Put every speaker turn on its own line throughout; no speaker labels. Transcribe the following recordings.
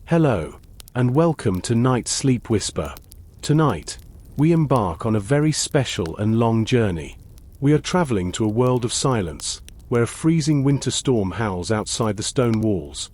Hello, and welcome to NightSleepWhisper. Tonight, we embark on a very special and long journey. We are traveling to a world of silence, where a freezing winter storm howls outside the stone walls.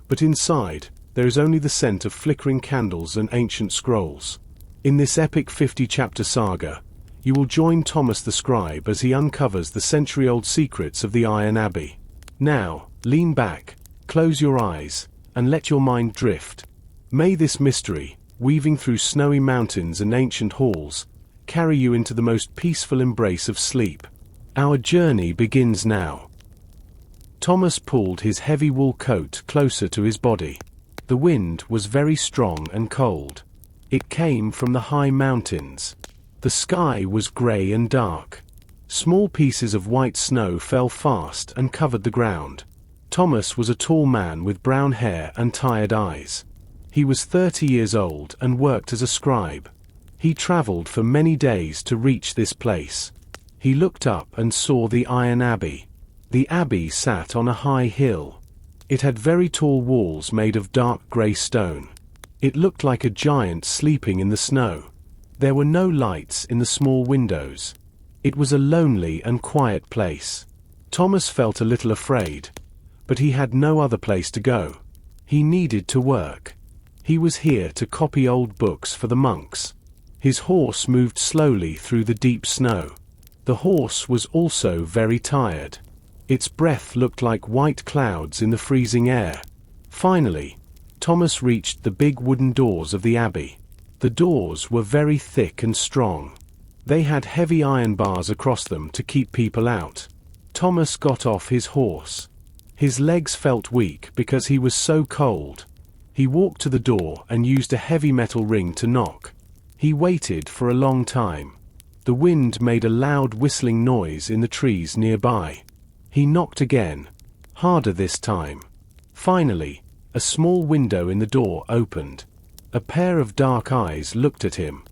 But inside, there is only the scent of flickering candles and ancient scrolls. In this epic 50-chapter saga, you will join Thomas the Scribe as he uncovers the century-old secrets of the Iron Abbey. Now, lean back, close your eyes, and let your mind drift. May this mystery, weaving through snowy mountains and ancient halls, carry you into the most peaceful embrace of sleep. Our journey begins now. Thomas pulled his heavy wool coat closer to his body. The wind was very strong and cold. It came from the high mountains. The sky was grey and dark. Small pieces of white snow fell fast and covered the ground. Thomas was a tall man with brown hair and tired eyes. He was 30 years old and worked as a scribe. He traveled for many days to reach this place. He looked up and saw the Iron Abbey. The abbey sat on a high hill. It had very tall walls made of dark grey stone. It looked like a giant sleeping in the snow. There were no lights in the small windows. It was a lonely and quiet place. Thomas felt a little afraid, but he had no other place to go. He needed to work. He was here to copy old books for the monks. His horse moved slowly through the deep snow. The horse was also very tired. Its breath looked like white clouds in the freezing air. Finally, Thomas reached the big wooden doors of the abbey. The doors were very thick and strong. They had heavy iron bars across them to keep people out. Thomas got off his horse. His legs felt weak because he was so cold. He walked to the door and used a heavy metal ring to knock. He waited for a long time. The wind made a loud whistling noise in the trees nearby. He knocked again, harder this time. Finally, a small window in the door opened. A pair of dark eyes looked at him.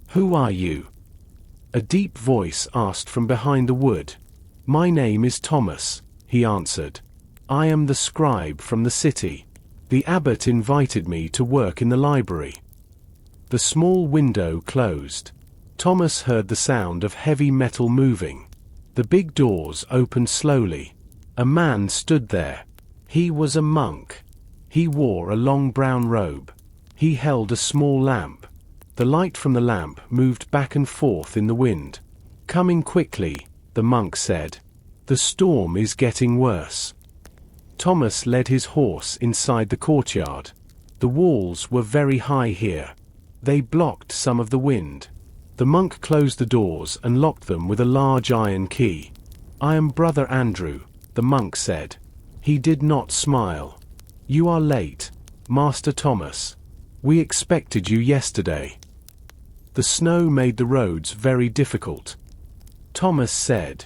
"Who are you?" A deep voice asked from behind the wood. "My name is Thomas," he answered. "I am the scribe from the city. The abbot invited me to work in the library." The small window closed. Thomas heard the sound of heavy metal moving. The big doors opened slowly. A man stood there. He was a monk. He wore a long brown robe. He held a small lamp. The light from the lamp moved back and forth in the wind. "Coming quickly," the monk said. "The storm is getting worse." Thomas led his horse inside the courtyard. The walls were very high here. They blocked some of the wind. The monk closed the doors and locked them with a large iron key. "I am Brother Andrew," the monk said. He did not smile. "You are late, Master Thomas. We expected you yesterday." The snow made the roads very difficult. Thomas said.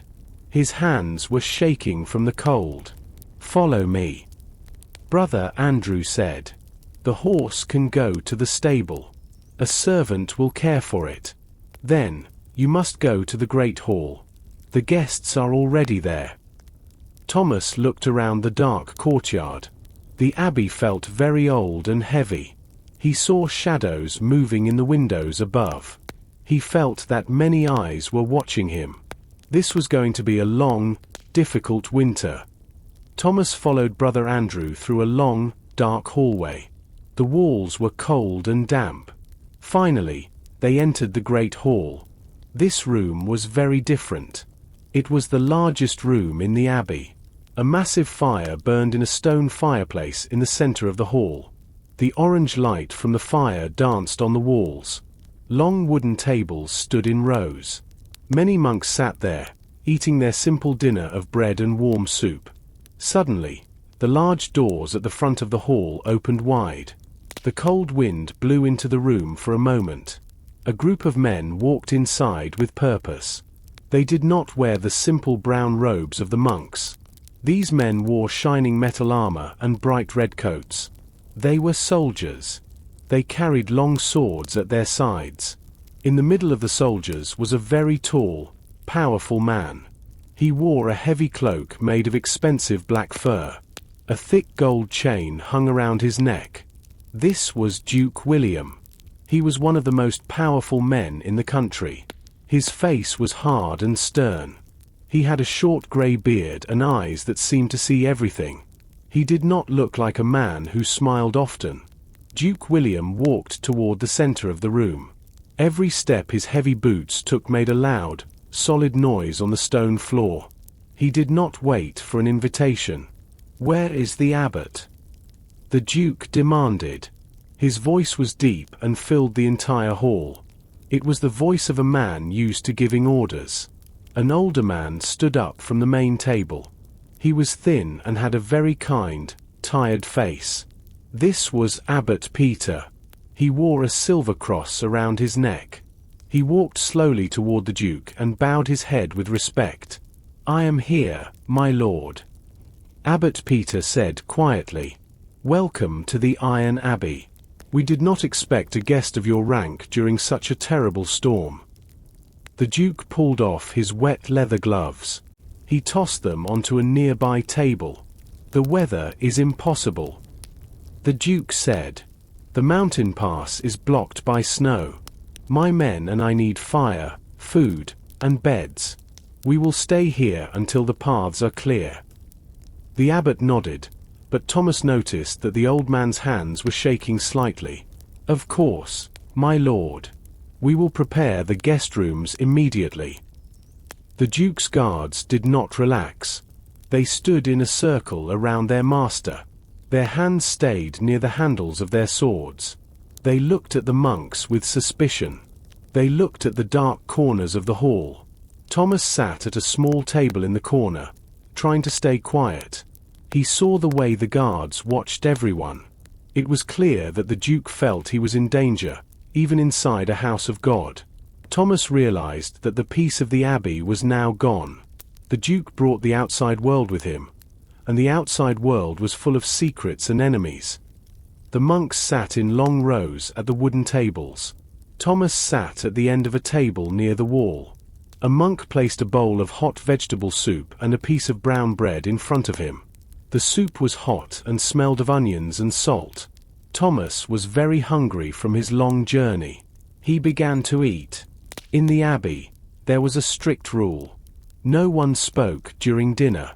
His hands were shaking from the cold. "Follow me." Brother Andrew said. "The horse can go to the stable. A servant will care for it. Then, you must go to the great hall. The guests are already there." Thomas looked around the dark courtyard. The abbey felt very old and heavy. He saw shadows moving in the windows above. He felt that many eyes were watching him. This was going to be a long, difficult winter. Thomas followed Brother Andrew through a long, dark hallway. The walls were cold and damp. Finally, they entered the great hall. This room was very different. It was the largest room in the abbey. A massive fire burned in a stone fireplace in the center of the hall. The orange light from the fire danced on the walls. Long wooden tables stood in rows. Many monks sat there, eating their simple dinner of bread and warm soup. Suddenly, the large doors at the front of the hall opened wide. The cold wind blew into the room for a moment. A group of men walked inside with purpose. They did not wear the simple brown robes of the monks. These men wore shining metal armor and bright red coats. They were soldiers. They carried long swords at their sides. In the middle of the soldiers was a very tall, powerful man. He wore a heavy cloak made of expensive black fur. A thick gold chain hung around his neck. This was Duke William. He was one of the most powerful men in the country. His face was hard and stern. He had a short grey beard and eyes that seemed to see everything. He did not look like a man who smiled often. Duke William walked toward the center of the room. Every step his heavy boots took made a loud, solid noise on the stone floor. He did not wait for an invitation. "Where is the abbot?" the Duke demanded. His voice was deep and filled the entire hall. It was the voice of a man used to giving orders. An older man stood up from the main table. He was thin and had a very kind, tired face. This was Abbot Peter. He wore a silver cross around his neck. He walked slowly toward the Duke and bowed his head with respect. "I am here, my lord," Abbot Peter said quietly. "Welcome to the Iron Abbey. We did not expect a guest of your rank during such a terrible storm." The Duke pulled off his wet leather gloves. He tossed them onto a nearby table. "The weather is impossible," the Duke said. "The mountain pass is blocked by snow. My men and I need fire, food, and beds. We will stay here until the paths are clear." The abbot nodded, but Thomas noticed that the old man's hands were shaking slightly. "Of course, my lord. We will prepare the guest rooms immediately." The Duke's guards did not relax. They stood in a circle around their master. Their hands stayed near the handles of their swords. They looked at the monks with suspicion. They looked at the dark corners of the hall. Thomas sat at a small table in the corner, trying to stay quiet. He saw the way the guards watched everyone. It was clear that the Duke felt he was in danger, even inside a house of God. Thomas realized that the peace of the abbey was now gone. The Duke brought the outside world with him, and the outside world was full of secrets and enemies. The monks sat in long rows at the wooden tables. Thomas sat at the end of a table near the wall. A monk placed a bowl of hot vegetable soup and a piece of brown bread in front of him. The soup was hot and smelled of onions and salt. Thomas was very hungry from his long journey. He began to eat. In the abbey, there was a strict rule. No one spoke during dinner.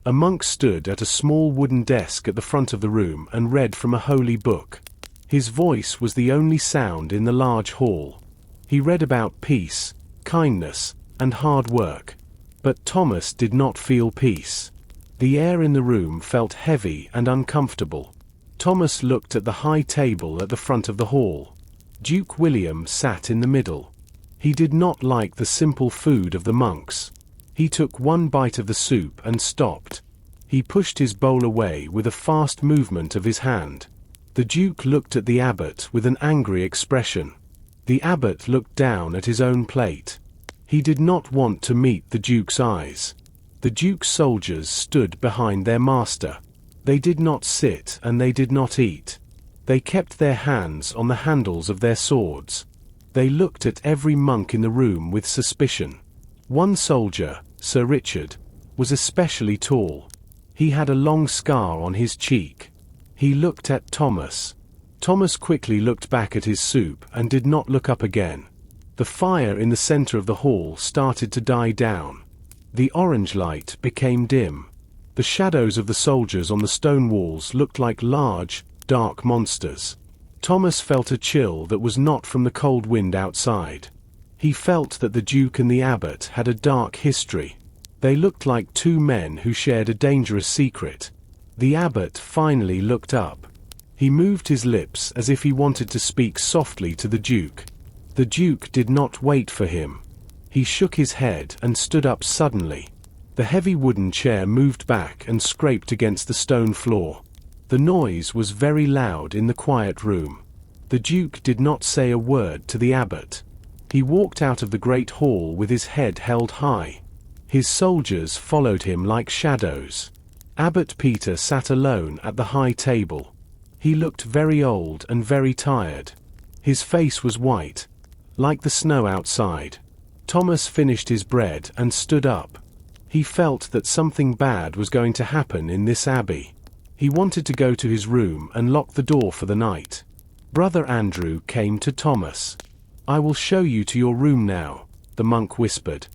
A monk stood at a small wooden desk at the front of the room and read from a holy book. His voice was the only sound in the large hall. He read about peace, kindness, and hard work. But Thomas did not feel peace. The air in the room felt heavy and uncomfortable. Thomas looked at the high table at the front of the hall. Duke William sat in the middle. He did not like the simple food of the monks. He took one bite of the soup and stopped. He pushed his bowl away with a fast movement of his hand. The Duke looked at the abbot with an angry expression. The abbot looked down at his own plate. He did not want to meet the Duke's eyes. The Duke's soldiers stood behind their master. They did not sit and they did not eat. They kept their hands on the handles of their swords. They looked at every monk in the room with suspicion. One soldier, Sir Richard, was especially tall. He had a long scar on his cheek. He looked at Thomas. Thomas quickly looked back at his soup and did not look up again. The fire in the center of the hall started to die down. The orange light became dim. The shadows of the soldiers on the stone walls looked like large, dark monsters. Thomas felt a chill that was not from the cold wind outside. He felt that the Duke and the abbot had a dark history. They looked like two men who shared a dangerous secret. The abbot finally looked up. He moved his lips as if he wanted to speak softly to the Duke. The Duke did not wait for him. He shook his head and stood up suddenly. The heavy wooden chair moved back and scraped against the stone floor. The noise was very loud in the quiet room. The Duke did not say a word to the abbot. He walked out of the great hall with his head held high. His soldiers followed him like shadows. Abbot Peter sat alone at the high table. He looked very old and very tired. His face was white, like the snow outside. Thomas finished his bread and stood up. He felt that something bad was going to happen in this abbey. He wanted to go to his room and lock the door for the night. Brother Andrew came to Thomas. "I will show you to your room now," the monk whispered.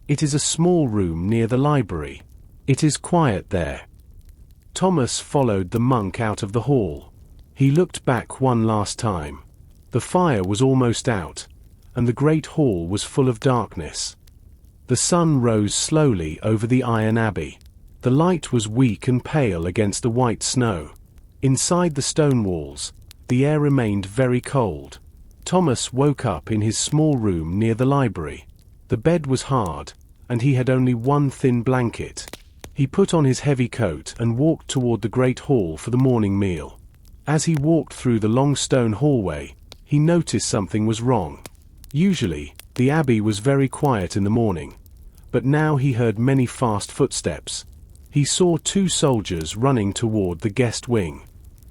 "It is a small room near the library. It is quiet there." Thomas followed the monk out of the hall. He looked back one last time. The fire was almost out, and the great hall was full of darkness. The sun rose slowly over the Iron Abbey. The light was weak and pale against the white snow. Inside the stone walls, the air remained very cold. Thomas woke up in his small room near the library. The bed was hard, and he had only one thin blanket. He put on his heavy coat and walked toward the great hall for the morning meal. As he walked through the long stone hallway, he noticed something was wrong. Usually, the abbey was very quiet in the morning, but now he heard many fast footsteps. He saw two soldiers running toward the guest wing.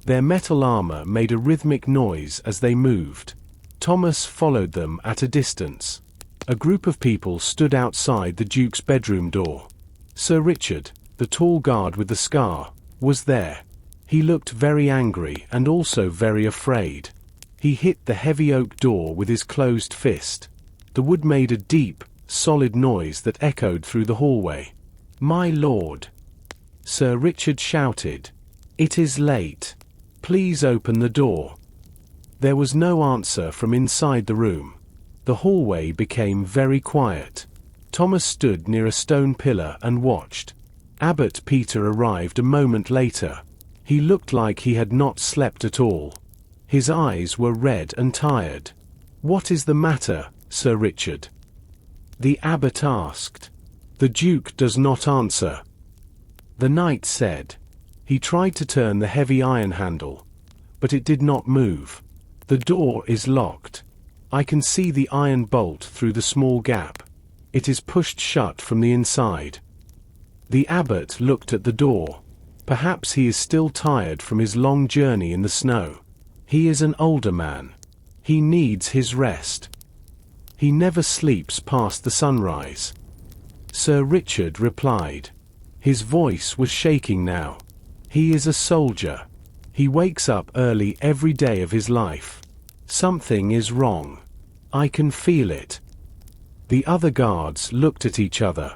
Their metal armor made a rhythmic noise as they moved. Thomas followed them at a distance. A group of people stood outside the Duke's bedroom door. Sir Richard, the tall guard with the scar, was there. He looked very angry and also very afraid. He hit the heavy oak door with his closed fist. The wood made a deep, solid noise that echoed through the hallway. "My lord," Sir Richard shouted, "it is late. Please open the door." There was no answer from inside the room. The hallway became very quiet. Thomas stood near a stone pillar and watched. Abbot Peter arrived a moment later. He looked like he had not slept at all. His eyes were red and tired. "What is the matter, Sir Richard?" the abbot asked. "The Duke does not answer," the knight said. He tried to turn the heavy iron handle, but it did not move. "The door is locked. I can see the iron bolt through the small gap. It is pushed shut from the inside." The abbot looked at the door. Perhaps he is still tired from his long journey in the snow. He is an older man. He needs his rest. He never sleeps past the sunrise. Sir Richard replied. His voice was shaking now. "He is a soldier. He wakes up early every day of his life. Something is wrong. I can feel it." The other guards looked at each other.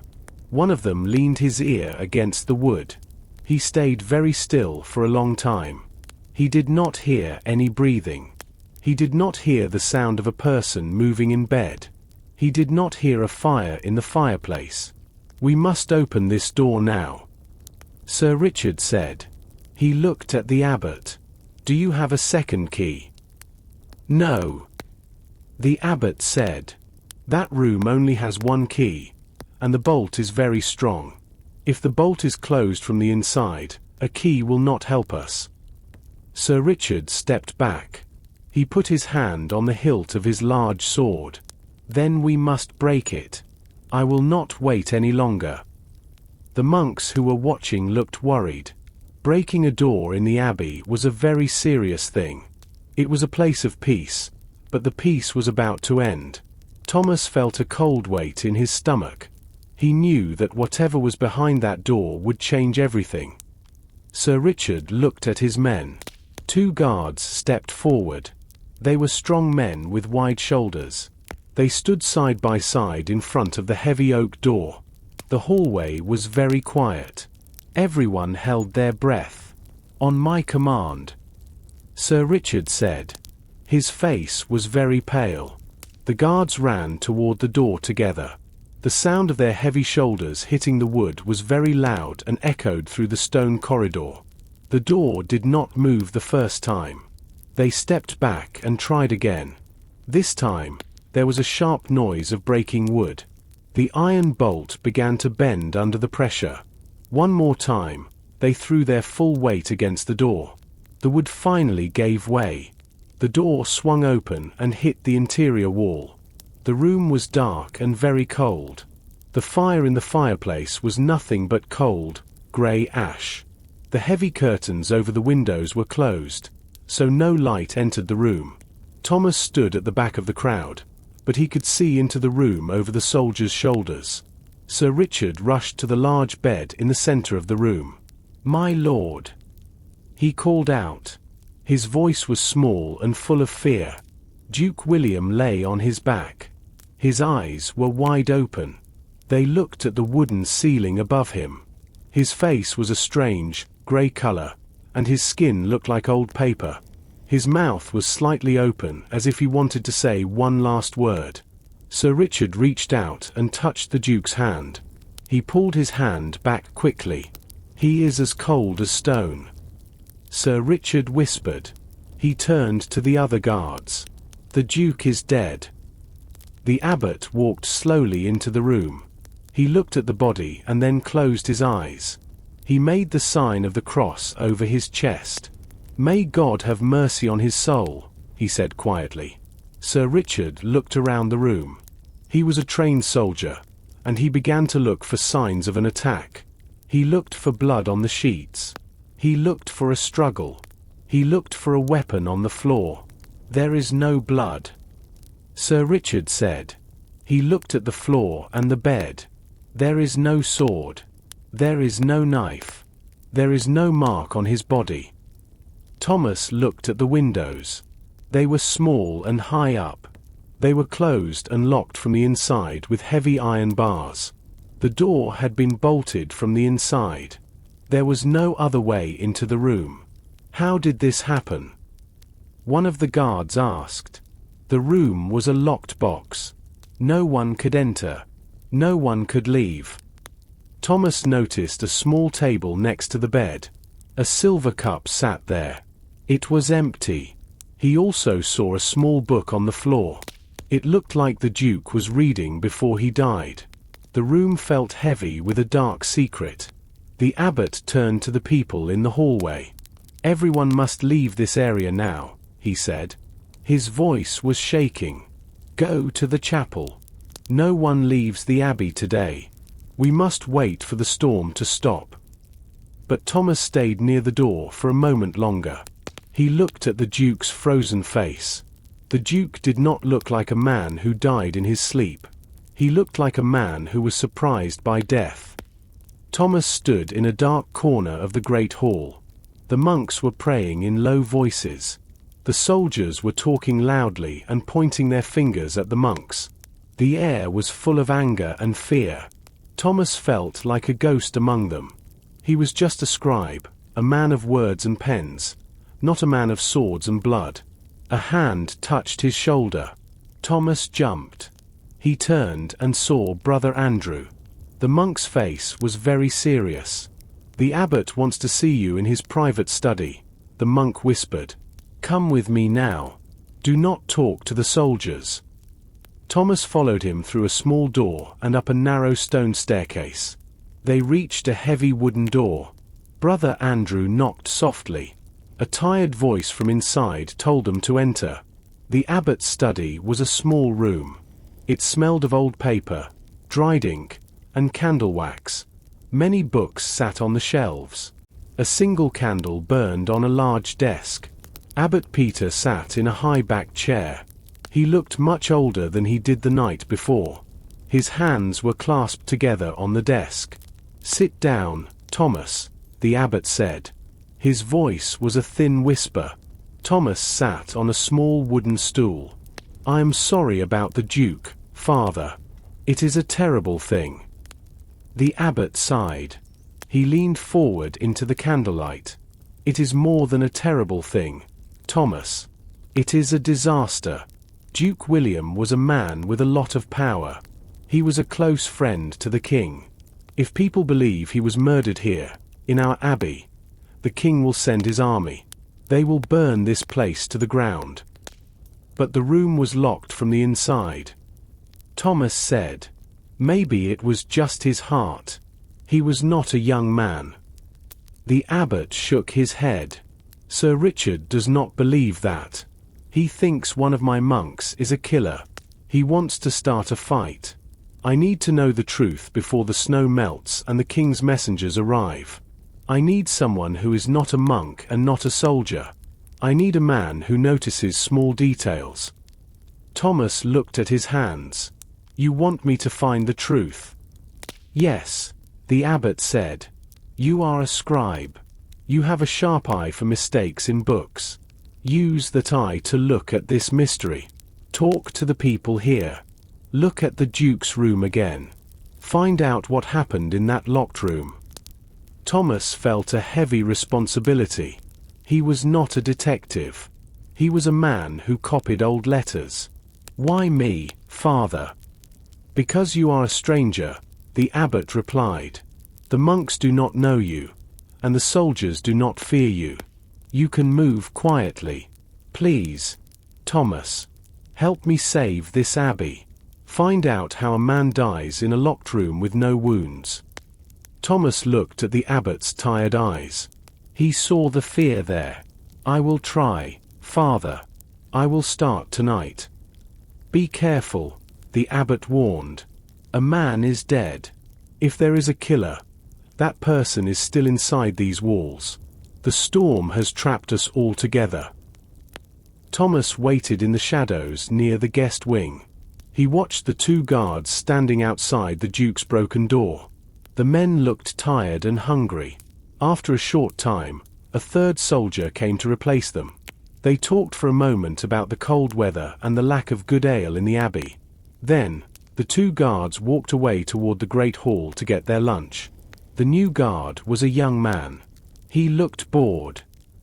One of them leaned his ear against the wood. He stayed very still for a long time. He did not hear any breathing. He did not hear the sound of a person moving in bed. He did not hear a fire in the fireplace. "We must open this door now," Sir Richard said. He looked at the abbot. "Do you have a second key?" "No," the abbot said. "That room only has one key, and the bolt is very strong. If the bolt is closed from the inside, a key will not help us." Sir Richard stepped back. He put his hand on the hilt of his large sword. "Then we must break it. I will not wait any longer." The monks who were watching looked worried. Breaking a door in the abbey was a very serious thing. It was a place of peace, but the peace was about to end. Thomas felt a cold weight in his stomach. He knew that whatever was behind that door would change everything. Sir Richard looked at his men. Two guards stepped forward. They were strong men with wide shoulders. They stood side by side in front of the heavy oak door. The hallway was very quiet. Everyone held their breath. "On my command," Sir Richard said. His face was very pale. The guards ran toward the door together. The sound of their heavy shoulders hitting the wood was very loud and echoed through the stone corridor. The door did not move the first time. They stepped back and tried again. This time, there was a sharp noise of breaking wood. The iron bolt began to bend under the pressure. One more time, they threw their full weight against the door. The wood finally gave way. The door swung open and hit the interior wall. The room was dark and very cold. The fire in the fireplace was nothing but cold, grey ash. The heavy curtains over the windows were closed, so no light entered the room. Thomas stood at the back of the crowd, but he could see into the room over the soldiers' shoulders. Sir Richard rushed to the large bed in the center of the room. "My lord," He called out. His voice was small and full of fear. Duke William lay on his back. His eyes were wide open. They looked at the wooden ceiling above him. His face was a strange, grey color, and his skin looked like old paper. His mouth was slightly open as if he wanted to say one last word. Sir Richard reached out and touched the Duke's hand. He pulled his hand back quickly. "He is as cold as stone," Sir Richard whispered. He turned to the other guards. "The Duke is dead." The abbot walked slowly into the room. He looked at the body and then closed his eyes. He made the sign of the cross over his chest. "May God have mercy on his soul," he said quietly. Sir Richard looked around the room. He was a trained soldier, and he began to look for signs of an attack. He looked for blood on the sheets. He looked for a struggle. He looked for a weapon on the floor. "There is no blood," Sir Richard said. He looked at the floor and the bed. "There is no sword. There is no knife. There is no mark on his body." Thomas looked at the windows. They were small and high up. They were closed and locked from the inside with heavy iron bars. The door had been bolted from the inside. There was no other way into the room. How did this happen? One of the guards asked. The room was a locked box. No one could enter. No one could leave. Thomas noticed a small table next to the bed. A silver cup sat there. It was empty. He also saw a small book on the floor. It looked like the Duke was reading before he died. The room felt heavy with a dark secret. The abbot turned to the people in the hallway. "Everyone must leave this area now," he said. His voice was shaking. "Go to the chapel. No one leaves the abbey today. We must wait for the storm to stop." But Thomas stayed near the door for a moment longer. He looked at the Duke's frozen face. The Duke did not look like a man who died in his sleep. He looked like a man who was surprised by death. Thomas stood in a dark corner of the great hall. The monks were praying in low voices. The soldiers were talking loudly and pointing their fingers at the monks. The air was full of anger and fear. Thomas felt like a ghost among them. He was just a scribe, a man of words and pens, not a man of swords and blood. A hand touched his shoulder. Thomas jumped. He turned and saw Brother Andrew. The monk's face was very serious. "The abbot wants to see you in his private study," the monk whispered. "Come with me now. Do not talk to the soldiers." Thomas followed him through a small door and up a narrow stone staircase. They reached a heavy wooden door. Brother Andrew knocked softly. A tired voice from inside told them to enter. The abbot's study was a small room. It smelled of old paper, dried ink, and candle wax. Many books sat on the shelves. A single candle burned on a large desk. Abbot Peter sat in a high-backed chair. He looked much older than he did the night before. His hands were clasped together on the desk. "Sit down, Thomas," the abbot said. His voice was a thin whisper. Thomas sat on a small wooden stool. "I am sorry about the Duke, Father. It is a terrible thing." The abbot sighed. He leaned forward into the candlelight. "It is more than a terrible thing, Thomas. It is a disaster. Duke William was a man with a lot of power. He was a close friend to the king. If people believe he was murdered here, in our abbey, the king will send his army. They will burn this place to the ground." But the room was locked from the inside. Thomas said, "Maybe it was just his heart. He was not a young man." The abbot shook his head. "Sir Richard does not believe that. He thinks one of my monks is a killer. He wants to start a fight. I need to know the truth before the snow melts and the king's messengers arrive. I need someone who is not a monk and not a soldier. I need a man who notices small details." Thomas looked at his hands. "You want me to find the truth?" "Yes," the abbot said. "You are a scribe. You have a sharp eye for mistakes in books. Use that eye to look at this mystery. Talk to the people here. Look at the Duke's room again. Find out what happened in that locked room." Thomas felt a heavy responsibility. He was not a detective. He was a man who copied old letters. "Why me, Father?" "Because you are a stranger," the abbot replied. "The monks do not know you, and the soldiers do not fear you. You can move quietly. Please, Thomas, help me save this abbey. Find out how a man dies in a locked room with no wounds." Thomas looked at the abbot's tired eyes. He saw the fear there. "I will try, Father. I will start tonight." "Be careful," the abbot warned. "A man is dead. If there is a killer, that person is still inside these walls. The storm has trapped us all together." Thomas waited in the shadows near the guest wing. He watched the two guards standing outside the Duke's broken door. The men looked tired and hungry. After a short time, a third soldier came to replace them. They talked for a moment about the cold weather and the lack of good ale in the abbey. Then, the two guards walked away toward the great hall to get their lunch. The new guard was a young man. He looked bored.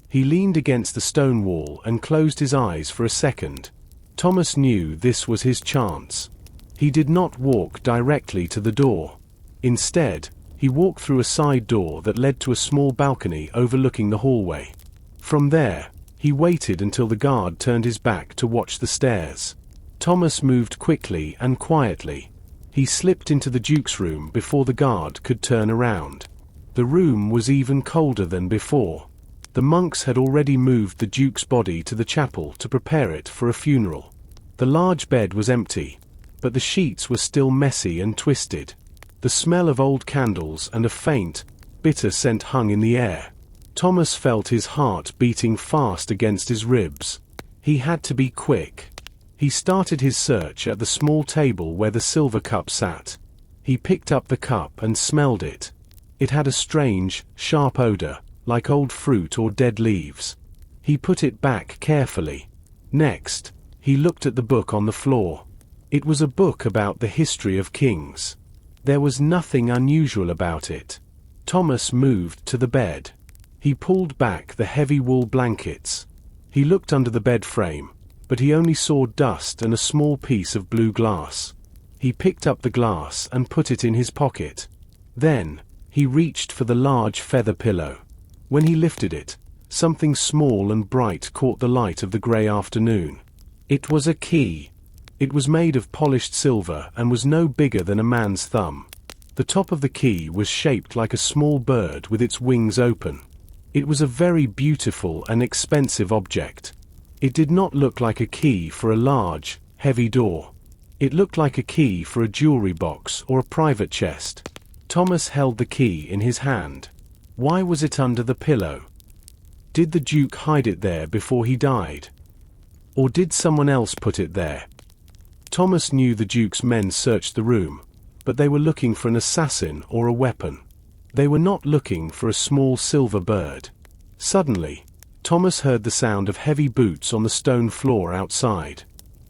He leaned against the stone wall and closed his eyes for a second. Thomas knew this was his chance. He did not walk directly to the door. Instead, he walked through a side door that led to a small balcony overlooking the hallway. From there, he waited until the guard turned his back to watch the stairs. Thomas moved quickly and quietly. He slipped into the Duke's room before the guard could turn around. The room was even colder than before. The monks had already moved the Duke's body to the chapel to prepare it for a funeral. The large bed was empty, but the sheets were still messy and twisted. The smell of old candles and a faint, bitter scent hung in the air. Thomas felt his heart beating fast against his ribs. He had to be quick. He started his search at the small table where the silver cup sat. He picked up the cup and smelled it. It had a strange, sharp odor, like old fruit or dead leaves. He put it back carefully. Next, he looked at the book on the floor. It was a book about the history of kings. There was nothing unusual about it. Thomas moved to the bed. He pulled back the heavy wool blankets. He looked under the bed frame, but he only saw dust and a small piece of blue glass. He picked up the glass and put it in his pocket. Then, he reached for the large feather pillow. When he lifted it, something small and bright caught the light of the grey afternoon. It was a key. It was made of polished silver and was no bigger than a man's thumb. The top of the key was shaped like a small bird with its wings open. It was a very beautiful and expensive object. It did not look like a key for a large, heavy door. It looked like a key for a jewelry box or a private chest. Thomas held the key in his hand. Why was it under the pillow? Did the Duke hide it there before he died? Or did someone else put it there? Thomas knew the Duke's men searched the room, but they were looking for an assassin or a weapon. They were not looking for a small silver bird. Suddenly, Thomas heard the sound of heavy boots on the stone floor outside.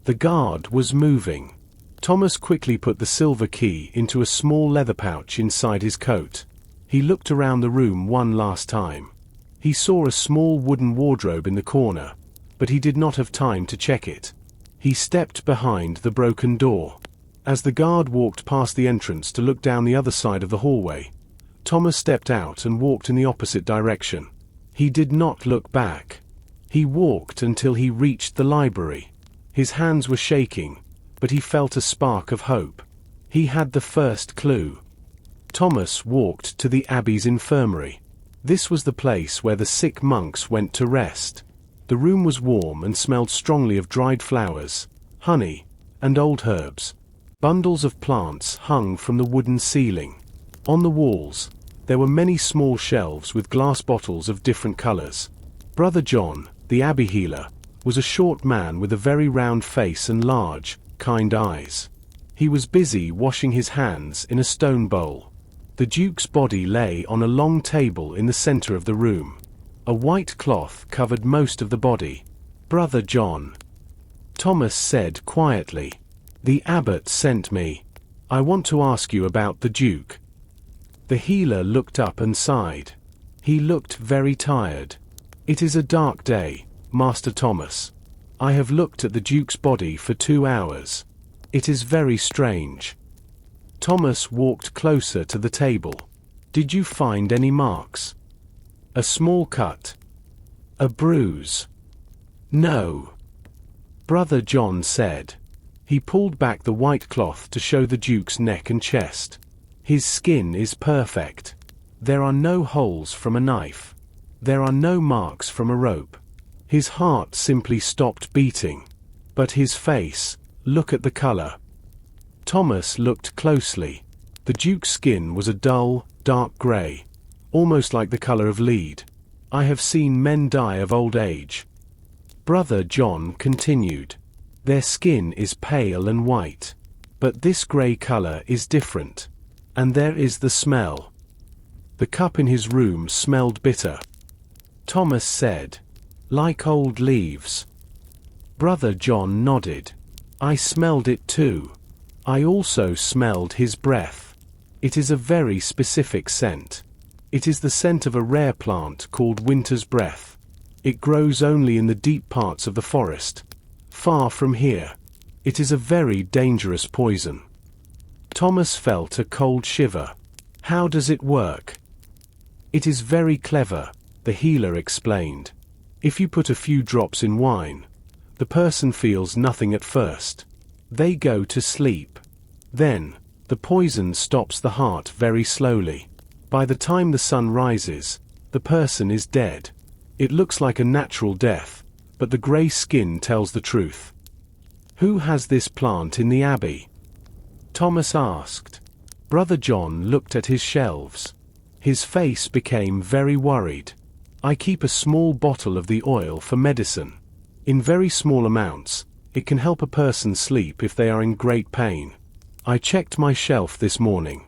The guard was moving. Thomas quickly put the silver key into a small leather pouch inside his coat. He looked around the room one last time. He saw a small wooden wardrobe in the corner, but he did not have time to check it. He stepped behind the broken door. As the guard walked past the entrance to look down the other side of the hallway, Thomas stepped out and walked in the opposite direction. He did not look back. He walked until he reached the library. His hands were shaking, but he felt a spark of hope. He had the first clue. Thomas walked to the abbey's infirmary. This was the place where the sick monks went to rest. The room was warm and smelled strongly of dried flowers, honey, and old herbs. Bundles of plants hung from the wooden ceiling. On the walls, there were many small shelves with glass bottles of different colors. Brother John, the abbey healer, was a short man with a very round face and large, kind eyes. He was busy washing his hands in a stone bowl. The Duke's body lay on a long table in the center of the room. A white cloth covered most of the body. "Brother John," Thomas said quietly, "the abbot sent me. I want to ask you about the Duke." The healer looked up and sighed. He looked very tired. "It is a dark day, Master Thomas. I have looked at the Duke's body for 2 hours. It is very strange." Thomas walked closer to the table. "Did you find any marks? A small cut? A bruise?" "No," Brother John said. He pulled back the white cloth to show the Duke's neck and chest. "His skin is perfect. There are no holes from a knife. There are no marks from a rope. His heart simply stopped beating. But his face, look at the color." Thomas looked closely. The Duke's skin was a dull, dark gray, almost like the color of lead. "I have seen men die of old age." Brother John continued. "Their skin is pale and white. But this gray color is different. And there is the smell." The cup in his room smelled bitter. Thomas said, "Like old leaves." Brother John nodded. "I smelled it too. I also smelled his breath. It is a very specific scent. It is the scent of a rare plant called winter's breath. It grows only in the deep parts of the forest, far from here. It is a very dangerous poison." Thomas felt a cold shiver. "How does it work?" "It is very clever," the healer explained. "If you put a few drops in wine, the person feels nothing at first. They go to sleep. Then, the poison stops the heart very slowly. By the time the sun rises, the person is dead. It looks like a natural death, but the gray skin tells the truth." "Who has this plant in the abbey?" Thomas asked. Brother John looked at his shelves. His face became very worried. "I keep a small bottle of the oil for medicine. In very small amounts, it can help a person sleep if they are in great pain. I checked my shelf this morning."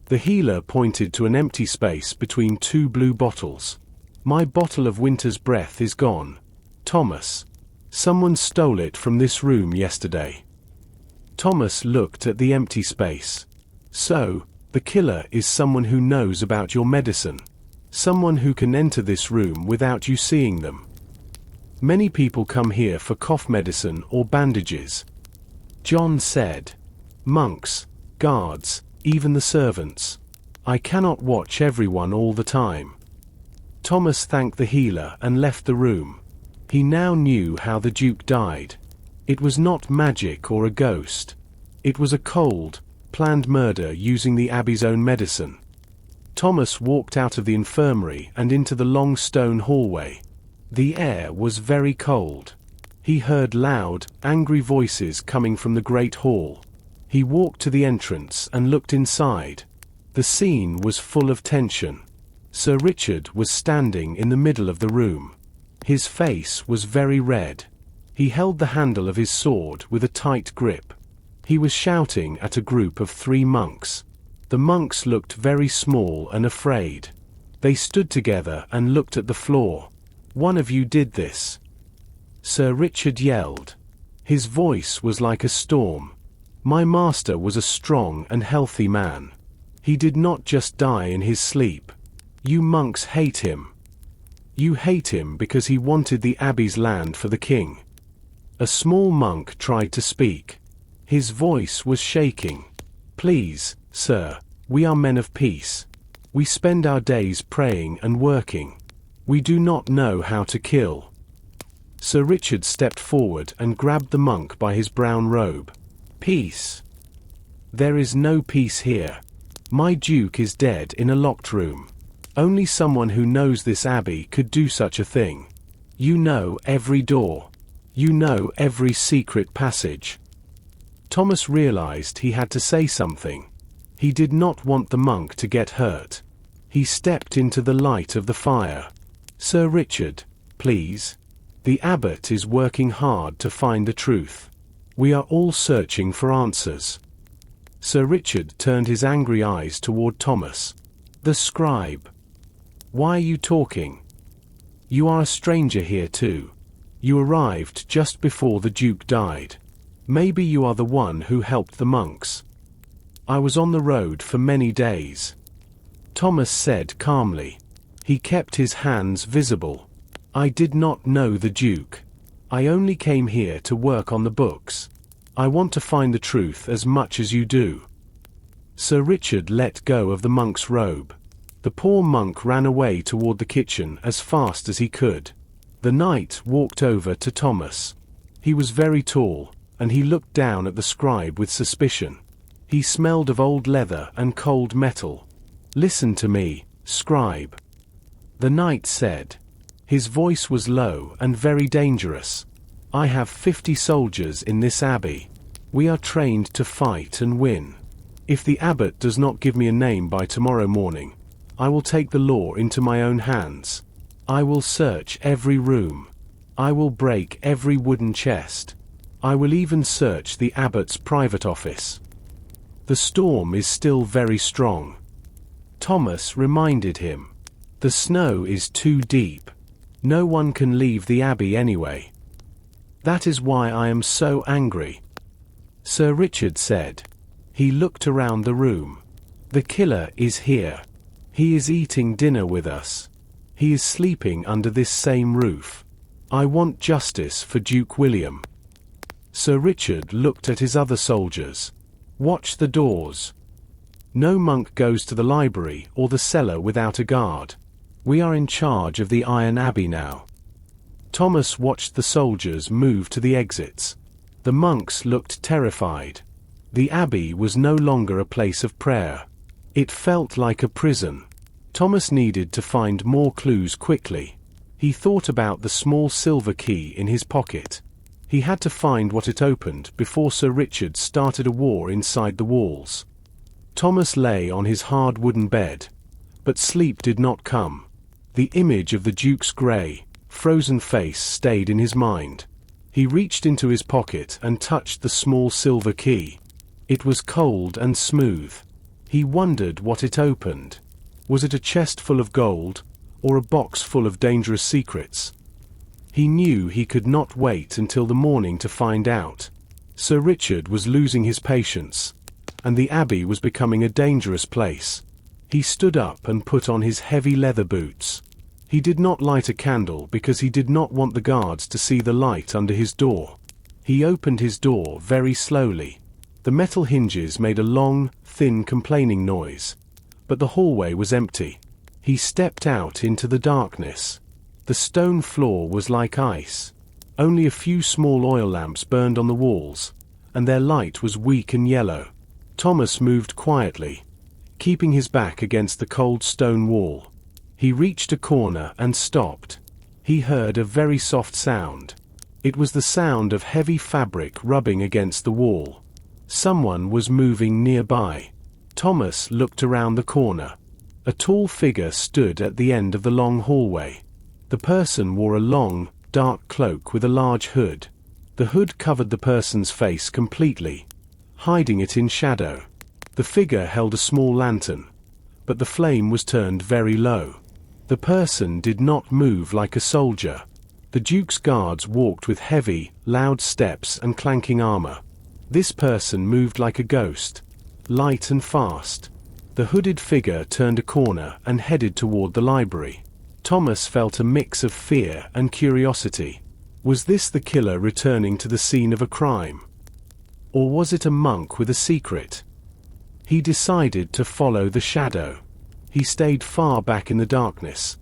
The healer pointed to an empty space between 2 blue bottles. "My bottle of winter's breath is gone, Thomas. Someone stole it from this room yesterday." Thomas looked at the empty space. "So, the killer is someone who knows about your medicine. Someone who can enter this room without you seeing them. Many people come here for cough medicine or bandages," John said. "Monks, guards, even the servants. I cannot watch everyone all the time." Thomas thanked the healer and left the room. He now knew how the Duke died. It was not magic or a ghost. It was a cold, planned murder using the abbey's own medicine. Thomas walked out of the infirmary and into the long stone hallway. The air was very cold. He heard loud, angry voices coming from the great hall. He walked to the entrance and looked inside. The scene was full of tension. Sir Richard was standing in the middle of the room. His face was very red. He held the handle of his sword with a tight grip. He was shouting at a group of 3 monks. The monks looked very small and afraid. They stood together and looked at the floor. "One of you did this," Sir Richard yelled. His voice was like a storm. "My master was a strong and healthy man. He did not just die in his sleep. You monks hate him. You hate him because he wanted the abbey's land for the king." A small monk tried to speak. His voice was shaking. "Please, sir, we are men of peace. We spend our days praying and working. We do not know how to kill." Sir Richard stepped forward and grabbed the monk by his brown robe. "Peace? There is no peace here. My Duke is dead in a locked room. Only someone who knows this abbey could do such a thing. You know every door. You know every secret passage." Thomas realized he had to say something. He did not want the monk to get hurt. He stepped into the light of the fire. "Sir Richard, please. The abbot is working hard to find the truth. We are all searching for answers." Sir Richard turned his angry eyes toward Thomas. "The scribe. Why are you talking?" You are a stranger here too. You arrived just before the Duke died. Maybe you are the one who helped the monks. I was on the road for many days. Thomas said calmly. He kept his hands visible. I did not know the Duke. I only came here to work on the books. I want to find the truth as much as you do. Sir Richard let go of the monk's robe. The poor monk ran away toward the kitchen as fast as he could. The knight walked over to Thomas. He was very tall, and he looked down at the scribe with suspicion. He smelled of old leather and cold metal. Listen to me, scribe, the knight said. His voice was low and very dangerous. I have 50 soldiers in this abbey. We are trained to fight and win. If the abbot does not give me a name by tomorrow morning, I will take the law into my own hands. I will search every room. I will break every wooden chest. I will even search the abbot's private office. The storm is still very strong. Thomas reminded him. The snow is too deep. No one can leave the abbey anyway. That is why I am so angry, Sir Richard said. He looked around the room. The killer is here. He is eating dinner with us. He is sleeping under this same roof. I want justice for Duke William. Sir Richard looked at his other soldiers. Watch the doors. No monk goes to the library or the cellar without a guard. We are in charge of the Iron Abbey now. Thomas watched the soldiers move to the exits. The monks looked terrified. The abbey was no longer a place of prayer. It felt like a prison. Thomas needed to find more clues quickly. He thought about the small silver key in his pocket. He had to find what it opened before Sir Richard started a war inside the walls. Thomas lay on his hard wooden bed. But sleep did not come. The image of the Duke's grey, frozen face stayed in his mind. He reached into his pocket and touched the small silver key. It was cold and smooth. He wondered what it opened. Was it a chest full of gold, or a box full of dangerous secrets? He knew he could not wait until the morning to find out. Sir Richard was losing his patience, and the abbey was becoming a dangerous place. He stood up and put on his heavy leather boots. He did not light a candle because he did not want the guards to see the light under his door. He opened his door very slowly. The metal hinges made a long, thin complaining noise. But the hallway was empty. He stepped out into the darkness. The stone floor was like ice. Only a few small oil lamps burned on the walls, and their light was weak and yellow. Thomas moved quietly, keeping his back against the cold stone wall. He reached a corner and stopped. He heard a very soft sound. It was the sound of heavy fabric rubbing against the wall. Someone was moving nearby. Thomas looked around the corner. A tall figure stood at the end of the long hallway. The person wore a long, dark cloak with a large hood. The hood covered the person's face completely, hiding it in shadow. The figure held a small lantern, but the flame was turned very low. The person did not move like a soldier. The Duke's guards walked with heavy, loud steps and clanking armor. This person moved like a ghost, light and fast. The hooded figure turned a corner and headed toward the library. Thomas felt a mix of fear and curiosity. Was this the killer returning to the scene of a crime? Or was it a monk with a secret? He decided to follow the shadow. He stayed far back in the darkness,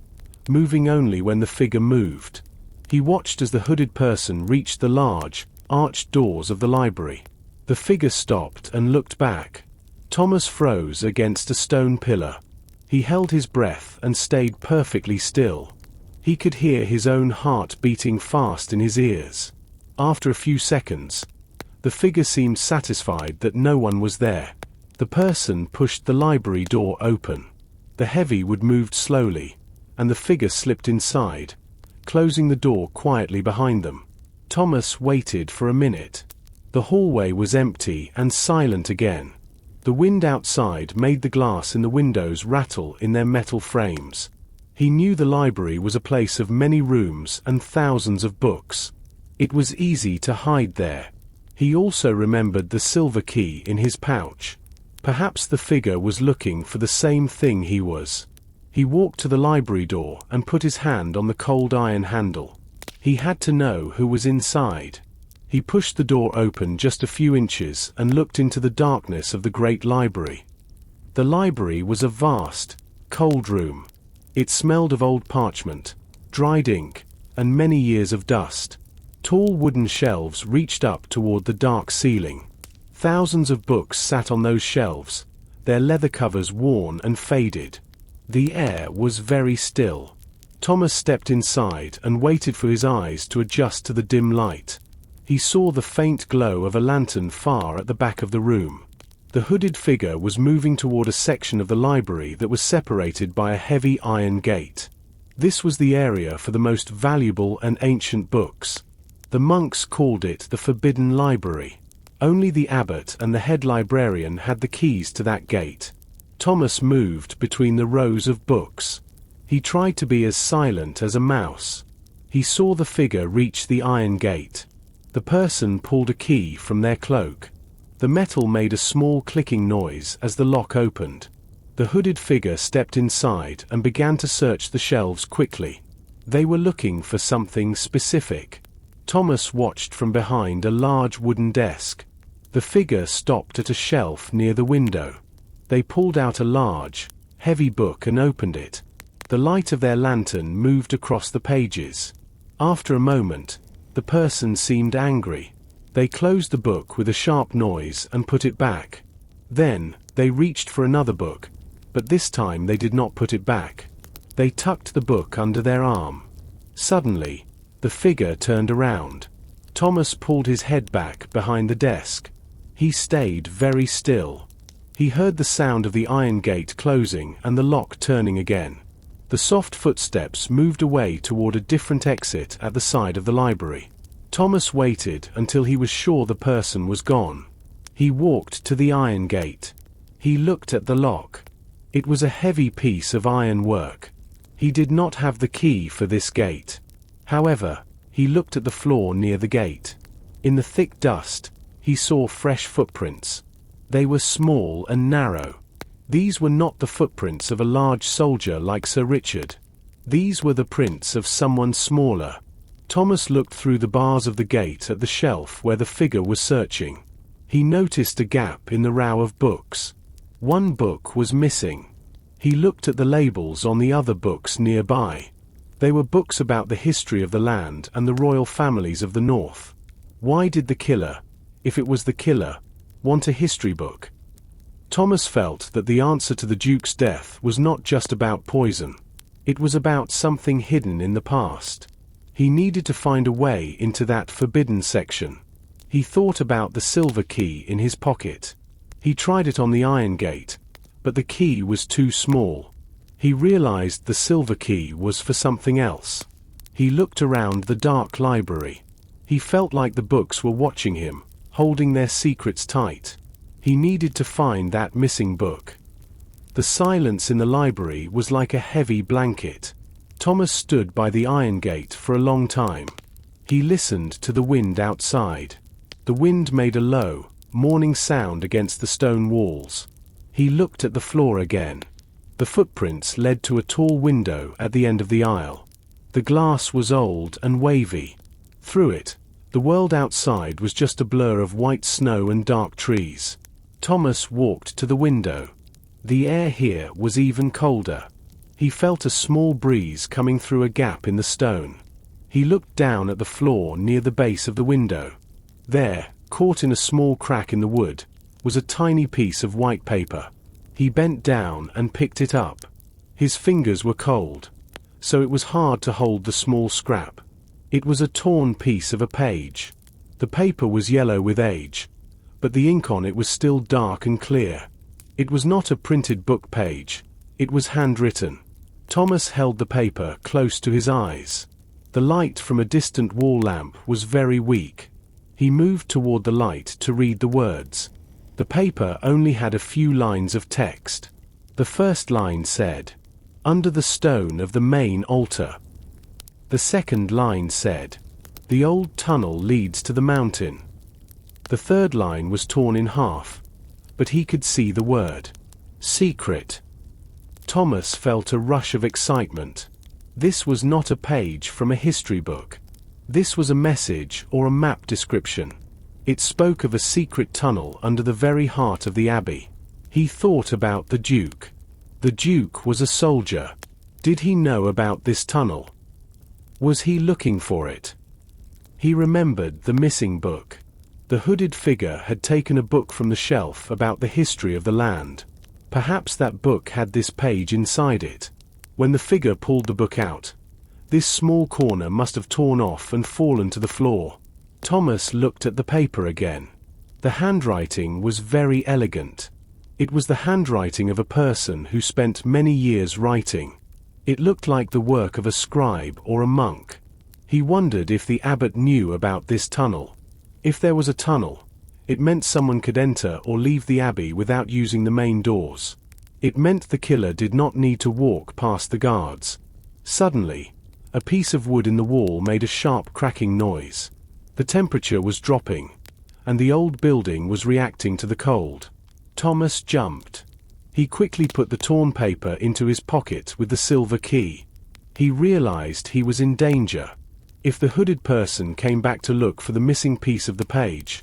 moving only when the figure moved. He watched as the hooded person reached the large, arched doors of the library. The figure stopped and looked back. Thomas froze against a stone pillar. He held his breath and stayed perfectly still. He could hear his own heart beating fast in his ears. After a few seconds, the figure seemed satisfied that no one was there. The person pushed the library door open. The heavy wood moved slowly, and the figure slipped inside, closing the door quietly behind them. Thomas waited for a minute. The hallway was empty and silent again. The wind outside made the glass in the windows rattle in their metal frames. He knew the library was a place of many rooms and thousands of books. It was easy to hide there. He also remembered the silver key in his pouch. Perhaps the figure was looking for the same thing he was. He walked to the library door and put his hand on the cold iron handle. He had to know who was inside. He pushed the door open just a few inches and looked into the darkness of the great library. The library was a vast, cold room. It smelled of old parchment, dried ink, and many years of dust. Tall wooden shelves reached up toward the dark ceiling. Thousands of books sat on those shelves, their leather covers worn and faded. The air was very still. Thomas stepped inside and waited for his eyes to adjust to the dim light. He saw the faint glow of a lantern far at the back of the room. The hooded figure was moving toward a section of the library that was separated by a heavy iron gate. This was the area for the most valuable and ancient books. The monks called it the Forbidden Library. Only the abbot and the head librarian had the keys to that gate. Thomas moved between the rows of books. He tried to be as silent as a mouse. He saw the figure reach the iron gate. The person pulled a key from their cloak. The metal made a small clicking noise as the lock opened. The hooded figure stepped inside and began to search the shelves quickly. They were looking for something specific. Thomas watched from behind a large wooden desk. The figure stopped at a shelf near the window. They pulled out a large, heavy book and opened it. The light of their lantern moved across the pages. After a moment, the person seemed angry. They closed the book with a sharp noise and put it back. Then, they reached for another book, but this time they did not put it back. They tucked the book under their arm. Suddenly, the figure turned around. Thomas pulled his head back behind the desk. He stayed very still. He heard the sound of the iron gate closing and the lock turning again. The soft footsteps moved away toward a different exit at the side of the library. Thomas waited until he was sure the person was gone. He walked to the iron gate. He looked at the lock. It was a heavy piece of iron work. He did not have the key for this gate. However, he looked at the floor near the gate. In the thick dust, he saw fresh footprints. They were small and narrow. These were not the footprints of a large soldier like Sir Richard. These were the prints of someone smaller. Thomas looked through the bars of the gate at the shelf where the figure was searching. He noticed a gap in the row of books. One book was missing. He looked at the labels on the other books nearby. They were books about the history of the land and the royal families of the north. Why did the killer, if it was the killer, want a history book? Thomas felt that the answer to the Duke's death was not just about poison. It was about something hidden in the past. He needed to find a way into that forbidden section. He thought about the silver key in his pocket. He tried it on the iron gate, but the key was too small. He realized the silver key was for something else. He looked around the dark library. He felt like the books were watching him, holding their secrets tight. He needed to find that missing book. The silence in the library was like a heavy blanket. Thomas stood by the iron gate for a long time. He listened to the wind outside. The wind made a low, mourning sound against the stone walls. He looked at the floor again. The footprints led to a tall window at the end of the aisle. The glass was old and wavy. Through it, the world outside was just a blur of white snow and dark trees. Thomas walked to the window. The air here was even colder. He felt a small breeze coming through a gap in the stone. He looked down at the floor near the base of the window. There, caught in a small crack in the wood, was a tiny piece of white paper. He bent down and picked it up. His fingers were cold, so it was hard to hold the small scrap. It was a torn piece of a page. The paper was yellow with age, but the ink on it was still dark and clear. It was not a printed book page. It was handwritten. Thomas held the paper close to his eyes. The light from a distant wall lamp was very weak. He moved toward the light to read the words. The paper only had a few lines of text. The first line said, under the stone of the main altar. The second line said, "The old tunnel leads to the mountain." The third line was torn in half, but he could see the word, "Secret." Thomas felt a rush of excitement. This was not a page from a history book. This was a message or a map description. It spoke of a secret tunnel under the very heart of the abbey. He thought about the Duke. The Duke was a soldier. Did he know about this tunnel? Was he looking for it? He remembered the missing book. The hooded figure had taken a book from the shelf about the history of the land. Perhaps that book had this page inside it. When the figure pulled the book out, this small corner must have torn off and fallen to the floor. Thomas looked at the paper again. The handwriting was very elegant. It was the handwriting of a person who spent many years writing. It looked like the work of a scribe or a monk. He wondered if the abbot knew about this tunnel. If there was a tunnel, it meant someone could enter or leave the abbey without using the main doors. It meant the killer did not need to walk past the guards. Suddenly, a piece of wood in the wall made a sharp cracking noise. The temperature was dropping, and the old building was reacting to the cold. Thomas jumped. He quickly put the torn paper into his pocket with the silver key. He realized he was in danger. If the hooded person came back to look for the missing piece of the page,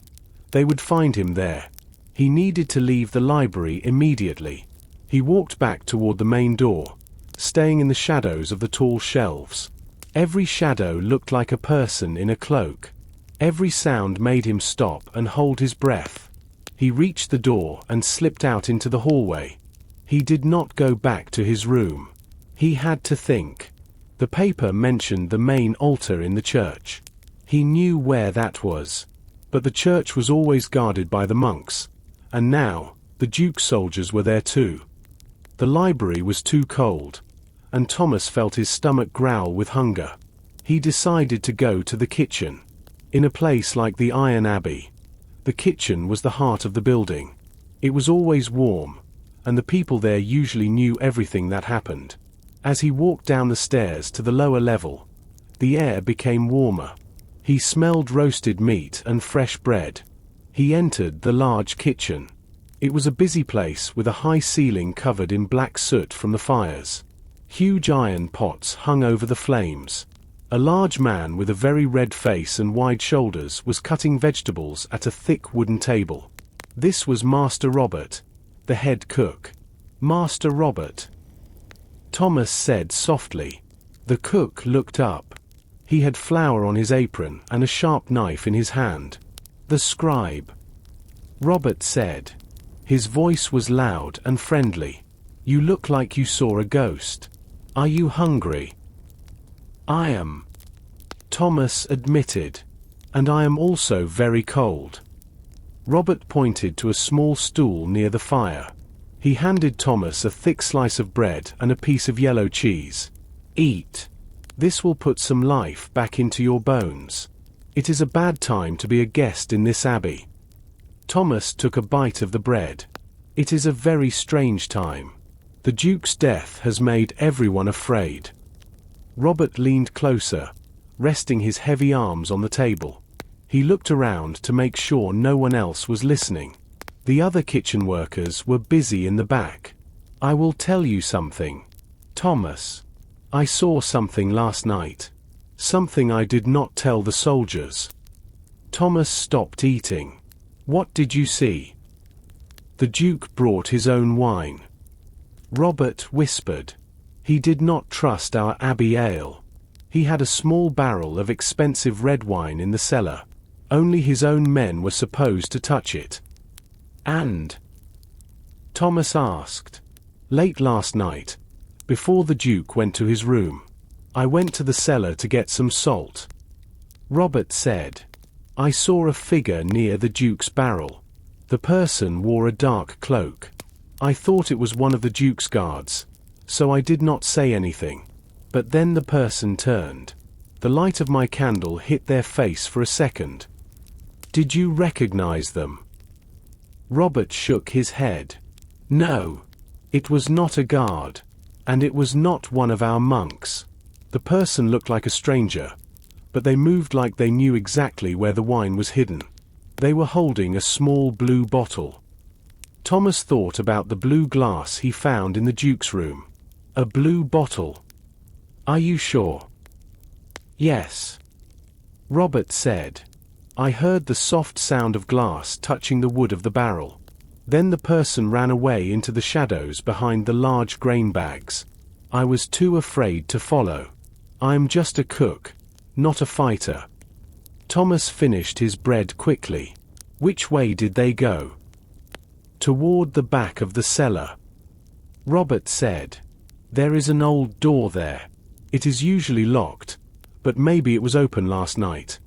they would find him there. He needed to leave the library immediately. He walked back toward the main door, staying in the shadows of the tall shelves. Every shadow looked like a person in a cloak. Every sound made him stop and hold his breath. He reached the door and slipped out into the hallway. He did not go back to his room. He had to think. The paper mentioned the main altar in the church. He knew where that was. But the church was always guarded by the monks, and now, the Duke's soldiers were there too. The library was too cold, and Thomas felt his stomach growl with hunger. He decided to go to the kitchen. In a place like the Iron Abbey, the kitchen was the heart of the building. It was always warm, and the people there usually knew everything that happened. As he walked down the stairs to the lower level, the air became warmer. He smelled roasted meat and fresh bread. He entered the large kitchen. It was a busy place with a high ceiling covered in black soot from the fires. Huge iron pots hung over the flames. A large man with a very red face and wide shoulders was cutting vegetables at a thick wooden table. This was Master Robert, the head cook. "Master Robert," Thomas said softly. The cook looked up. He had flour on his apron and a sharp knife in his hand. "The scribe," Robert said. His voice was loud and friendly. "You look like you saw a ghost. Are you hungry?" "I am," Thomas admitted. "And I am also very cold." Robert pointed to a small stool near the fire. He handed Thomas a thick slice of bread and a piece of yellow cheese. "Eat. This will put some life back into your bones. It is a bad time to be a guest in this abbey." Thomas took a bite of the bread. "It is a very strange time. The Duke's death has made everyone afraid." Robert leaned closer, resting his heavy arms on the table. He looked around to make sure no one else was listening. The other kitchen workers were busy in the back. "I will tell you something, Thomas. I saw something last night. Something I did not tell the soldiers." Thomas stopped eating. "What did you see?" "The Duke brought his own wine," Robert whispered. "He did not trust our abbey ale. He had a small barrel of expensive red wine in the cellar. Only his own men were supposed to touch it." "And?" Thomas asked. "Late last night, before the Duke went to his room, I went to the cellar to get some salt," Robert said. "I saw a figure near the Duke's barrel. The person wore a dark cloak. I thought it was one of the Duke's guards, so I did not say anything. But then the person turned. The light of my candle hit their face for a second." "Did you recognize them?" Robert shook his head. "No. It was not a guard. And it was not one of our monks. The person looked like a stranger, but they moved like they knew exactly where the wine was hidden. They were holding a small blue bottle. Thomas thought about the blue glass he found in the Duke's room. A blue bottle. "Are you sure?" "Yes," Robert said. "I heard the soft sound of glass touching the wood of the barrel." Then the person ran away into the shadows behind the large grain bags. "I was too afraid to follow. I'm just a cook, not a fighter." Thomas finished his bread quickly. "Which way did they go?" "Toward the back of the cellar," Robert said. "There is an old door there. It is usually locked, but maybe it was open last night."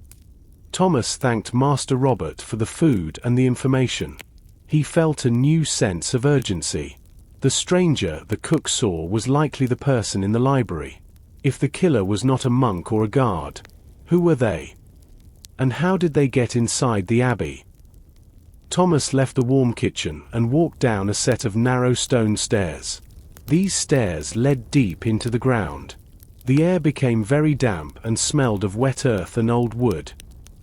Thomas thanked Master Robert for the food and the information. He felt a new sense of urgency. The stranger the cook saw was likely the person in the library. If the killer was not a monk or a guard, who were they? And how did they get inside the abbey? Thomas left the warm kitchen and walked down a set of narrow stone stairs. These stairs led deep into the ground. The air became very damp and smelled of wet earth and old wood.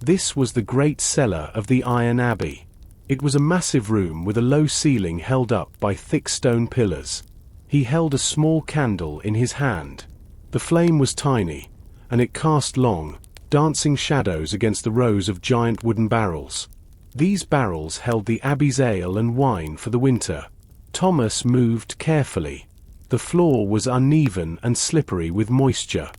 This was the great cellar of the Iron Abbey. It was a massive room with a low ceiling held up by thick stone pillars. He held a small candle in his hand. The flame was tiny, and it cast long, dancing shadows against the rows of giant wooden barrels. These barrels held the abbey's ale and wine for the winter. Thomas moved carefully. The floor was uneven and slippery with moisture.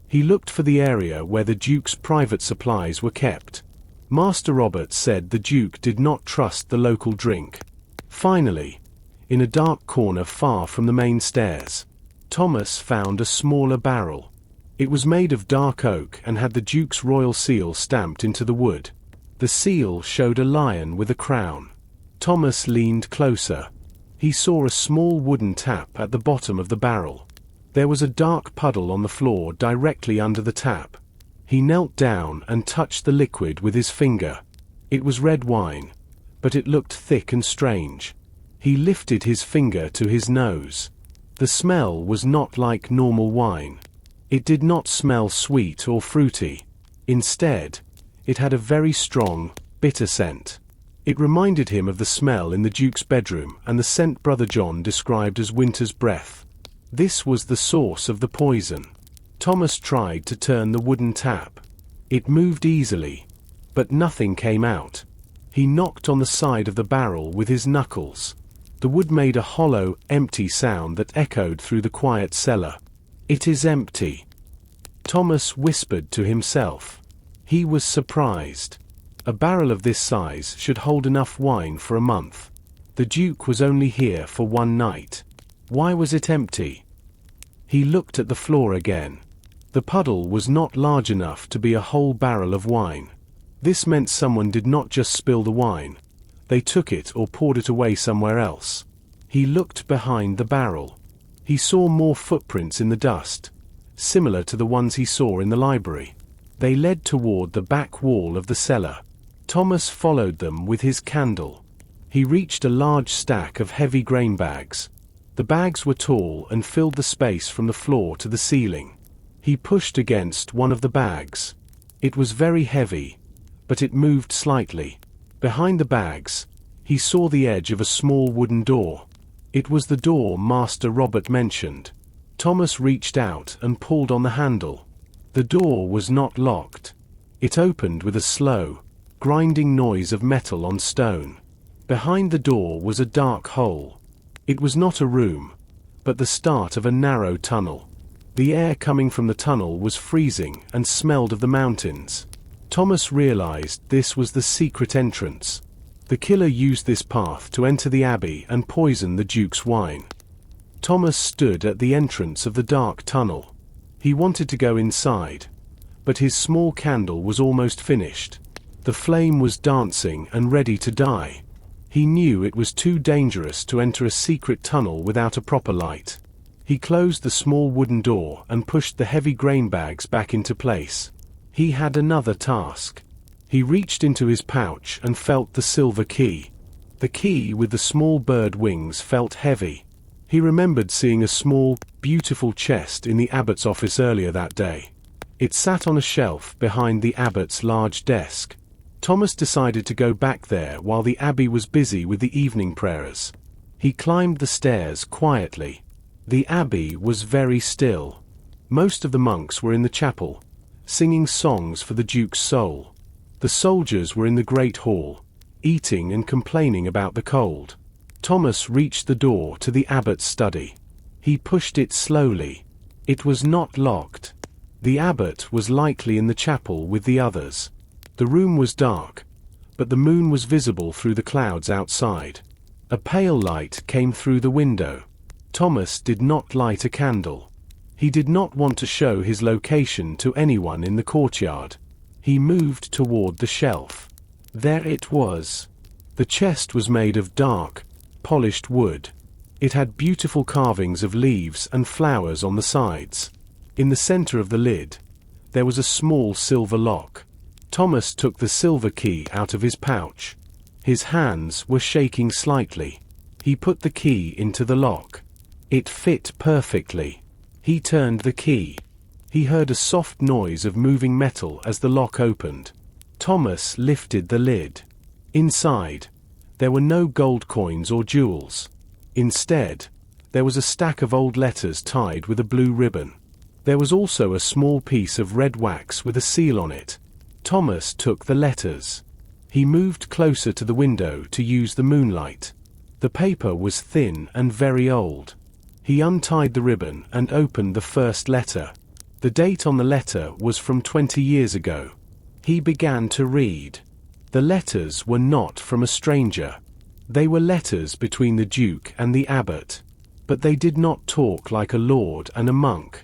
He looked for the area where the Duke's private supplies were kept. Master Robert said the Duke did not trust the local drink. Finally, in a dark corner far from the main stairs, Thomas found a smaller barrel. It was made of dark oak and had the Duke's royal seal stamped into the wood. The seal showed a lion with a crown. Thomas leaned closer. He saw a small wooden tap at the bottom of the barrel. There was a dark puddle on the floor directly under the tap. He knelt down and touched the liquid with his finger. It was red wine, but it looked thick and strange. He lifted his finger to his nose. The smell was not like normal wine. It did not smell sweet or fruity. Instead, it had a very strong, bitter scent. It reminded him of the smell in the Duke's bedroom and the scent Brother John described as winter's breath. This was the source of the poison. Thomas tried to turn the wooden tap. It moved easily, but nothing came out. He knocked on the side of the barrel with his knuckles. The wood made a hollow, empty sound that echoed through the quiet cellar. "It is empty," Thomas whispered to himself. He was surprised. A barrel of this size should hold enough wine for a month. The Duke was only here for one night. Why was it empty? He looked at the floor again. The puddle was not large enough to be a whole barrel of wine. This meant someone did not just spill the wine. They took it or poured it away somewhere else. He looked behind the barrel. He saw more footprints in the dust, similar to the ones he saw in the library. They led toward the back wall of the cellar. Thomas followed them with his candle. He reached a large stack of heavy grain bags. The bags were tall and filled the space from the floor to the ceiling. He pushed against one of the bags. It was very heavy, but it moved slightly. Behind the bags, he saw the edge of a small wooden door. It was the door Master Robert mentioned. Thomas reached out and pulled on the handle. The door was not locked. It opened with a slow, grinding noise of metal on stone. Behind the door was a dark hole. It was not a room, but the start of a narrow tunnel. The air coming from the tunnel was freezing and smelled of the mountains. Thomas realized this was the secret entrance. The killer used this path to enter the abbey and poison the Duke's wine. Thomas stood at the entrance of the dark tunnel. He wanted to go inside, but his small candle was almost finished. The flame was dancing and ready to die. He knew it was too dangerous to enter a secret tunnel without a proper light. He closed the small wooden door and pushed the heavy grain bags back into place. He had another task. He reached into his pouch and felt the silver key. The key with the small bird wings felt heavy. He remembered seeing a small, beautiful chest in the abbot's office earlier that day. It sat on a shelf behind the abbot's large desk. Thomas decided to go back there while the abbey was busy with the evening prayers. He climbed the stairs quietly. The abbey was very still. Most of the monks were in the chapel, singing songs for the Duke's soul. The soldiers were in the great hall, eating and complaining about the cold. Thomas reached the door to the abbot's study. He pushed it slowly. It was not locked. The abbot was likely in the chapel with the others. The room was dark, but the moon was visible through the clouds outside. A pale light came through the window. Thomas did not light a candle. He did not want to show his location to anyone in the courtyard. He moved toward the shelf. There it was. The chest was made of dark, polished wood. It had beautiful carvings of leaves and flowers on the sides. In the center of the lid, there was a small silver lock. Thomas took the silver key out of his pouch. His hands were shaking slightly. He put the key into the lock. It fit perfectly. He turned the key. He heard a soft noise of moving metal as the lock opened. Thomas lifted the lid. Inside, there were no gold coins or jewels. Instead, there was a stack of old letters tied with a blue ribbon. There was also a small piece of red wax with a seal on it. Thomas took the letters. He moved closer to the window to use the moonlight. The paper was thin and very old. He untied the ribbon and opened the first letter. The date on the letter was from 20 years ago. He began to read. The letters were not from a stranger. They were letters between the Duke and the abbot. But they did not talk like a lord and a monk.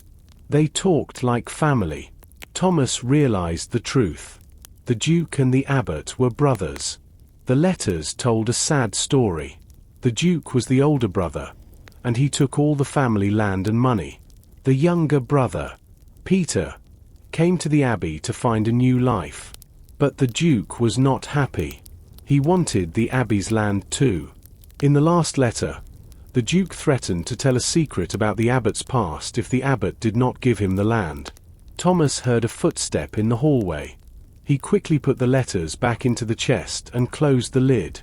They talked like family. Thomas realized the truth. The Duke and the abbot were brothers. The letters told a sad story. The Duke was the older brother, and he took all the family land and money. The younger brother, Peter, came to the abbey to find a new life. But the Duke was not happy. He wanted the abbey's land too. In the last letter, the Duke threatened to tell a secret about the abbot's past if the abbot did not give him the land. Thomas heard a footstep in the hallway. He quickly put the letters back into the chest and closed the lid.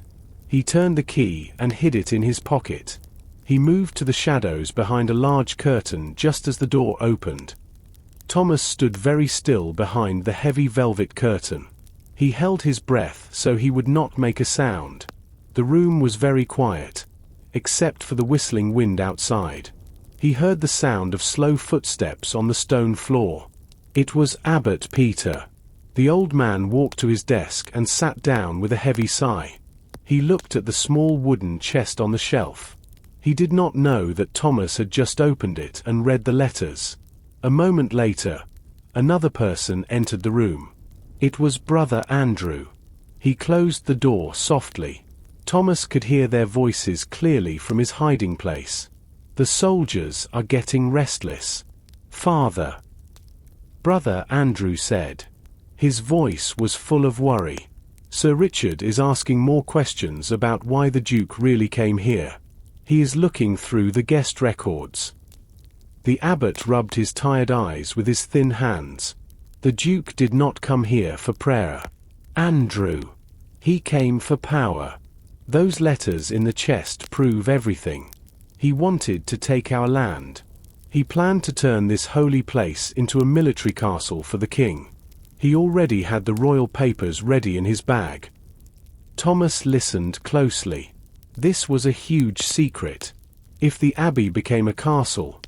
He turned the key and hid it in his pocket. He moved to the shadows behind a large curtain just as the door opened. Thomas stood very still behind the heavy velvet curtain. He held his breath so he would not make a sound. The room was very quiet, except for the whistling wind outside. He heard the sound of slow footsteps on the stone floor. It was Abbot Peter. The old man walked to his desk and sat down with a heavy sigh. He looked at the small wooden chest on the shelf. He did not know that Thomas had just opened it and read the letters. A moment later, another person entered the room. It was Brother Andrew. He closed the door softly. Thomas could hear their voices clearly from his hiding place. The soldiers are getting restless. Father. Brother Andrew said. His voice was full of worry. Sir Richard is asking more questions about why the Duke really came here. He is looking through the guest records. The abbot rubbed his tired eyes with his thin hands. The Duke did not come here for prayer. Andrew. He came for power. Those letters in the chest prove everything. He wanted to take our land. He planned to turn this holy place into a military castle for the king. He already had the royal papers ready in his bag. Thomas listened closely. This was a huge secret. If the abbey became a castle,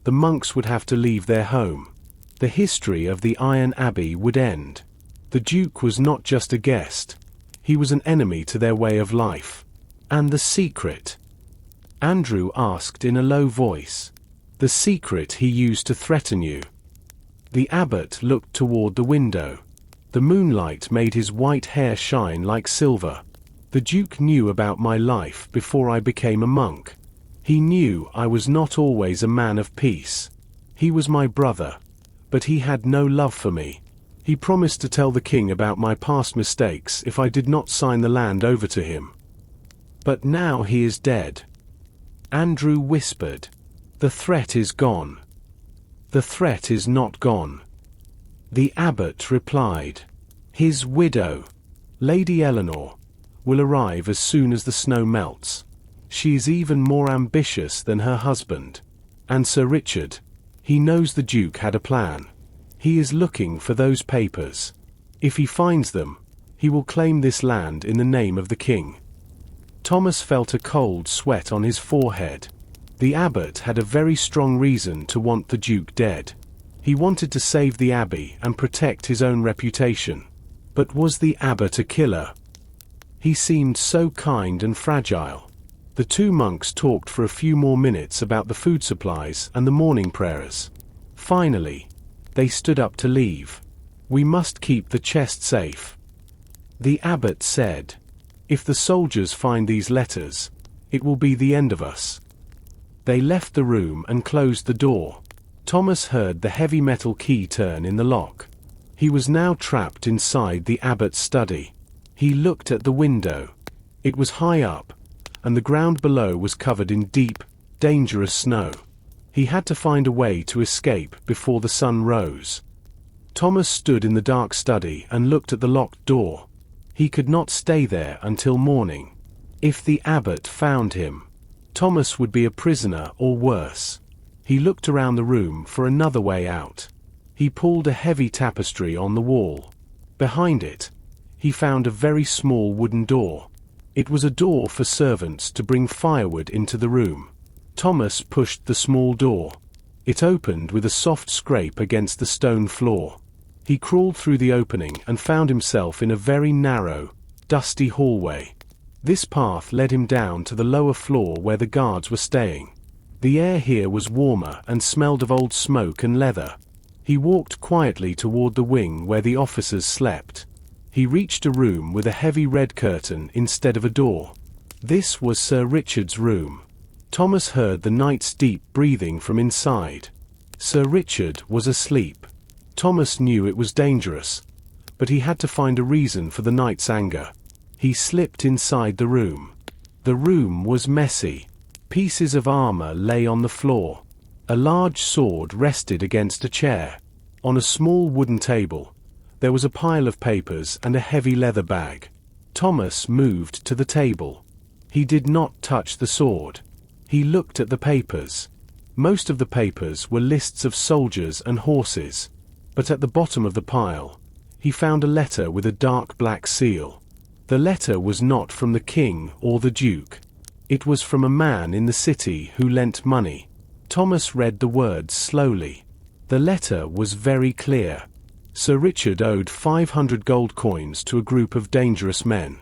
the monks would have to leave their home. The history of the Iron Abbey would end. The Duke was not just a guest. He was an enemy to their way of life. And the secret? Andrew asked in a low voice. The secret he used to threaten you. The abbot looked toward the window. The moonlight made his white hair shine like silver. The Duke knew about my life before I became a monk. He knew I was not always a man of peace. He was my brother, but he had no love for me. He promised to tell the king about my past mistakes if I did not sign the land over to him. But now he is dead. Andrew whispered. "The threat is gone." "The threat is not gone," the abbot replied. "His widow, Lady Eleanor, will arrive as soon as the snow melts. She is even more ambitious than her husband. And Sir Richard, he knows the Duke had a plan. He is looking for those papers. If he finds them, he will claim this land in the name of the king." Thomas felt a cold sweat on his forehead. The abbot had a very strong reason to want the Duke dead. He wanted to save the abbey and protect his own reputation. But was the abbot a killer? He seemed so kind and fragile. The two monks talked for a few more minutes about the food supplies and the morning prayers. Finally, they stood up to leave. "We must keep the chest safe," the abbot said. "If the soldiers find these letters, it will be the end of us." They left the room and closed the door. Thomas heard the heavy metal key turn in the lock. He was now trapped inside the abbot's study. He looked at the window. It was high up, and the ground below was covered in deep, dangerous snow. He had to find a way to escape before the sun rose. Thomas stood in the dark study and looked at the locked door. He could not stay there until morning. If the abbot found him, Thomas would be a prisoner or worse. He looked around the room for another way out. He pulled a heavy tapestry on the wall. Behind it, he found a very small wooden door. It was a door for servants to bring firewood into the room. Thomas pushed the small door. It opened with a soft scrape against the stone floor. He crawled through the opening and found himself in a very narrow, dusty hallway. This path led him down to the lower floor where the guards were staying. The air here was warmer and smelled of old smoke and leather. He walked quietly toward the wing where the officers slept. He reached a room with a heavy red curtain instead of a door. This was Sir Richard's room. Thomas heard the knight's deep breathing from inside. Sir Richard was asleep. Thomas knew it was dangerous, but he had to find a reason for the knight's anger. He slipped inside the room. The room was messy. Pieces of armor lay on the floor. A large sword rested against a chair. On a small wooden table, there was a pile of papers and a heavy leather bag. Thomas moved to the table. He did not touch the sword. He looked at the papers. Most of the papers were lists of soldiers and horses. But at the bottom of the pile, he found a letter with a dark black seal. The letter was not from the king or the duke. It was from a man in the city who lent money. Thomas read the words slowly. The letter was very clear. Sir Richard owed 500 gold coins to a group of dangerous men.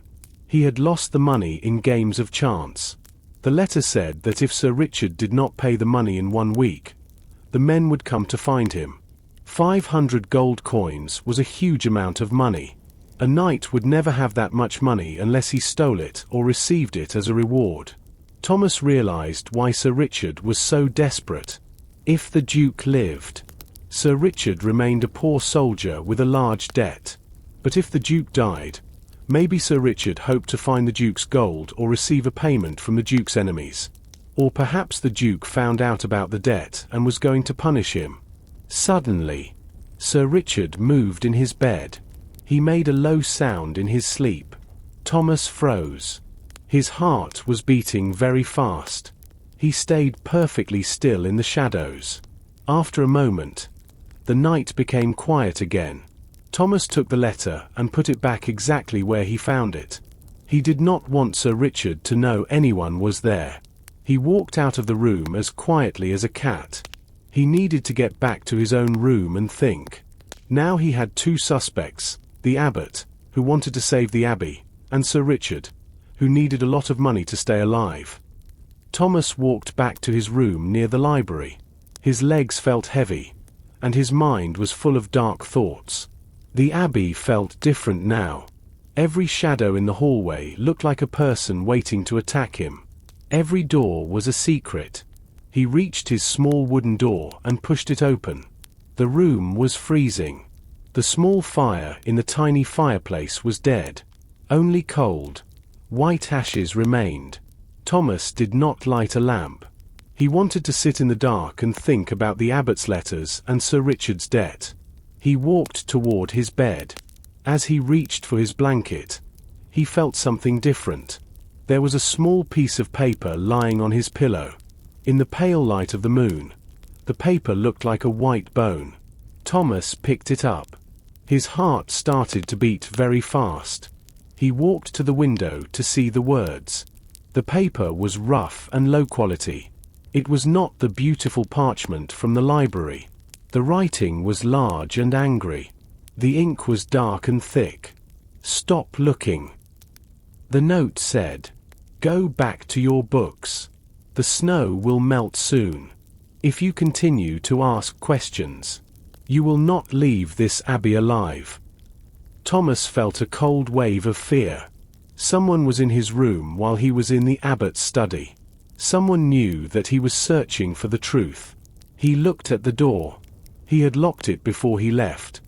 He had lost the money in games of chance. The letter said that if Sir Richard did not pay the money in 1 week, the men would come to find him. 500 gold coins was a huge amount of money. A knight would never have that much money unless he stole it or received it as a reward. Thomas realized why Sir Richard was so desperate. If the Duke lived, Sir Richard remained a poor soldier with a large debt. But if the Duke died, maybe Sir Richard hoped to find the Duke's gold or receive a payment from the Duke's enemies. Or perhaps the Duke found out about the debt and was going to punish him. Suddenly, Sir Richard moved in his bed. He made a low sound in his sleep. Thomas froze. His heart was beating very fast. He stayed perfectly still in the shadows. After a moment, the night became quiet again. Thomas took the letter and put it back exactly where he found it. He did not want Sir Richard to know anyone was there. He walked out of the room as quietly as a cat. He needed to get back to his own room and think. Now he had two suspects, the abbot, who wanted to save the abbey, and Sir Richard, who needed a lot of money to stay alive. Thomas walked back to his room near the library. His legs felt heavy, and his mind was full of dark thoughts. The abbey felt different now. Every shadow in the hallway looked like a person waiting to attack him. Every door was a secret. He reached his small wooden door and pushed it open. The room was freezing. The small fire in the tiny fireplace was dead. Only cold, white ashes remained. Thomas did not light a lamp. He wanted to sit in the dark and think about the abbot's letters and Sir Richard's debt. He walked toward his bed. As he reached for his blanket, he felt something different. There was a small piece of paper lying on his pillow. In the pale light of the moon, the paper looked like a white bone. Thomas picked it up. His heart started to beat very fast. He walked to the window to see the words. The paper was rough and low quality. It was not the beautiful parchment from the library. The writing was large and angry. The ink was dark and thick. "Stop looking." The note said, "Go back to your books. The snow will melt soon. If you continue to ask questions, you will not leave this abbey alive." Thomas felt a cold wave of fear. Someone was in his room while he was in the abbot's study. Someone knew that he was searching for the truth. He looked at the door. He had locked it before he left,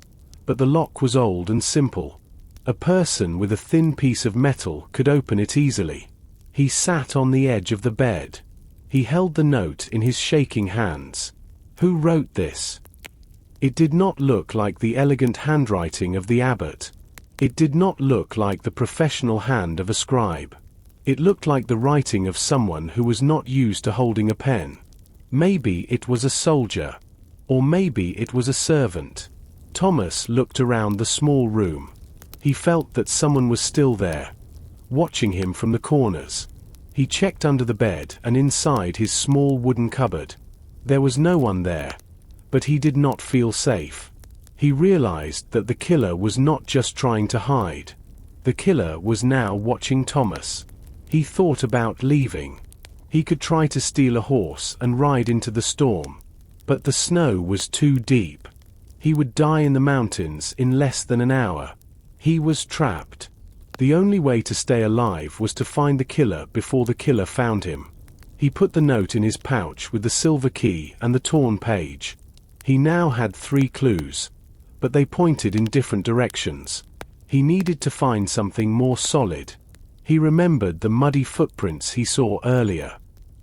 but the lock was old and simple. A person with a thin piece of metal could open it easily. He sat on the edge of the bed. He held the note in his shaking hands. Who wrote this? It did not look like the elegant handwriting of the abbot. It did not look like the professional hand of a scribe. It looked like the writing of someone who was not used to holding a pen. Maybe it was a soldier. Or maybe it was a servant. Thomas looked around the small room. He felt that someone was still there, watching him from the corners. He checked under the bed and inside his small wooden cupboard. There was no one there, but he did not feel safe. He realized that the killer was not just trying to hide. The killer was now watching Thomas. He thought about leaving. He could try to steal a horse and ride into the storm, but the snow was too deep. He would die in the mountains in less than an hour. He was trapped. The only way to stay alive was to find the killer before the killer found him. He put the note in his pouch with the silver key and the torn page. He now had 3 clues, but they pointed in different directions. He needed to find something more solid. He remembered the muddy footprints he saw earlier.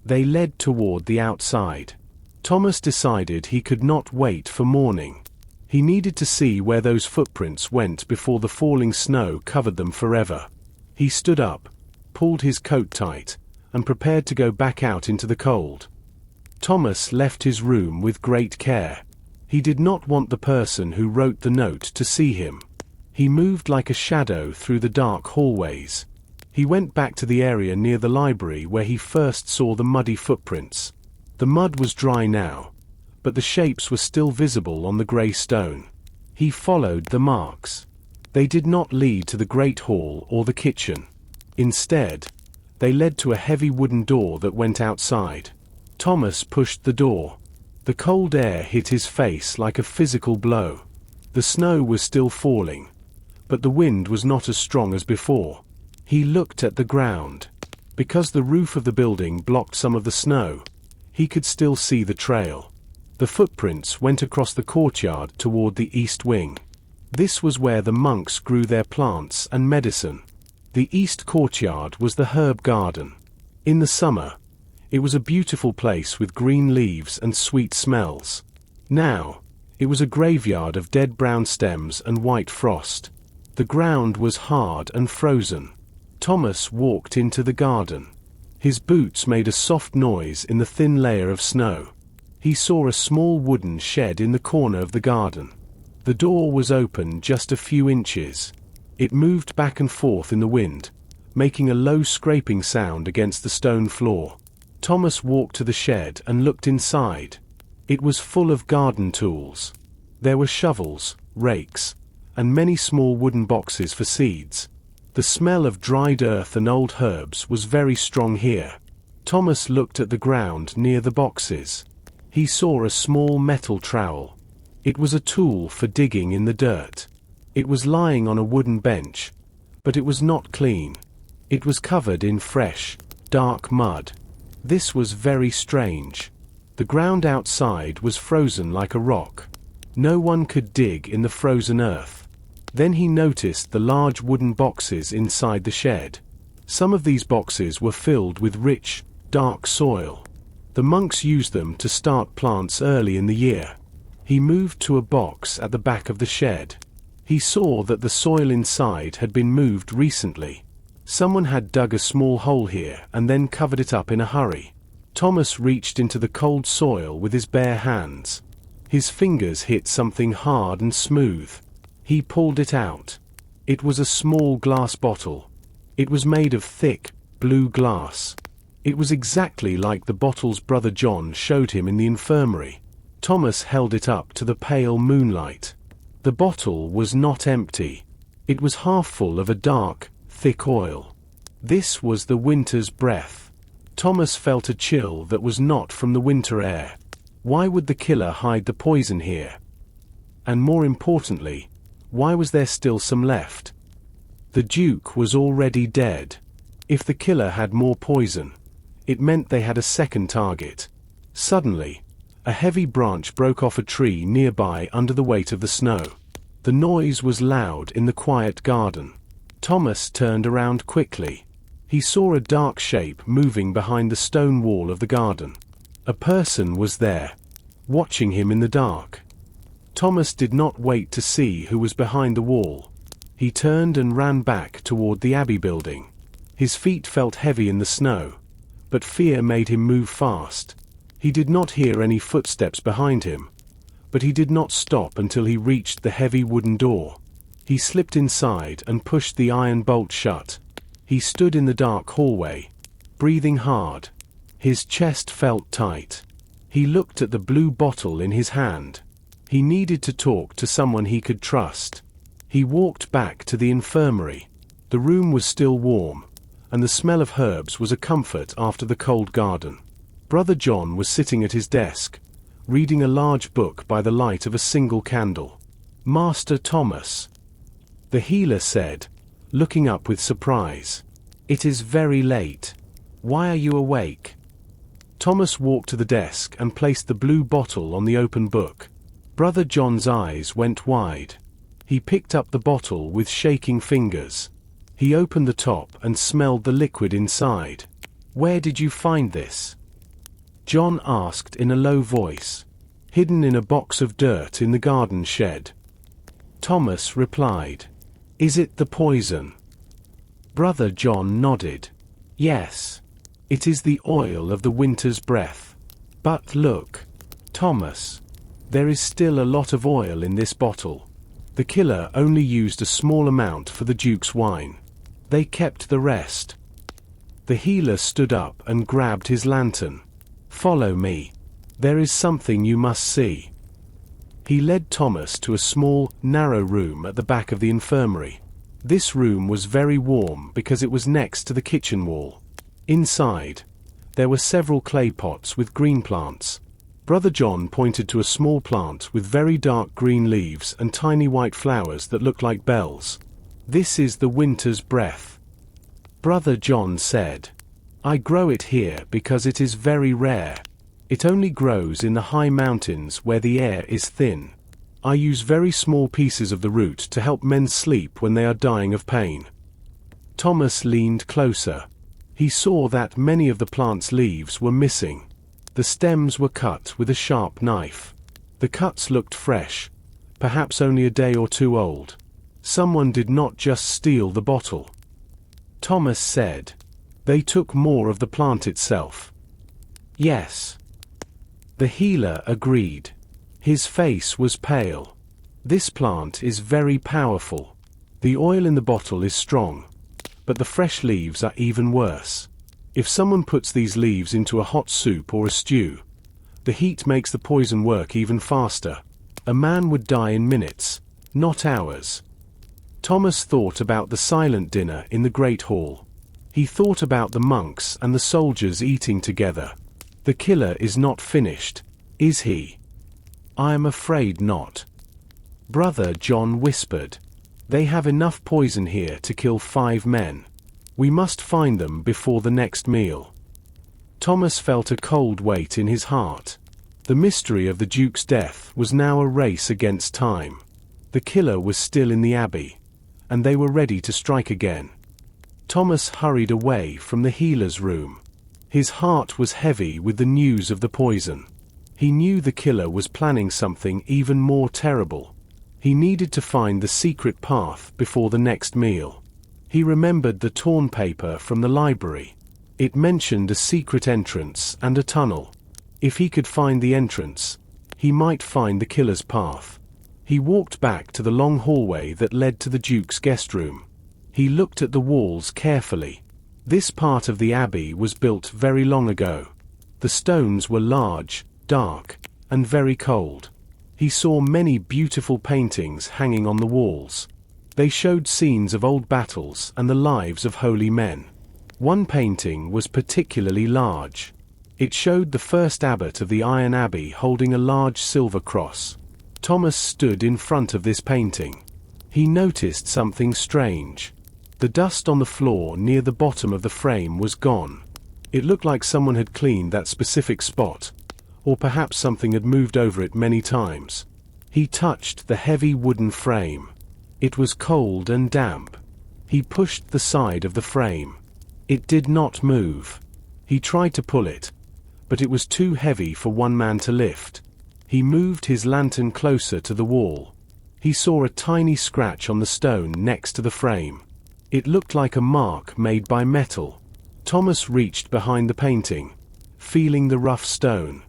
They led toward the outside. Thomas decided he could not wait for morning. He needed to see where those footprints went before the falling snow covered them forever. He stood up, pulled his coat tight, and prepared to go back out into the cold. Thomas left his room with great care. He did not want the person who wrote the note to see him. He moved like a shadow through the dark hallways. He went back to the area near the library where he first saw the muddy footprints. The mud was dry now, but the shapes were still visible on the grey stone. He followed the marks. They did not lead to the great hall or the kitchen. Instead, they led to a heavy wooden door that went outside. Thomas pushed the door. The cold air hit his face like a physical blow. The snow was still falling, but the wind was not as strong as before. He looked at the ground. Because the roof of the building blocked some of the snow, he could still see the trail. The footprints went across the courtyard toward the east wing. This was where the monks grew their plants and medicine. The east courtyard was the herb garden. In the summer, it was a beautiful place with green leaves and sweet smells. Now, it was a graveyard of dead brown stems and white frost. The ground was hard and frozen. Thomas walked into the garden. His boots made a soft noise in the thin layer of snow. He saw a small wooden shed in the corner of the garden. The door was open just a few inches. It moved back and forth in the wind, making a low scraping sound against the stone floor. Thomas walked to the shed and looked inside. It was full of garden tools. There were shovels, rakes, and many small wooden boxes for seeds. The smell of dried earth and old herbs was very strong here. Thomas looked at the ground near the boxes. He saw a small metal trowel. It was a tool for digging in the dirt. It was lying on a wooden bench, but it was not clean. It was covered in fresh, dark mud. This was very strange. The ground outside was frozen like a rock. No one could dig in the frozen earth. Then he noticed the large wooden boxes inside the shed. Some of these boxes were filled with rich, dark soil. The monks used them to start plants early in the year. He moved to a box at the back of the shed. He saw that the soil inside had been moved recently. Someone had dug a small hole here and then covered it up in a hurry. Thomas reached into the cold soil with his bare hands. His fingers hit something hard and smooth. He pulled it out. It was a small glass bottle. It was made of thick, blue glass. It was exactly like the bottles Brother John showed him in the infirmary. Thomas held it up to the pale moonlight. The bottle was not empty. It was half full of a dark, thick oil. This was the winter's breath. Thomas felt a chill that was not from the winter air. Why would the killer hide the poison here? And more importantly, why was there still some left? The Duke was already dead. If the killer had more poison, it meant they had a second target. Suddenly, a heavy branch broke off a tree nearby under the weight of the snow. The noise was loud in the quiet garden. Thomas turned around quickly. He saw a dark shape moving behind the stone wall of the garden. A person was there, watching him in the dark. Thomas did not wait to see who was behind the wall. He turned and ran back toward the Abbey building. His feet felt heavy in the snow, but fear made him move fast. He did not hear any footsteps behind him, but he did not stop until he reached the heavy wooden door. He slipped inside and pushed the iron bolt shut. He stood in the dark hallway, breathing hard. His chest felt tight. He looked at the blue bottle in his hand. He needed to talk to someone he could trust. He walked back to the infirmary. The room was still warm, and the smell of herbs was a comfort after the cold garden. Brother John was sitting at his desk, reading a large book by the light of a single candle. "Master Thomas," the healer said, looking up with surprise. "It is very late. Why are you awake?" Thomas walked to the desk and placed the blue bottle on the open book. Brother John's eyes went wide. He picked up the bottle with shaking fingers. He opened the top and smelled the liquid inside. "Where did you find this?" John asked in a low voice. "Hidden in a box of dirt in the garden shed." Thomas replied, "Is it the poison?" Brother John nodded. "Yes. It is the oil of the winter's breath. But look, Thomas, there is still a lot of oil in this bottle. The killer only used a small amount for the Duke's wine. They kept the rest." The healer stood up and grabbed his lantern. "Follow me. There is something you must see." He led Thomas to a small, narrow room at the back of the infirmary. This room was very warm because it was next to the kitchen wall. Inside, there were several clay pots with green plants. Brother John pointed to a small plant with very dark green leaves and tiny white flowers that looked like bells. "This is the winter's breath," Brother John said. "I grow it here because it is very rare. It only grows in the high mountains where the air is thin. I use very small pieces of the root to help men sleep when they are dying of pain." Thomas leaned closer. He saw that many of the plant's leaves were missing. The stems were cut with a sharp knife. The cuts looked fresh, perhaps only a day or two old. Someone did not just steal the bottle. Thomas said, "They took more of the plant itself." "Yes." The healer agreed. His face was pale. "This plant is very powerful. The oil in the bottle is strong, but the fresh leaves are even worse. If someone puts these leaves into a hot soup or a stew, the heat makes the poison work even faster. A man would die in minutes, not hours." Thomas thought about the silent dinner in the Great Hall. He thought about the monks and the soldiers eating together. The killer is not finished, is he? "I am afraid not." Brother John whispered, "They have enough poison here to kill 5 men. We must find them before the next meal." Thomas felt a cold weight in his heart. The mystery of the Duke's death was now a race against time. The killer was still in the Abbey, and they were ready to strike again. Thomas hurried away from the healer's room. His heart was heavy with the news of the poison. He knew the killer was planning something even more terrible. He needed to find the secret path before the next meal. He remembered the torn paper from the library. It mentioned a secret entrance and a tunnel. If he could find the entrance, he might find the killer's path. He walked back to the long hallway that led to the Duke's guest room. He looked at the walls carefully. This part of the abbey was built very long ago. The stones were large, dark, and very cold. He saw many beautiful paintings hanging on the walls. They showed scenes of old battles and the lives of holy men. One painting was particularly large. It showed the first abbot of the Iron Abbey holding a large silver cross. Thomas stood in front of this painting. He noticed something strange. The dust on the floor near the bottom of the frame was gone. It looked like someone had cleaned that specific spot, or perhaps something had moved over it many times. He touched the heavy wooden frame. It was cold and damp. He pushed the side of the frame. It did not move. He tried to pull it, but it was too heavy for one man to lift. He moved his lantern closer to the wall. He saw a tiny scratch on the stone next to the frame. It looked like a mark made by metal. Thomas reached behind the painting, feeling the rough stone.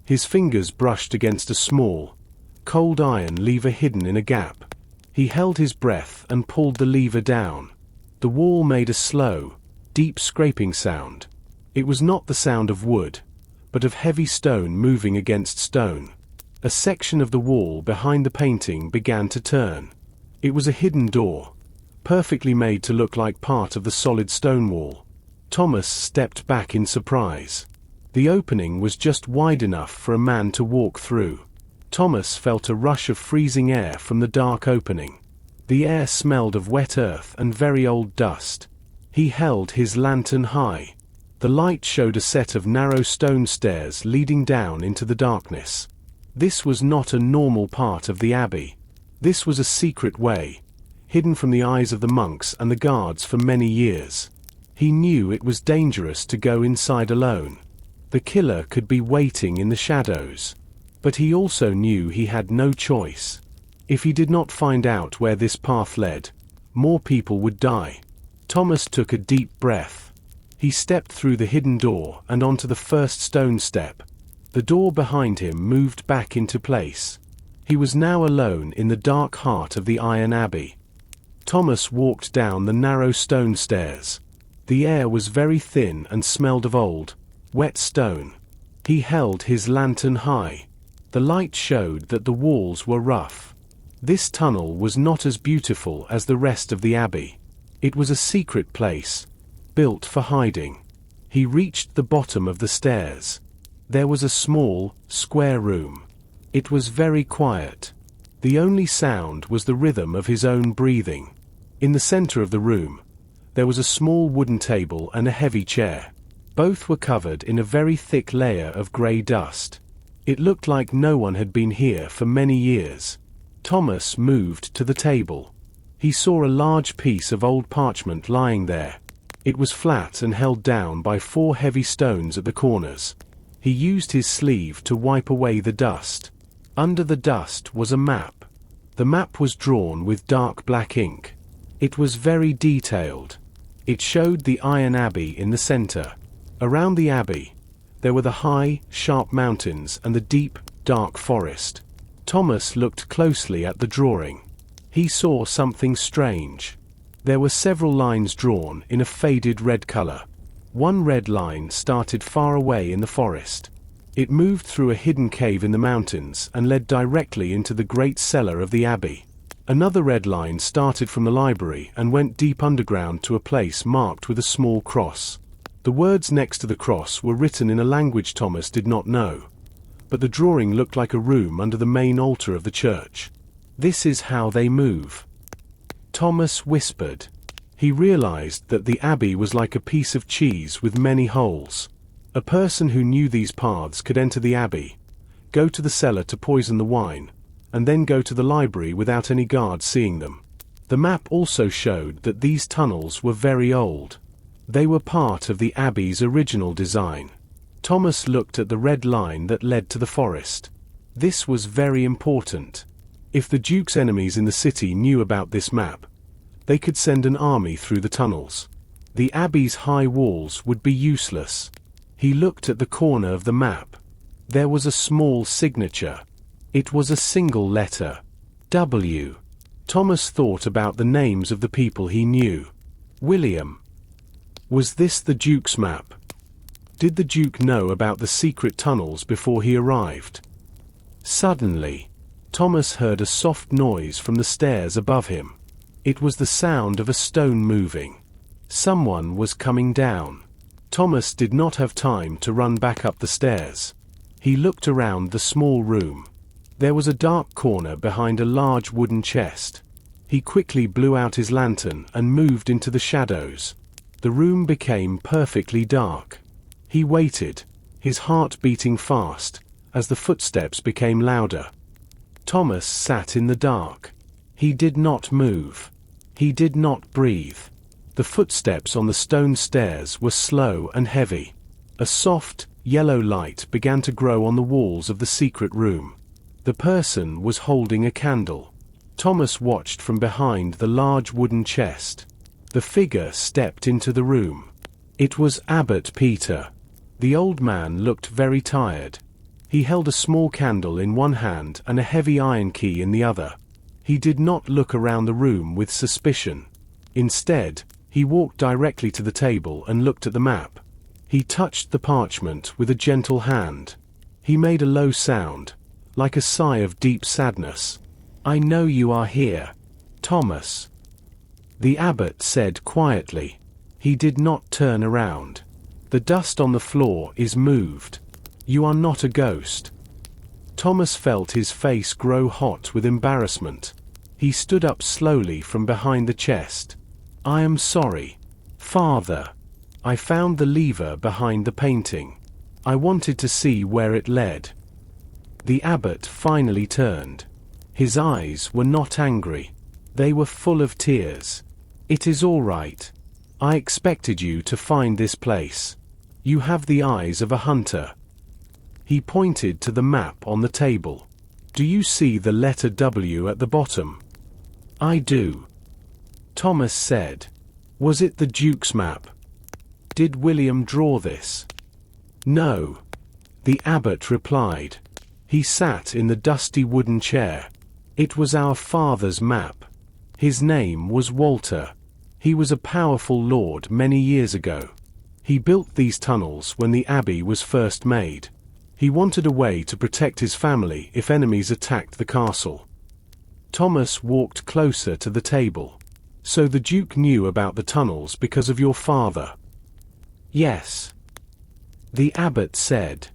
His fingers brushed against a small, cold iron lever hidden in a gap. He held his breath and pulled the lever down. The wall made a slow, deep scraping sound. It was not the sound of wood, but of heavy stone moving against stone. A section of the wall behind the painting began to turn. It was a hidden door, perfectly made to look like part of the solid stone wall. Thomas stepped back in surprise. The opening was just wide enough for a man to walk through. Thomas felt a rush of freezing air from the dark opening. The air smelled of wet earth and very old dust. He held his lantern high. The light showed a set of narrow stone stairs leading down into the darkness. This was not a normal part of the abbey. This was a secret way, hidden from the eyes of the monks and the guards for many years. He knew it was dangerous to go inside alone. The killer could be waiting in the shadows. But he also knew he had no choice. If he did not find out where this path led, more people would die. Thomas took a deep breath. He stepped through the hidden door and onto the first stone step. The door behind him moved back into place. He was now alone in the dark heart of the Iron Abbey. Thomas walked down the narrow stone stairs. The air was very thin and smelled of old, wet stone. He held his lantern high. The light showed that the walls were rough. This tunnel was not as beautiful as the rest of the abbey. It was a secret place, built for hiding. He reached the bottom of the stairs. There was a small, square room. It was very quiet. The only sound was the rhythm of his own breathing. In the center of the room, there was a small wooden table and a heavy chair. Both were covered in a very thick layer of gray dust. It looked like no one had been here for many years. Thomas moved to the table. He saw a large piece of old parchment lying there. It was flat and held down by 4 heavy stones at the corners. He used his sleeve to wipe away the dust. Under the dust was a map. The map was drawn with dark black ink. It was very detailed. It showed the Iron Abbey in the center. Around the abbey, there were the high, sharp mountains and the deep, dark forest. Thomas looked closely at the drawing. He saw something strange. There were several lines drawn in a faded red color. One red line started far away in the forest. It moved through a hidden cave in the mountains and led directly into the great cellar of the abbey. Another red line started from the library and went deep underground to a place marked with a small cross. The words next to the cross were written in a language Thomas did not know, but the drawing looked like a room under the main altar of the church. This is how they move. Thomas whispered. He realized that the abbey was like a piece of cheese with many holes. A person who knew these paths could enter the abbey, go to the cellar to poison the wine, and then go to the library without any guards seeing them. The map also showed that these tunnels were very old. They were part of the Abbey's original design. Thomas looked at the red line that led to the forest. This was very important. If the Duke's enemies in the city knew about this map, they could send an army through the tunnels. The Abbey's high walls would be useless. He looked at the corner of the map. There was a small signature. It was a single letter. W. Thomas thought about the names of the people he knew. William. Was this the Duke's map? Did the Duke know about the secret tunnels before he arrived? Suddenly, Thomas heard a soft noise from the stairs above him. It was the sound of a stone moving. Someone was coming down. Thomas did not have time to run back up the stairs. He looked around the small room. There was a dark corner behind a large wooden chest. He quickly blew out his lantern and moved into the shadows. The room became perfectly dark. He waited, his heart beating fast, as the footsteps became louder. Thomas sat in the dark. He did not move. He did not breathe. The footsteps on the stone stairs were slow and heavy. A soft, yellow light began to grow on the walls of the secret room. The person was holding a candle. Thomas watched from behind the large wooden chest. The figure stepped into the room. It was Abbot Peter. The old man looked very tired. He held a small candle in one hand and a heavy iron key in the other. He did not look around the room with suspicion. Instead, he walked directly to the table and looked at the map. He touched the parchment with a gentle hand. He made a low sound, like a sigh of deep sadness. "I know you are here, Thomas," the abbot said quietly. He did not turn around. "The dust on the floor is moved. You are not a ghost." Thomas felt his face grow hot with embarrassment. He stood up slowly from behind the chest. "I am sorry, Father. I found the lever behind the painting. I wanted to see where it led." The abbot finally turned. His eyes were not angry. They were full of tears. "It is all right. I expected you to find this place. You have the eyes of a hunter." He pointed to the map on the table. "Do you see the letter W at the bottom?" "I do," Thomas said. "Was it the Duke's map? Did William draw this?" "No," the abbot replied. He sat in the dusty wooden chair. "It was our father's map. His name was Walter. He was a powerful lord many years ago. He built these tunnels when the abbey was first made. He wanted a way to protect his family if enemies attacked the castle." Thomas walked closer to the table. "So the Duke knew about the tunnels because of your father?" "Yes," the abbot said.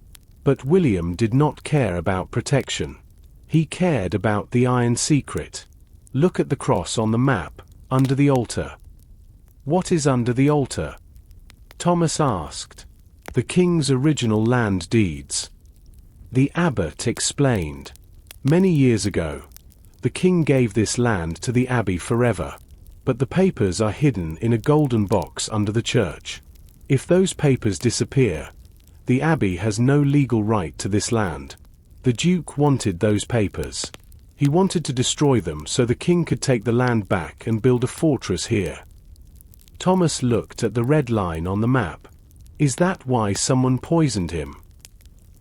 "But William did not care about protection. He cared about the iron secret. Look at the cross on the map, under the altar." "What is under the altar?" Thomas asked. "The king's original land deeds," the abbot explained. "Many years ago, the king gave this land to the abbey forever, but the papers are hidden in a golden box under the church. If those papers disappear, the abbey has no legal right to this land. The Duke wanted those papers. He wanted to destroy them so the king could take the land back and build a fortress here." Thomas looked at the red line on the map. "Is that why someone poisoned him?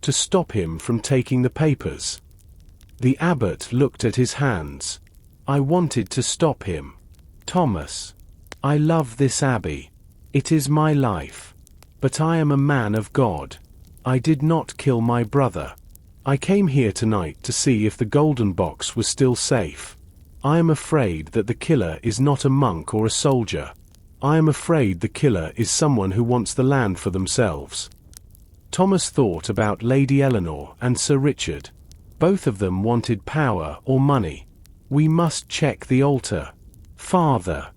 To stop him from taking the papers?" The abbot looked at his hands. "I wanted to stop him, Thomas. I love this abbey. It is my life. But I am a man of God. I did not kill my brother. I came here tonight to see if the golden box was still safe. I am afraid that the killer is not a monk or a soldier. I am afraid the killer is someone who wants the land for themselves." Thomas thought about Lady Eleanor and Sir Richard. Both of them wanted power or money. "We must check the altar, Father.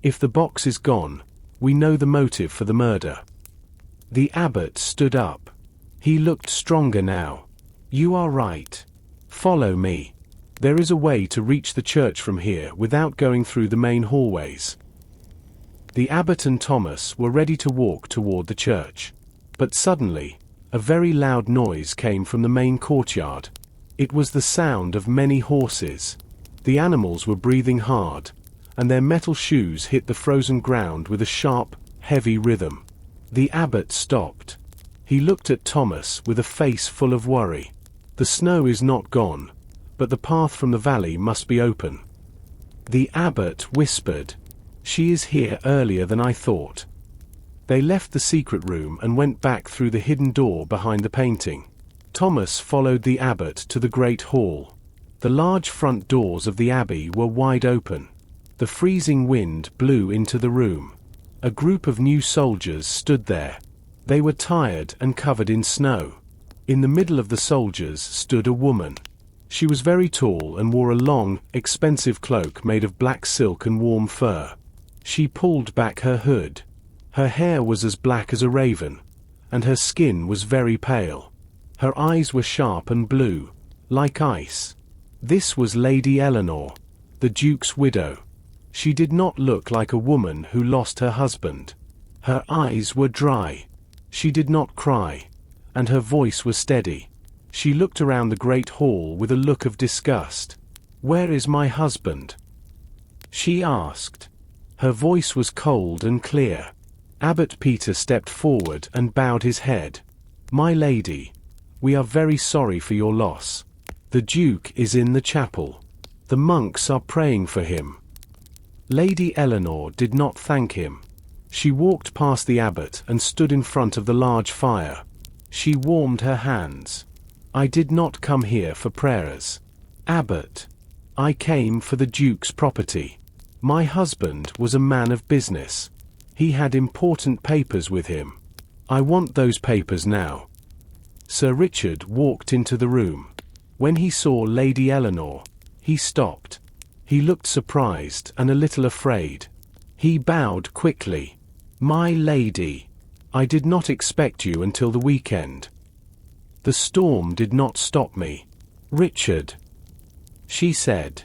If the box is gone, we know the motive for the murder." The abbot stood up. He looked stronger now. "You are right. Follow me." There is a way to reach the church from here without going through the main hallways. The abbot and Thomas were ready to walk toward the church. But suddenly, a very loud noise came from the main courtyard. It was the sound of many horses. The animals were breathing hard, and their metal shoes hit the frozen ground with a sharp, heavy rhythm. The abbot stopped. He looked at Thomas with a face full of worry. The snow is not gone, but the path from the valley must be open. The abbot whispered, "She is here earlier than I thought." They left the secret room and went back through the hidden door behind the painting. Thomas followed the abbot to the great hall. The large front doors of the abbey were wide open. The freezing wind blew into the room. A group of new soldiers stood there. They were tired and covered in snow. In the middle of the soldiers stood a woman. She was very tall and wore a long, expensive cloak made of black silk and warm fur. She pulled back her hood. Her hair was as black as a raven, and her skin was very pale. Her eyes were sharp and blue, like ice. This was Lady Eleanor, the Duke's widow. She did not look like a woman who lost her husband. Her eyes were dry. She did not cry, and her voice was steady. She looked around the great hall with a look of disgust. "Where is my husband?" she asked. Her voice was cold and clear. Abbot Peter stepped forward and bowed his head. "My lady, we are very sorry for your loss. The Duke is in the chapel. The monks are praying for him." Lady Eleanor did not thank him. She walked past the abbot and stood in front of the large fire. She warmed her hands. "I did not come here for prayers, Abbot. I came for the Duke's property. My husband was a man of business. He had important papers with him. I want those papers now." Sir Richard walked into the room. When he saw Lady Eleanor, he stopped. He looked surprised and a little afraid. He bowed quickly. "My lady, I did not expect you until the weekend." "The storm did not stop me, Richard," she said.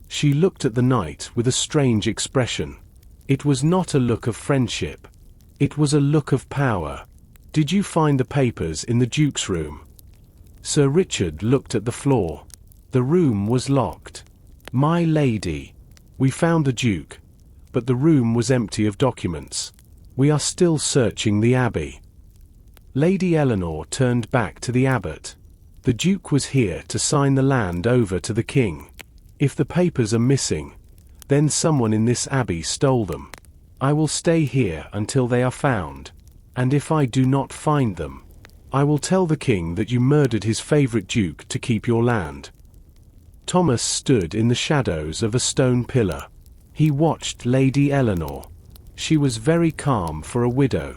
She looked at the knight with a strange expression. It was not a look of friendship. It was a look of power. "Did you find the papers in the Duke's room?" Sir Richard looked at the floor. The room was locked. "My lady, we found the Duke, but the room was empty of documents. We are still searching the abbey." Lady Eleanor turned back to the abbot. "The Duke was here to sign the land over to the king. If the papers are missing, then someone in this abbey stole them. I will stay here until they are found, and if I do not find them, I will tell the king that you murdered his favorite duke to keep your land." Thomas stood in the shadows of a stone pillar. He watched Lady Eleanor. She was very calm for a widow.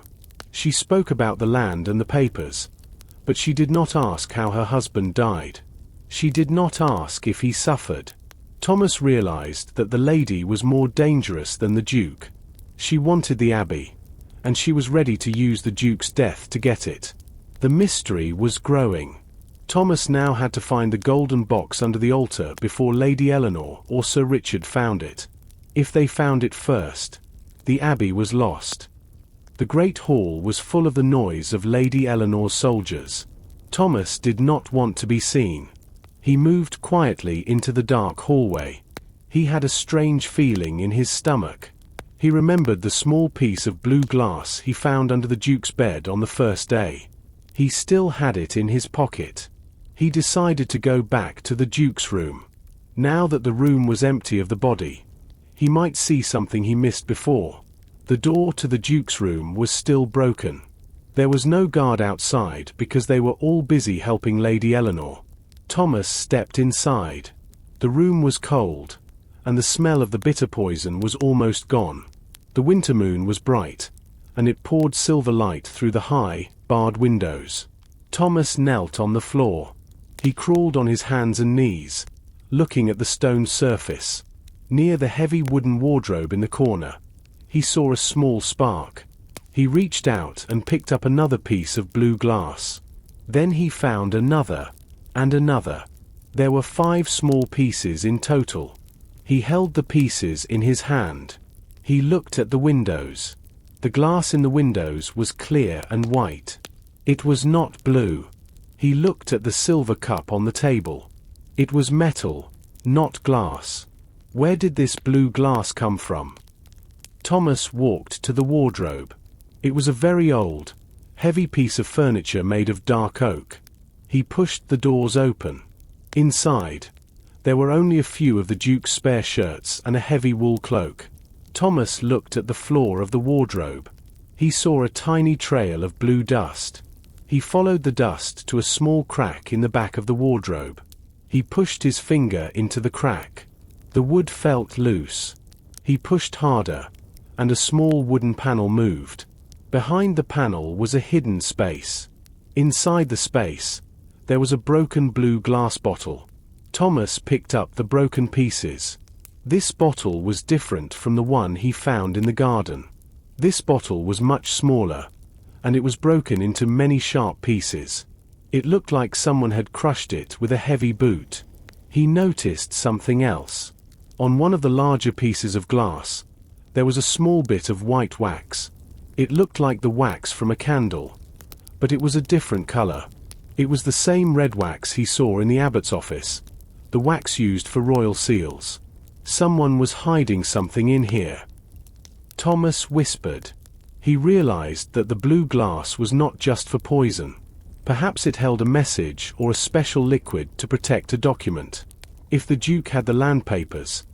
She spoke about the land and the papers, but she did not ask how her husband died. She did not ask if he suffered. Thomas realized that the lady was more dangerous than the Duke. She wanted the abbey, and she was ready to use the Duke's death to get it. The mystery was growing. Thomas now had to find the golden box under the altar before Lady Eleanor or Sir Richard found it. If they found it first, the abbey was lost. The great hall was full of the noise of Lady Eleanor's soldiers. Thomas did not want to be seen. He moved quietly into the dark hallway. He had a strange feeling in his stomach. He remembered the small piece of blue glass he found under the Duke's bed on the first day. He still had it in his pocket. He decided to go back to the Duke's room. Now that the room was empty of the body, he might see something he missed before. The door to the Duke's room was still broken. There was no guard outside because they were all busy helping Lady Eleanor. Thomas stepped inside. The room was cold, and the smell of the bitter poison was almost gone. The winter moon was bright, and it poured silver light through the high, barred windows. Thomas knelt on the floor. He crawled on his hands and knees, looking at the stone surface. Near the heavy wooden wardrobe in the corner, he saw a small spark. He reached out and picked up another piece of blue glass. Then he found another, and another. There were 5 small pieces in total. He held the pieces in his hand. He looked at the windows. The glass in the windows was clear and white. It was not blue. He looked at the silver cup on the table. It was metal, not glass. Where did this blue glass come from? Thomas walked to the wardrobe. It was a very old, heavy piece of furniture made of dark oak. He pushed the doors open. Inside, there were only a few of the Duke's spare shirts and a heavy wool cloak. Thomas looked at the floor of the wardrobe. He saw a tiny trail of blue dust. He followed the dust to a small crack in the back of the wardrobe. He pushed his finger into the crack. The wood felt loose. He pushed harder, and a small wooden panel moved. Behind the panel was a hidden space. Inside the space, there was a broken blue glass bottle. Thomas picked up the broken pieces. This bottle was different from the one he found in the garden. This bottle was much smaller, and it was broken into many sharp pieces. It looked like someone had crushed it with a heavy boot. He noticed something else. On one of the larger pieces of glass, there was a small bit of white wax. It looked like the wax from a candle, but it was a different color. It was the same red wax he saw in the abbot's office, the wax used for royal seals. Someone was hiding something in here. Thomas whispered. He realized that the blue glass was not just for poison. Perhaps it held a message or a special liquid to protect a document. If the Duke had the land papers,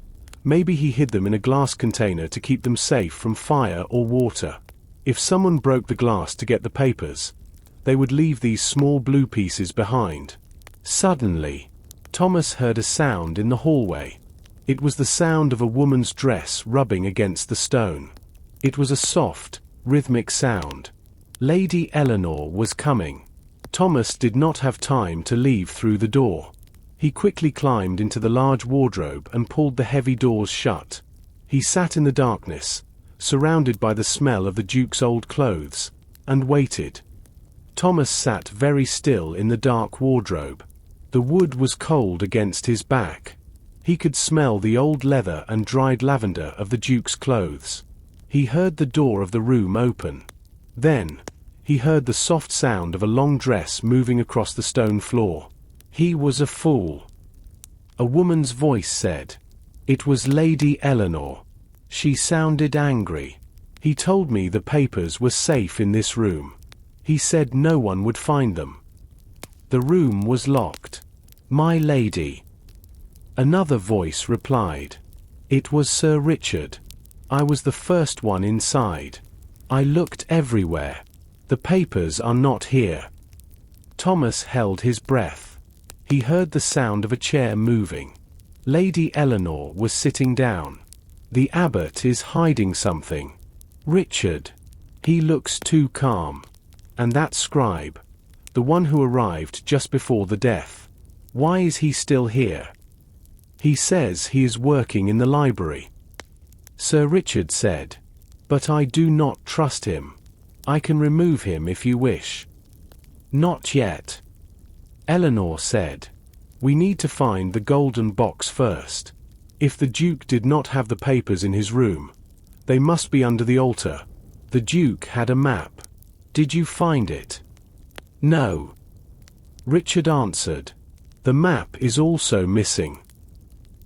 maybe he hid them in a glass container to keep them safe from fire or water. If someone broke the glass to get the papers, they would leave these small blue pieces behind. Suddenly, Thomas heard a sound in the hallway. It was the sound of a woman's dress rubbing against the stone. It was a soft, rhythmic sound. Lady Eleanor was coming. Thomas did not have time to leave through the door. He quickly climbed into the large wardrobe and pulled the heavy doors shut. He sat in the darkness, surrounded by the smell of the Duke's old clothes, and waited. Thomas sat very still in the dark wardrobe. The wood was cold against his back. He could smell the old leather and dried lavender of the Duke's clothes. He heard the door of the room open. Then, he heard the soft sound of a long dress moving across the stone floor. He was a fool. A woman's voice said. It was Lady Eleanor. She sounded angry. He told me the papers were safe in this room. He said no one would find them. The room was locked. My lady. Another voice replied. It was Sir Richard. I was the first one inside. I looked everywhere. The papers are not here. Thomas held his breath. He heard the sound of a chair moving. Lady Eleanor was sitting down. The abbot is hiding something. Richard. He looks too calm. And that scribe, the one who arrived just before the death. Why is he still here? He says he is working in the library. Sir Richard said. But I do not trust him. I can remove him if you wish. Not yet. Eleanor said. We need to find the golden box first. If the Duke did not have the papers in his room, they must be under the altar. The Duke had a map. Did you find it? No. Richard answered. The map is also missing.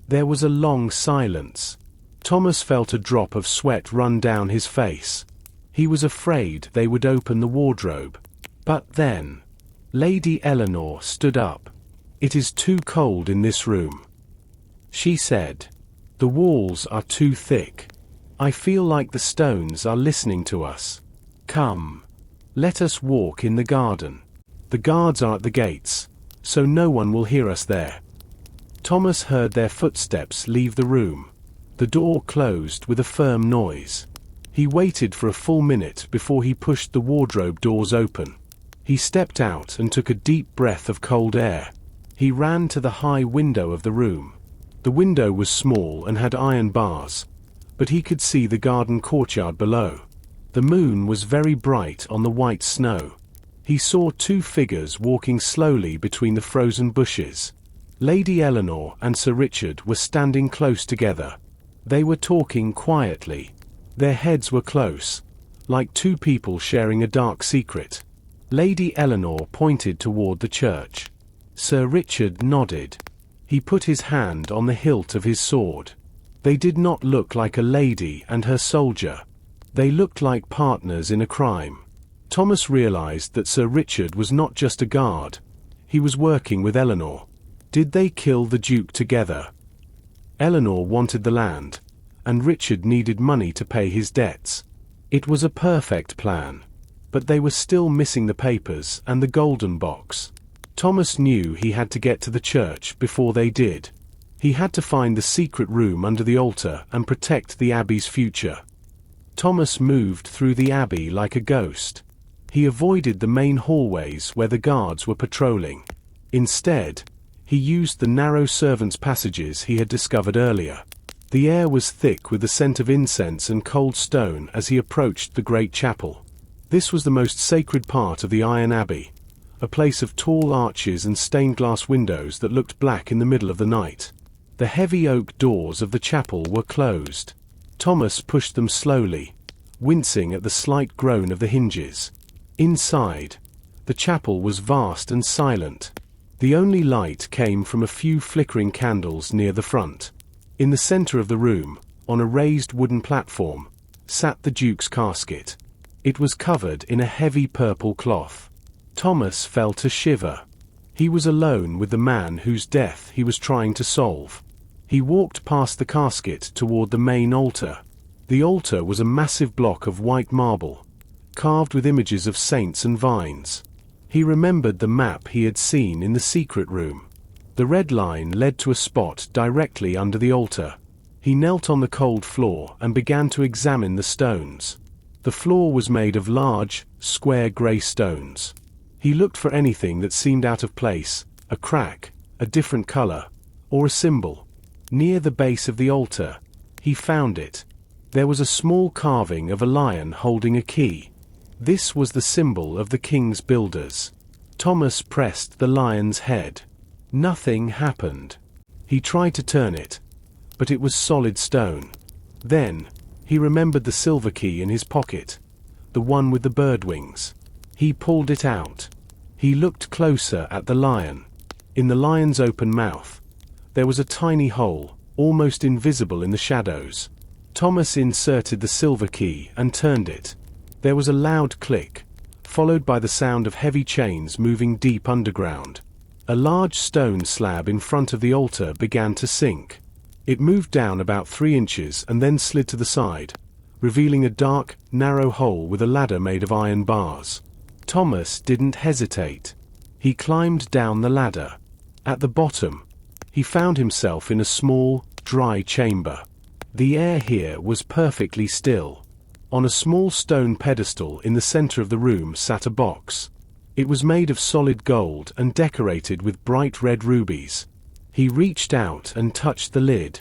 There was a long silence. Thomas felt a drop of sweat run down his face. He was afraid they would open the wardrobe. But then, Lady Eleanor stood up. It is too cold in this room. She said. The walls are too thick. I feel like the stones are listening to us. Come. Let us walk in the garden. The guards are at the gates, so no one will hear us there. Thomas heard their footsteps leave the room. The door closed with a firm noise. He waited for a full minute before he pushed the wardrobe doors open. He stepped out and took a deep breath of cold air. He ran to the high window of the room. The window was small and had iron bars, but he could see the garden courtyard below. The moon was very bright on the white snow. He saw two figures walking slowly between the frozen bushes. Lady Eleanor and Sir Richard were standing close together. They were talking quietly. Their heads were close, like two people sharing a dark secret. Lady Eleanor pointed toward the church. Sir Richard nodded. He put his hand on the hilt of his sword. They did not look like a lady and her soldier. They looked like partners in a crime. Thomas realized that Sir Richard was not just a guard. He was working with Eleanor. Did they kill the Duke together? Eleanor wanted the land, and Richard needed money to pay his debts. It was a perfect plan. But they were still missing the papers and the golden box. Thomas knew he had to get to the church before they did. He had to find the secret room under the altar and protect the Abbey's future. Thomas moved through the Abbey like a ghost. He avoided the main hallways where the guards were patrolling. Instead, he used the narrow servants' passages he had discovered earlier. The air was thick with the scent of incense and cold stone as he approached the great chapel. This was the most sacred part of the Iron Abbey, a place of tall arches and stained glass windows that looked black in the middle of the night. The heavy oak doors of the chapel were closed. Thomas pushed them slowly, wincing at the slight groan of the hinges. Inside, the chapel was vast and silent. The only light came from a few flickering candles near the front. In the center of the room, on a raised wooden platform, sat the Duke's casket. It was covered in a heavy purple cloth. Thomas felt a shiver. He was alone with the man whose death he was trying to solve. He walked past the casket toward the main altar. The altar was a massive block of white marble, carved with images of saints and vines. He remembered the map he had seen in the secret room. The red line led to a spot directly under the altar. He knelt on the cold floor and began to examine the stones. The floor was made of large, square grey stones. He looked for anything that seemed out of place, a crack, a different color, or a symbol. Near the base of the altar, he found it. There was a small carving of a lion holding a key. This was the symbol of the king's builders. Thomas pressed the lion's head. Nothing happened. He tried to turn it, but it was solid stone. Then, he remembered the silver key in his pocket, the one with the bird wings. He pulled it out. He looked closer at the lion. In the lion's open mouth, there was a tiny hole, almost invisible in the shadows. Thomas inserted the silver key and turned it. There was a loud click, followed by the sound of heavy chains moving deep underground. A large stone slab in front of the altar began to sink. It moved down about 3 inches and then slid to the side, revealing a dark, narrow hole with a ladder made of iron bars. Thomas didn't hesitate. He climbed down the ladder. At the bottom, he found himself in a small, dry chamber. The air here was perfectly still. On a small stone pedestal in the center of the room sat a box. It was made of solid gold and decorated with bright red rubies. He reached out and touched the lid.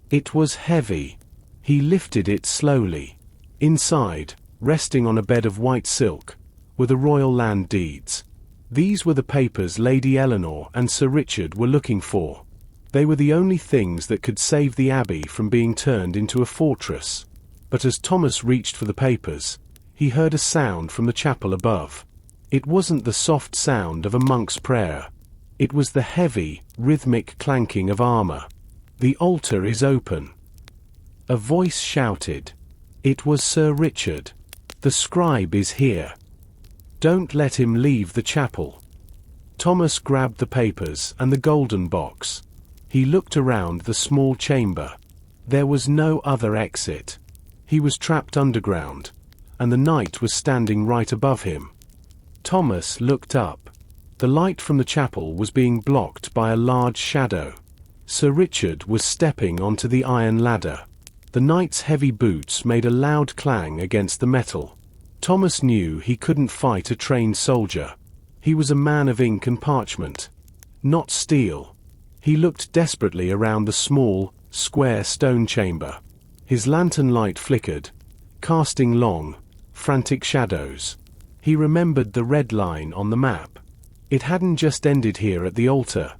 It was heavy. He lifted it slowly. Inside, resting on a bed of white silk, were the royal land deeds. These were the papers Lady Eleanor and Sir Richard were looking for. They were the only things that could save the Abbey from being turned into a fortress. But as Thomas reached for the papers, he heard a sound from the chapel above. It wasn't the soft sound of a monk's prayer. It was the heavy, rhythmic clanking of armor. "The altar is open." A voice shouted. It was Sir Richard. "The scribe is here. Don't let him leave the chapel." Thomas grabbed the papers and the golden box. He looked around the small chamber. There was no other exit. He was trapped underground, and the night was standing right above him. Thomas looked up. The light from the chapel was being blocked by a large shadow. Sir Richard was stepping onto the iron ladder. The knight's heavy boots made a loud clang against the metal. Thomas knew he couldn't fight a trained soldier. He was a man of ink and parchment, not steel. He looked desperately around the small, square stone chamber. His lantern light flickered, casting long, frantic shadows. He remembered the red line on the map. It hadn't just ended here at the altar.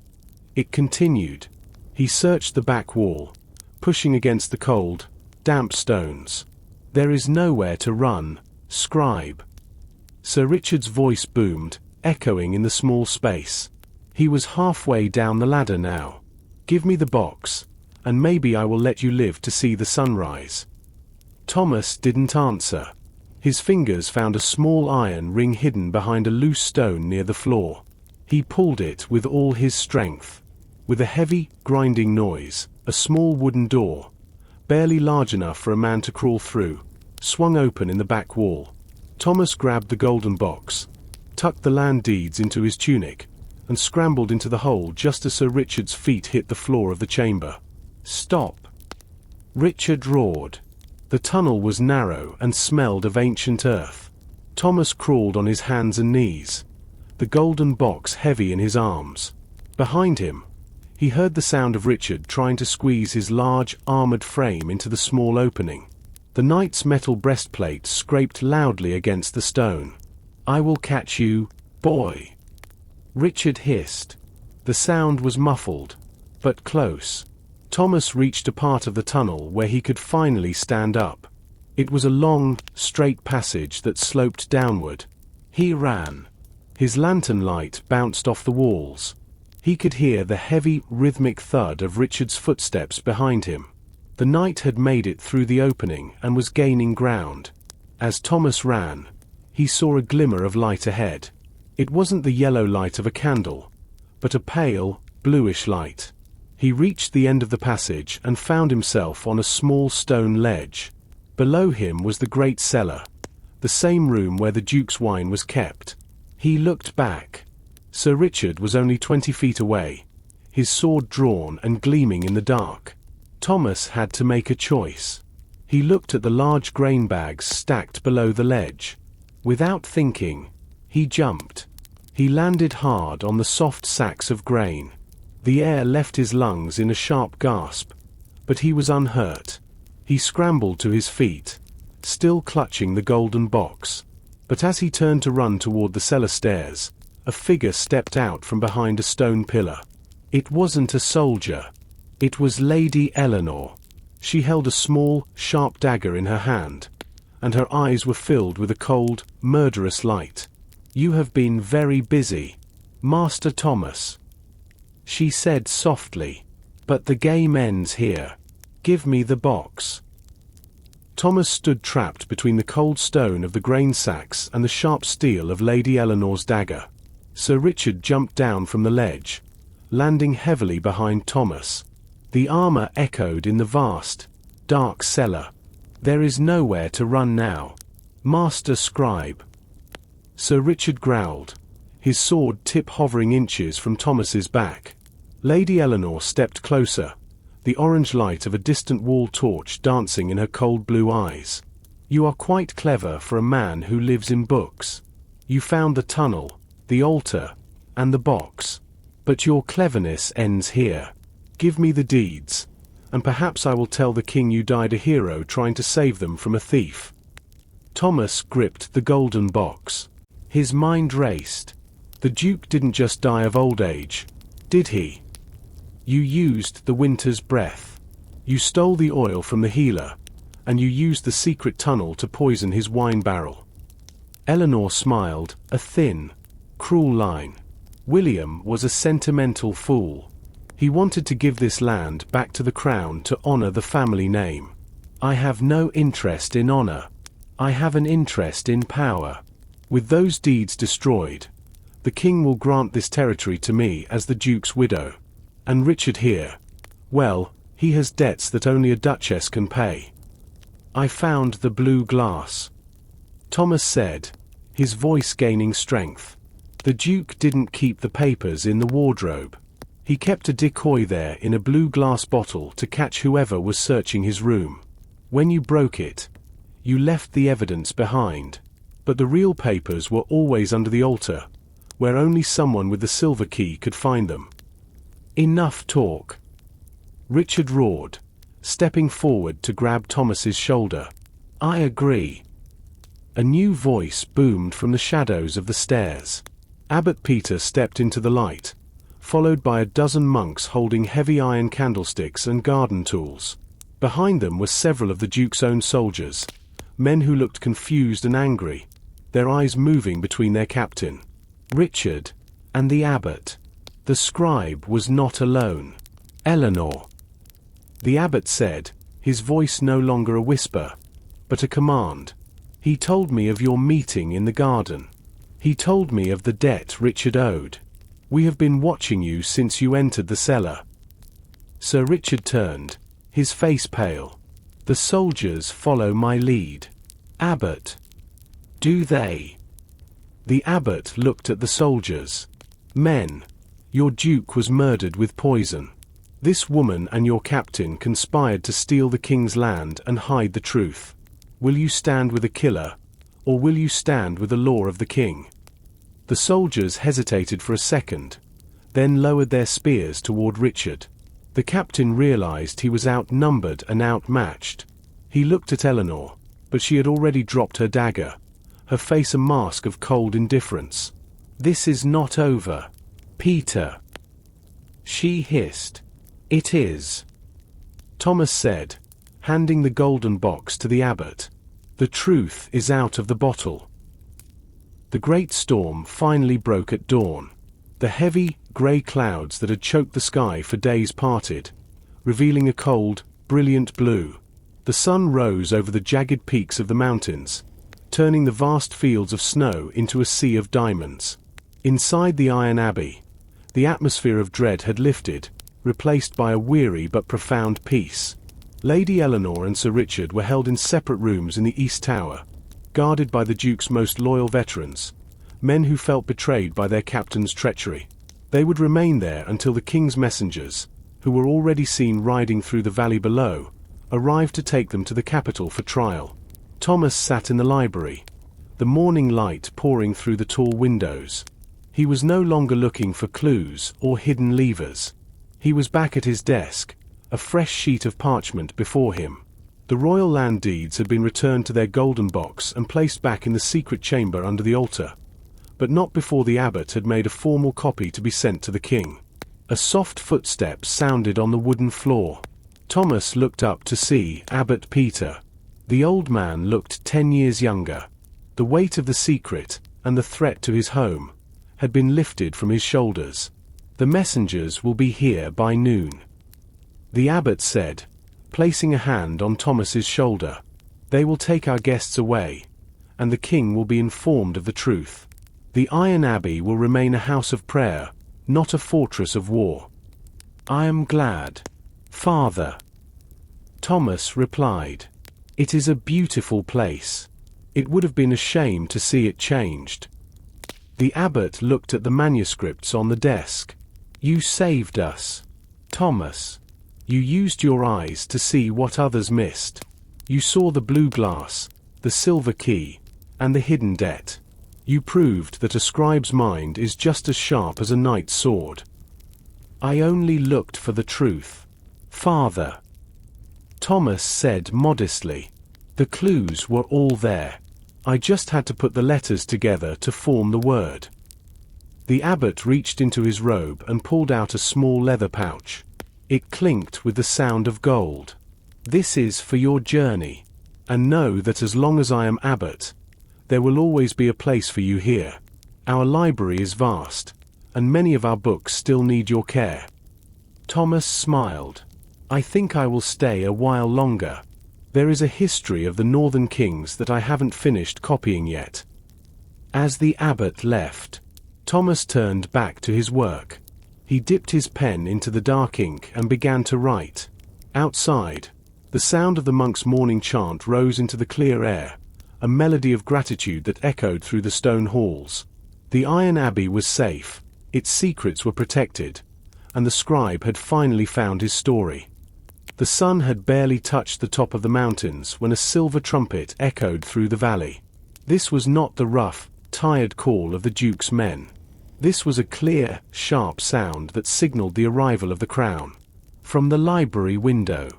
It continued. He searched the back wall, pushing against the cold, damp stones. "There is nowhere to run, Scribe." Sir Richard's voice boomed, echoing in the small space. He was halfway down the ladder now. "Give me the box, and maybe I will let you live to see the sunrise." Thomas didn't answer. His fingers found a small iron ring hidden behind a loose stone near the floor. He pulled it with all his strength. With a heavy, grinding noise, a small wooden door, barely large enough for a man to crawl through, swung open in the back wall. Thomas grabbed the golden box, tucked the land deeds into his tunic, and scrambled into the hole just as Sir Richard's feet hit the floor of the chamber. "Stop!" Richard roared. The tunnel was narrow and smelled of ancient earth. Thomas crawled on his hands and knees, the golden box heavy in his arms. Behind him, he heard the sound of Richard trying to squeeze his large, armored frame into the small opening. The knight's metal breastplate scraped loudly against the stone. "I will catch you, boy," Richard hissed. The sound was muffled, but close. Thomas reached a part of the tunnel where he could finally stand up. It was a long, straight passage that sloped downward. He ran. His lantern light bounced off the walls. He could hear the heavy, rhythmic thud of Richard's footsteps behind him. The knight had made it through the opening and was gaining ground. As Thomas ran, he saw a glimmer of light ahead. It wasn't the yellow light of a candle, but a pale, bluish light. He reached the end of the passage and found himself on a small stone ledge. Below him was the great cellar, the same room where the Duke's wine was kept. He looked back. Sir Richard was only 20 feet away, his sword drawn and gleaming in the dark. Thomas had to make a choice. He looked at the large grain bags stacked below the ledge. Without thinking, he jumped. He landed hard on the soft sacks of grain. The air left his lungs in a sharp gasp, but he was unhurt. He scrambled to his feet, still clutching the golden box. But as he turned to run toward the cellar stairs, a figure stepped out from behind a stone pillar. It wasn't a soldier. It was Lady Eleanor. She held a small, sharp dagger in her hand, and her eyes were filled with a cold, murderous light. "You have been very busy, Master Thomas," she said softly. "But the game ends here. Give me the box." Thomas stood trapped between the cold stone of the grain sacks and the sharp steel of Lady Eleanor's dagger. Sir Richard jumped down from the ledge, landing heavily behind Thomas. The armor echoed in the vast, dark cellar. "There is nowhere to run now, Master Scribe." Sir Richard growled, his sword tip hovering inches from Thomas's back. Lady Eleanor stepped closer, the orange light of a distant wall torch dancing in her cold blue eyes. "You are quite clever for a man who lives in books. You found the tunnel, the altar, and the box. But your cleverness ends here. Give me the deeds, and perhaps I will tell the king you died a hero trying to save them from a thief." Thomas gripped the golden box. His mind raced. The Duke didn't just die of old age, did he? You used the winter's breath. You stole the oil from the healer, and you used the secret tunnel to poison his wine barrel. Eleanor smiled, a thin, cruel line. William was a sentimental fool. He wanted to give this land back to the crown to honor the family name. I have no interest in honor. I have an interest in power. With those deeds destroyed, the king will grant this territory to me as the Duke's widow. And Richard here, well, he has debts that only a duchess can pay. I found the blue glass, Thomas said, his voice gaining strength. The Duke didn't keep the papers in the wardrobe. He kept a decoy there in a blue glass bottle to catch whoever was searching his room. When you broke it, you left the evidence behind. But the real papers were always under the altar, where only someone with the silver key could find them. Enough talk, Richard roared, stepping forward to grab Thomas's shoulder. I agree. A new voice boomed from the shadows of the stairs. Abbot Peter stepped into the light, followed by a dozen monks holding heavy iron candlesticks and garden tools. Behind them were several of the Duke's own soldiers, men who looked confused and angry, their eyes moving between their captain, Richard, and the abbot. The scribe was not alone. Eleanor. The abbot said, his voice no longer a whisper, but a command. He told me of your meeting in the garden. He told me of the debt Richard owed. We have been watching you since you entered the cellar. Sir Richard turned, his face pale. The soldiers follow my lead. Abbot. Do they? The abbot looked at the soldiers. Men. Your duke was murdered with poison. This woman and your captain conspired to steal the king's land and hide the truth. Will you stand with a killer, or will you stand with the law of the king? The soldiers hesitated for a second, then lowered their spears toward Richard. The captain realized he was outnumbered and outmatched. He looked at Eleanor, but she had already dropped her dagger, her face a mask of cold indifference. This is not over, Peter. She hissed. It is. Thomas said, handing the golden box to the abbot. The truth is out of the bottle. The great storm finally broke at dawn. The heavy, grey clouds that had choked the sky for days parted, revealing a cold, brilliant blue. The sun rose over the jagged peaks of the mountains, turning the vast fields of snow into a sea of diamonds. Inside the Iron Abbey, the atmosphere of dread had lifted, replaced by a weary but profound peace. Lady Eleanor and Sir Richard were held in separate rooms in the East Tower, guarded by the Duke's most loyal veterans, men who felt betrayed by their captain's treachery. They would remain there until the king's messengers, who were already seen riding through the valley below, arrived to take them to the capital for trial. Thomas sat in the library, the morning light pouring through the tall windows. He was no longer looking for clues or hidden levers. He was back at his desk, a fresh sheet of parchment before him. The royal land deeds had been returned to their golden box and placed back in the secret chamber under the altar, but not before the abbot had made a formal copy to be sent to the king. A soft footstep sounded on the wooden floor. Thomas looked up to see Abbot Peter. The old man looked 10 years younger. The weight of the secret, and the threat to his home, had been lifted from his shoulders. The messengers will be here by noon, the abbot said, placing a hand on Thomas's shoulder. They will take our guests away, and the king will be informed of the truth. The Iron Abbey will remain a house of prayer, not a fortress of war. I am glad, Father. Thomas replied. It is a beautiful place. It would have been a shame to see it changed. The abbot looked at the manuscripts on the desk. You saved us, Thomas. You used your eyes to see what others missed. You saw the blue glass, the silver key, and the hidden debt. You proved that a scribe's mind is just as sharp as a knight's sword. I only looked for the truth, Father. Thomas said modestly. The clues were all there. I just had to put the letters together to form the word. The abbot reached into his robe and pulled out a small leather pouch. It clinked with the sound of gold. This is for your journey. And know that as long as I am abbot, there will always be a place for you here. Our library is vast, and many of our books still need your care. Thomas smiled. I think I will stay a while longer. There is a history of the northern kings that I haven't finished copying yet. As the abbot left, Thomas turned back to his work. He dipped his pen into the dark ink and began to write. Outside, the sound of the monk's morning chant rose into the clear air, a melody of gratitude that echoed through the stone halls. The Iron Abbey was safe, its secrets were protected, and the scribe had finally found his story. The sun had barely touched the top of the mountains when a silver trumpet echoed through the valley. This was not the rough, tired call of the Duke's men. This was a clear, sharp sound that signaled the arrival of the crown. From the library window,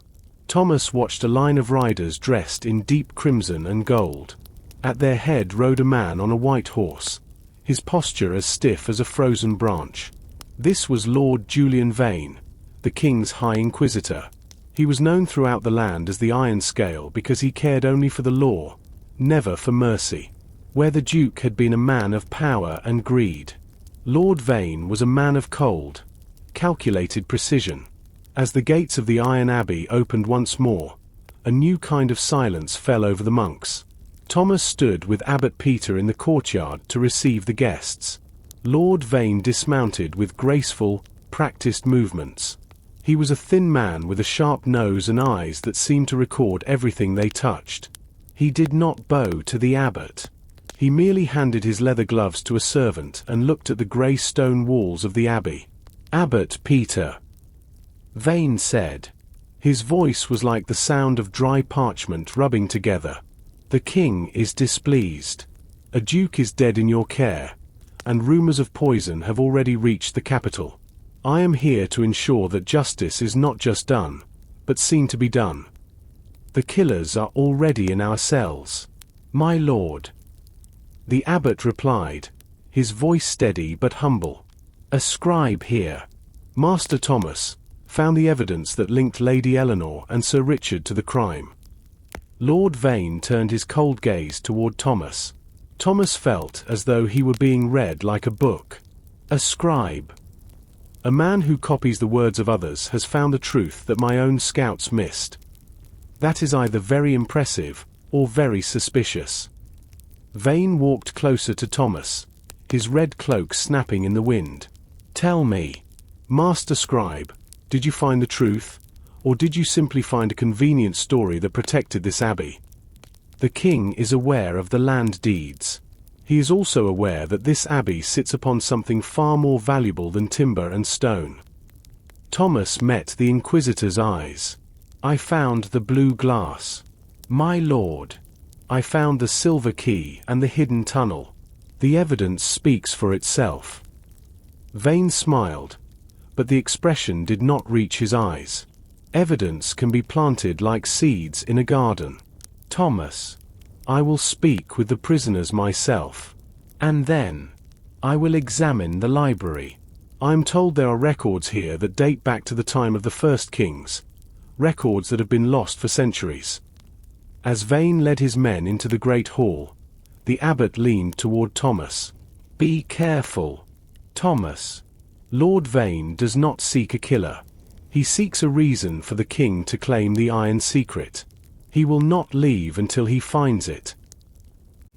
Thomas watched a line of riders dressed in deep crimson and gold. At their head rode a man on a white horse, his posture as stiff as a frozen branch. This was Lord Julian Vane, the king's High Inquisitor. He was known throughout the land as the Iron Scale because he cared only for the law, never for mercy. Where the Duke had been a man of power and greed, Lord Vane was a man of cold, calculated precision. As the gates of the Iron Abbey opened once more, a new kind of silence fell over the monks. Thomas stood with Abbot Peter in the courtyard to receive the guests. Lord Vane dismounted with graceful, practiced movements. He was a thin man with a sharp nose and eyes that seemed to record everything they touched. He did not bow to the abbot. He merely handed his leather gloves to a servant and looked at the grey stone walls of the abbey. "Abbot Peter," Vane said. His voice was like the sound of dry parchment rubbing together. "The king is displeased. A duke is dead in your care, and rumors of poison have already reached the capital. I am here to ensure that justice is not just done, but seen to be done. The killers are already in our cells, my lord." The abbot replied, his voice steady but humble. "A scribe here, Master Thomas, found the evidence that linked Lady Eleanor and Sir Richard to the crime." Lord Vane turned his cold gaze toward Thomas. Thomas felt as though he were being read like a book. "A scribe. A man who copies the words of others has found the truth that my own scouts missed. That is either very impressive or very suspicious." Vane walked closer to Thomas, his red cloak snapping in the wind. "Tell me, Master Scribe, did you find the truth, or did you simply find a convenient story that protected this abbey? The king is aware of the land deeds. He is also aware that this abbey sits upon something far more valuable than timber and stone." Thomas met the Inquisitor's eyes. "I found the blue glass, my lord. I found the silver key and the hidden tunnel. The evidence speaks for itself." Vane smiled, but the expression did not reach his eyes. "Evidence can be planted like seeds in a garden. Thomas, I will speak with the prisoners myself. And then, I will examine the library. I am told there are records here that date back to the time of the first kings, records that have been lost for centuries." As Vane led his men into the great hall, the abbot leaned toward Thomas. "Be careful, Thomas. Lord Vane does not seek a killer. He seeks a reason for the king to claim the iron secret. He will not leave until he finds it."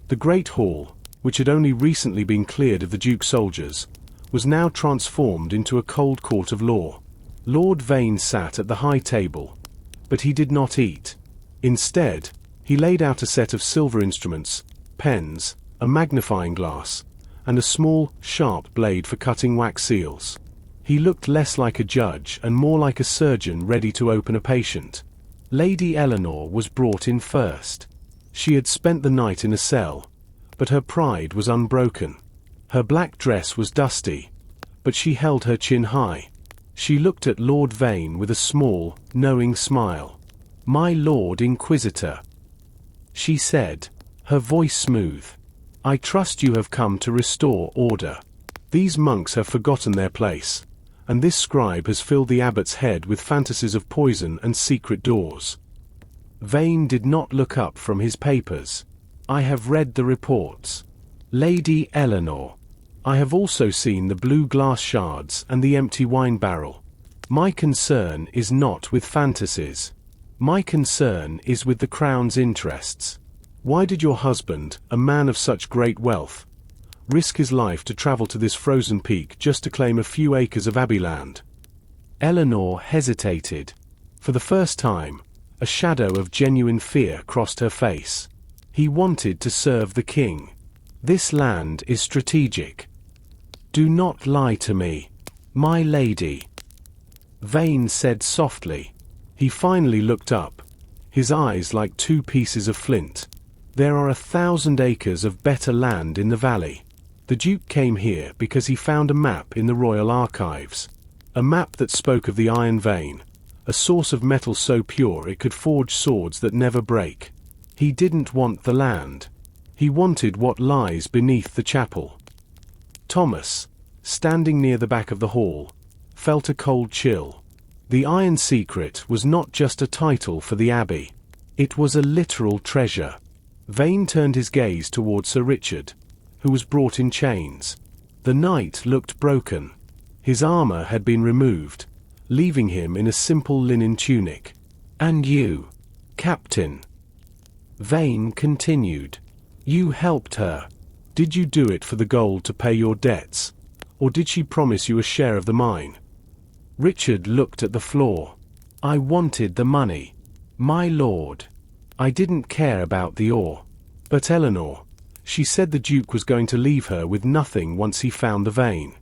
The great hall, which had only recently been cleared of the Duke's soldiers, was now transformed into a cold court of law. Lord Vane sat at the high table, but he did not eat. Instead, he laid out a set of silver instruments, pens, a magnifying glass, and a small, sharp blade for cutting wax seals. He looked less like a judge and more like a surgeon ready to open a patient. Lady Eleanor was brought in first. She had spent the night in a cell, but her pride was unbroken. Her black dress was dusty, but she held her chin high. She looked at Lord Vane with a small, knowing smile. "My Lord Inquisitor," she said, her voice smooth. "I trust you have come to restore order. These monks have forgotten their place, and this scribe has filled the abbot's head with fantasies of poison and secret doors." Vane did not look up from his papers. "I have read the reports, Lady Eleanor. I have also seen the blue glass shards and the empty wine barrel. My concern is not with fantasies. My concern is with the crown's interests. Why did your husband, a man of such great wealth, risk his life to travel to this frozen peak just to claim a few acres of abbey land?" Eleanor hesitated. For the first time, a shadow of genuine fear crossed her face. "He wanted to serve the king. This land is strategic. Do not lie to me, my lady," Vane said softly. He finally looked up, his eyes like two pieces of flint. "There are 1,000 acres of better land in the valley. The Duke came here because he found a map in the royal archives. A map that spoke of the iron vein, a source of metal so pure it could forge swords that never break. He didn't want the land. He wanted what lies beneath the chapel." Thomas, standing near the back of the hall, felt a cold chill. The Iron Secret was not just a title for the abbey. It was a literal treasure. Vane turned his gaze toward Sir Richard, who was brought in chains. The knight looked broken. His armor had been removed, leaving him in a simple linen tunic. "And you, Captain?" Vane continued. "You helped her. Did you do it for the gold to pay your debts? Or did she promise you a share of the mine?" Richard looked at the floor. "I wanted the money, my lord. I didn't care about the ore. But Eleanor, she said the Duke was going to leave her with nothing once he found the vein.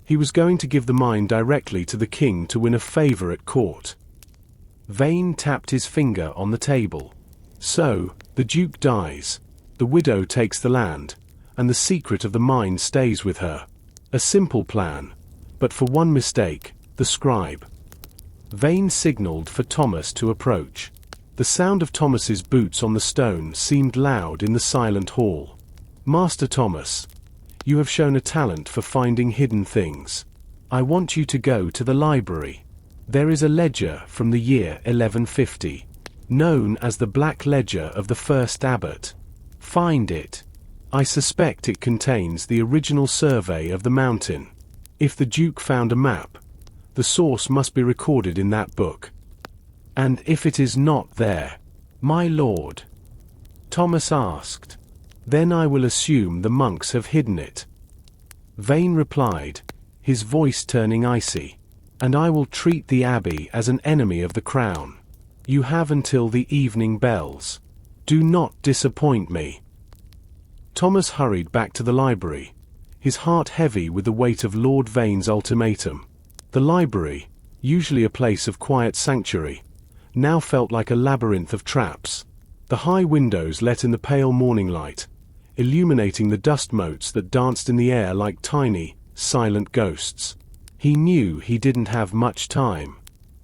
He was going to give the mine directly to the king to win a favor at court." Vane tapped his finger on the table. "So, the Duke dies, the widow takes the land, and the secret of the mine stays with her. A simple plan, but for one mistake, the scribe." Vane signaled for Thomas to approach. The sound of Thomas's boots on the stone seemed loud in the silent hall. "Master Thomas, you have shown a talent for finding hidden things. I want you to go to the library. There is a ledger from the year 1150, known as the Black Ledger of the First Abbot. Find it. I suspect it contains the original survey of the mountain. If the Duke found a map, the source must be recorded in that book. And if it is not there, my lord?" Thomas asked. "Then I will assume the monks have hidden it." Vane replied, his voice turning icy. "And I will treat the abbey as an enemy of the crown. You have until the evening bells. Do not disappoint me." Thomas hurried back to the library, his heart heavy with the weight of Lord Vane's ultimatum. The library, usually a place of quiet sanctuary, now felt like a labyrinth of traps. The high windows let in the pale morning light, illuminating the dust motes that danced in the air like tiny, silent ghosts. He knew he didn't have much time.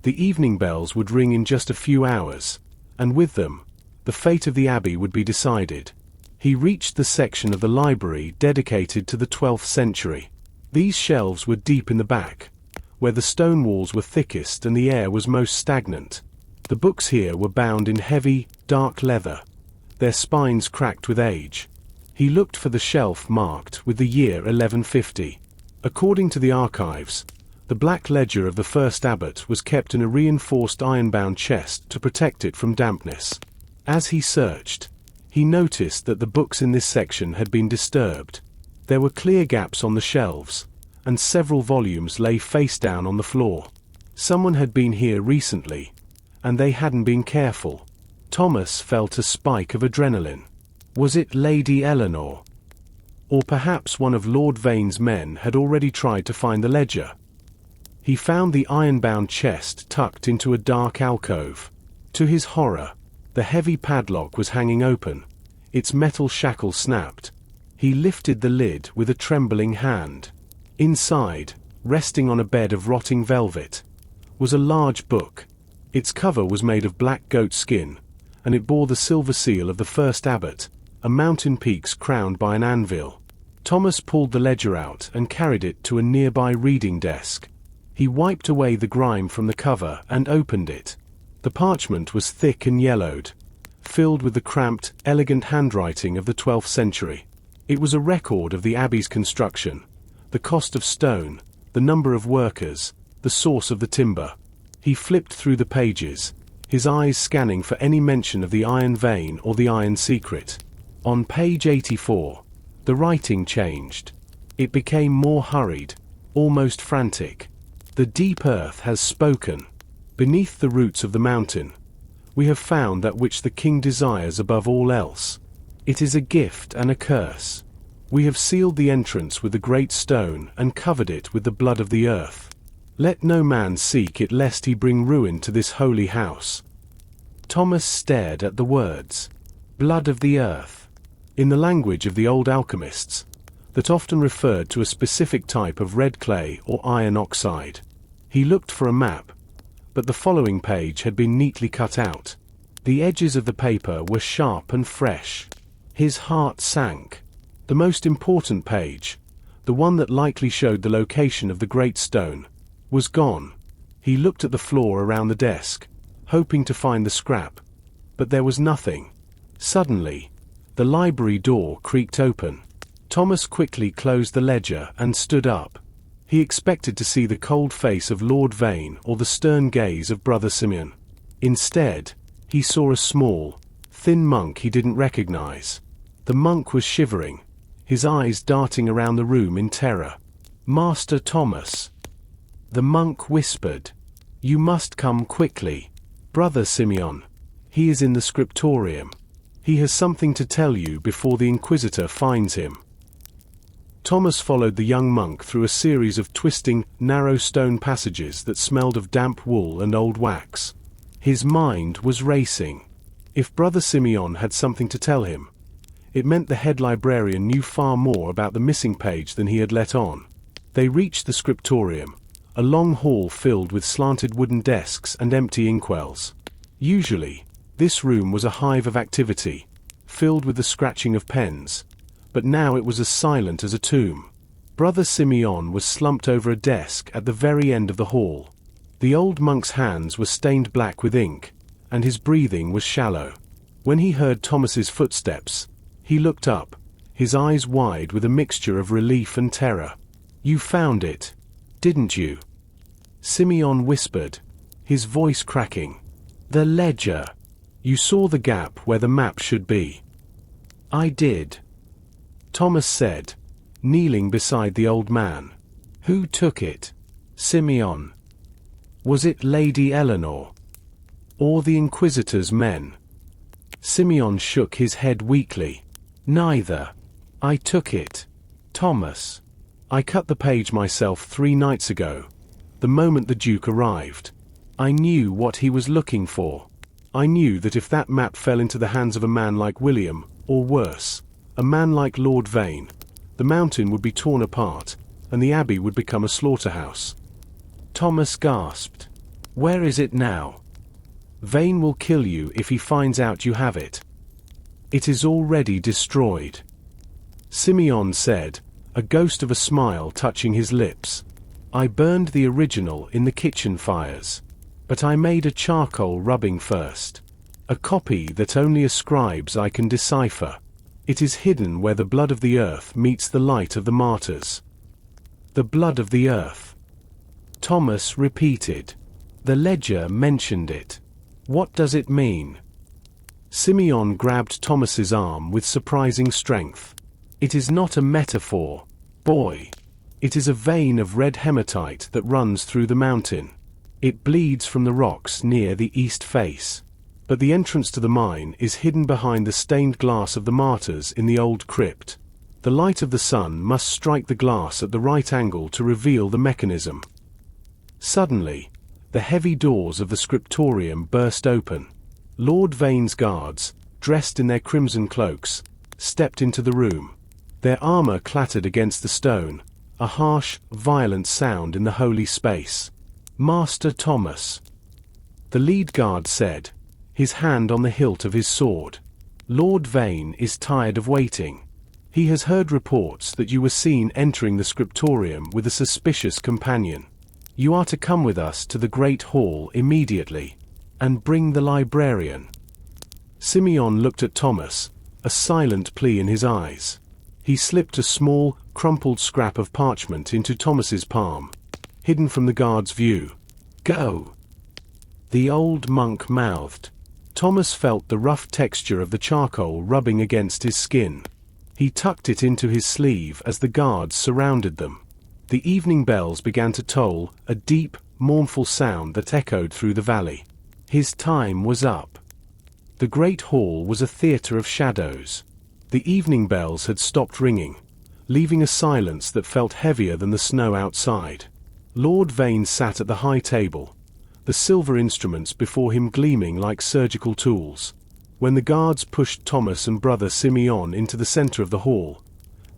The evening bells would ring in just a few hours, and with them, the fate of the abbey would be decided. He reached the section of the library dedicated to the 12th century. These shelves were deep in the back, where the stone walls were thickest and the air was most stagnant. The books here were bound in heavy, dark leather, their spines cracked with age. He looked for the shelf marked with the year 1150. According to the archives, the Black Ledger of the First Abbot was kept in a reinforced iron-bound chest to protect it from dampness. As he searched, he noticed that the books in this section had been disturbed. There were clear gaps on the shelves, and several volumes lay face down on the floor. Someone had been here recently, and they hadn't been careful. Thomas felt a spike of adrenaline. Was it Lady Eleanor? Or perhaps one of Lord Vane's men had already tried to find the ledger. He found the iron-bound chest tucked into a dark alcove. To his horror, the heavy padlock was hanging open, its metal shackle snapped. He lifted the lid with a trembling hand. Inside, resting on a bed of rotting velvet, was a large book. Its cover was made of black goat skin, and it bore the silver seal of the first abbot, a mountain peaks crowned by an anvil. Thomas pulled the ledger out and carried it to a nearby reading desk. He wiped away the grime from the cover and opened it. The parchment was thick and yellowed, filled with the cramped, elegant handwriting of the 12th century. It was a record of the abbey's construction, the cost of stone, the number of workers, the source of the timber. He flipped through the pages, his eyes scanning for any mention of the iron vein or the iron secret. On page 84, the writing changed. It became more hurried, almost frantic. "The deep earth has spoken. Beneath the roots of the mountain, we have found that which the king desires above all else. It is a gift and a curse. We have sealed the entrance with the great stone and covered it with the blood of the earth. Let no man seek it lest he bring ruin to this holy house." Thomas stared at the words. Blood of the earth. In the language of the old alchemists, that often referred to a specific type of red clay or iron oxide. He looked for a map, but the following page had been neatly cut out. The edges of the paper were sharp and fresh. His heart sank. The most important page, the the one that likely showed the location of the great stone, was gone. He looked at the floor around the desk, hoping to find the scrap, but there was nothing. Suddenly, the library door creaked open. Thomas quickly closed the ledger and stood up. He expected to see the cold face of Lord Vane or the stern gaze of Brother Simeon. Instead, he saw a small, thin monk he didn't recognize. The monk was shivering, his eyes darting around the room in terror. "Master Thomas," the monk whispered, "you must come quickly. Brother Simeon, he is in the scriptorium. He has something to tell you before the Inquisitor finds him." Thomas followed the young monk through a series of twisting, narrow stone passages that smelled of damp wool and old wax. His mind was racing. If Brother Simeon had something to tell him, it meant the head librarian knew far more about the missing page than he had let on. They reached the scriptorium, a long hall filled with slanted wooden desks and empty inkwells. Usually, this room was a hive of activity, filled with the scratching of pens, but now it was as silent as a tomb. Brother Simeon was slumped over a desk at the very end of the hall. The old monk's hands were stained black with ink, and his breathing was shallow. When he heard Thomas's footsteps, he looked up, his eyes wide with a mixture of relief and terror. "You found it, didn't you?" Simeon whispered, his voice cracking. "The ledger. You saw the gap where the map should be." "I did," Thomas said, kneeling beside the old man. "Who took it, Simeon? Was it Lady Eleanor? Or the Inquisitor's men?" Simeon shook his head weakly. "Neither. I took it, Thomas. I cut the page myself 3 nights ago, the moment the Duke arrived. I knew what he was looking for. I knew that if that map fell into the hands of a man like William, or worse, a man like Lord Vane, the mountain would be torn apart, and the abbey would become a slaughterhouse." Thomas gasped. "Where is it now?" "Vane will kill you if he finds out you have it. It is already destroyed," Simeon said, a ghost of a smile touching his lips. "I burned the original in the kitchen fires. But I made a charcoal rubbing first. A copy that only a scribe's eye can decipher. It is hidden where the blood of the earth meets the light of the martyrs." "The blood of the earth," Thomas repeated. "The ledger mentioned it. What does it mean?" Simeon grabbed Thomas's arm with surprising strength. "It is not a metaphor, boy. It is a vein of red hematite that runs through the mountain. It bleeds from the rocks near the east face. But the entrance to the mine is hidden behind the stained glass of the martyrs in the old crypt. The light of the sun must strike the glass at the right angle to reveal the mechanism." Suddenly, the heavy doors of the scriptorium burst open. Lord Vane's guards, dressed in their crimson cloaks, stepped into the room. Their armor clattered against the stone, a harsh, violent sound in the holy space. "Master Thomas," the lead guard said, his hand on the hilt of his sword. "Lord Vane is tired of waiting. He has heard reports that you were seen entering the scriptorium with a suspicious companion. You are to come with us to the great hall immediately, and bring the librarian." Simeon looked at Thomas, a silent plea in his eyes. He slipped a small, crumpled scrap of parchment into Thomas's palm, hidden from the guard's view. "Go," the old monk mouthed. Thomas felt the rough texture of the charcoal rubbing against his skin. He tucked it into his sleeve as the guards surrounded them. The evening bells began to toll, a deep, mournful sound that echoed through the valley. His time was up. The great hall was a theater of shadows. The evening bells had stopped ringing, leaving a silence that felt heavier than the snow outside. Lord Vane sat at the high table, the silver instruments before him gleaming like surgical tools. When the guards pushed Thomas and Brother Simeon into the center of the hall,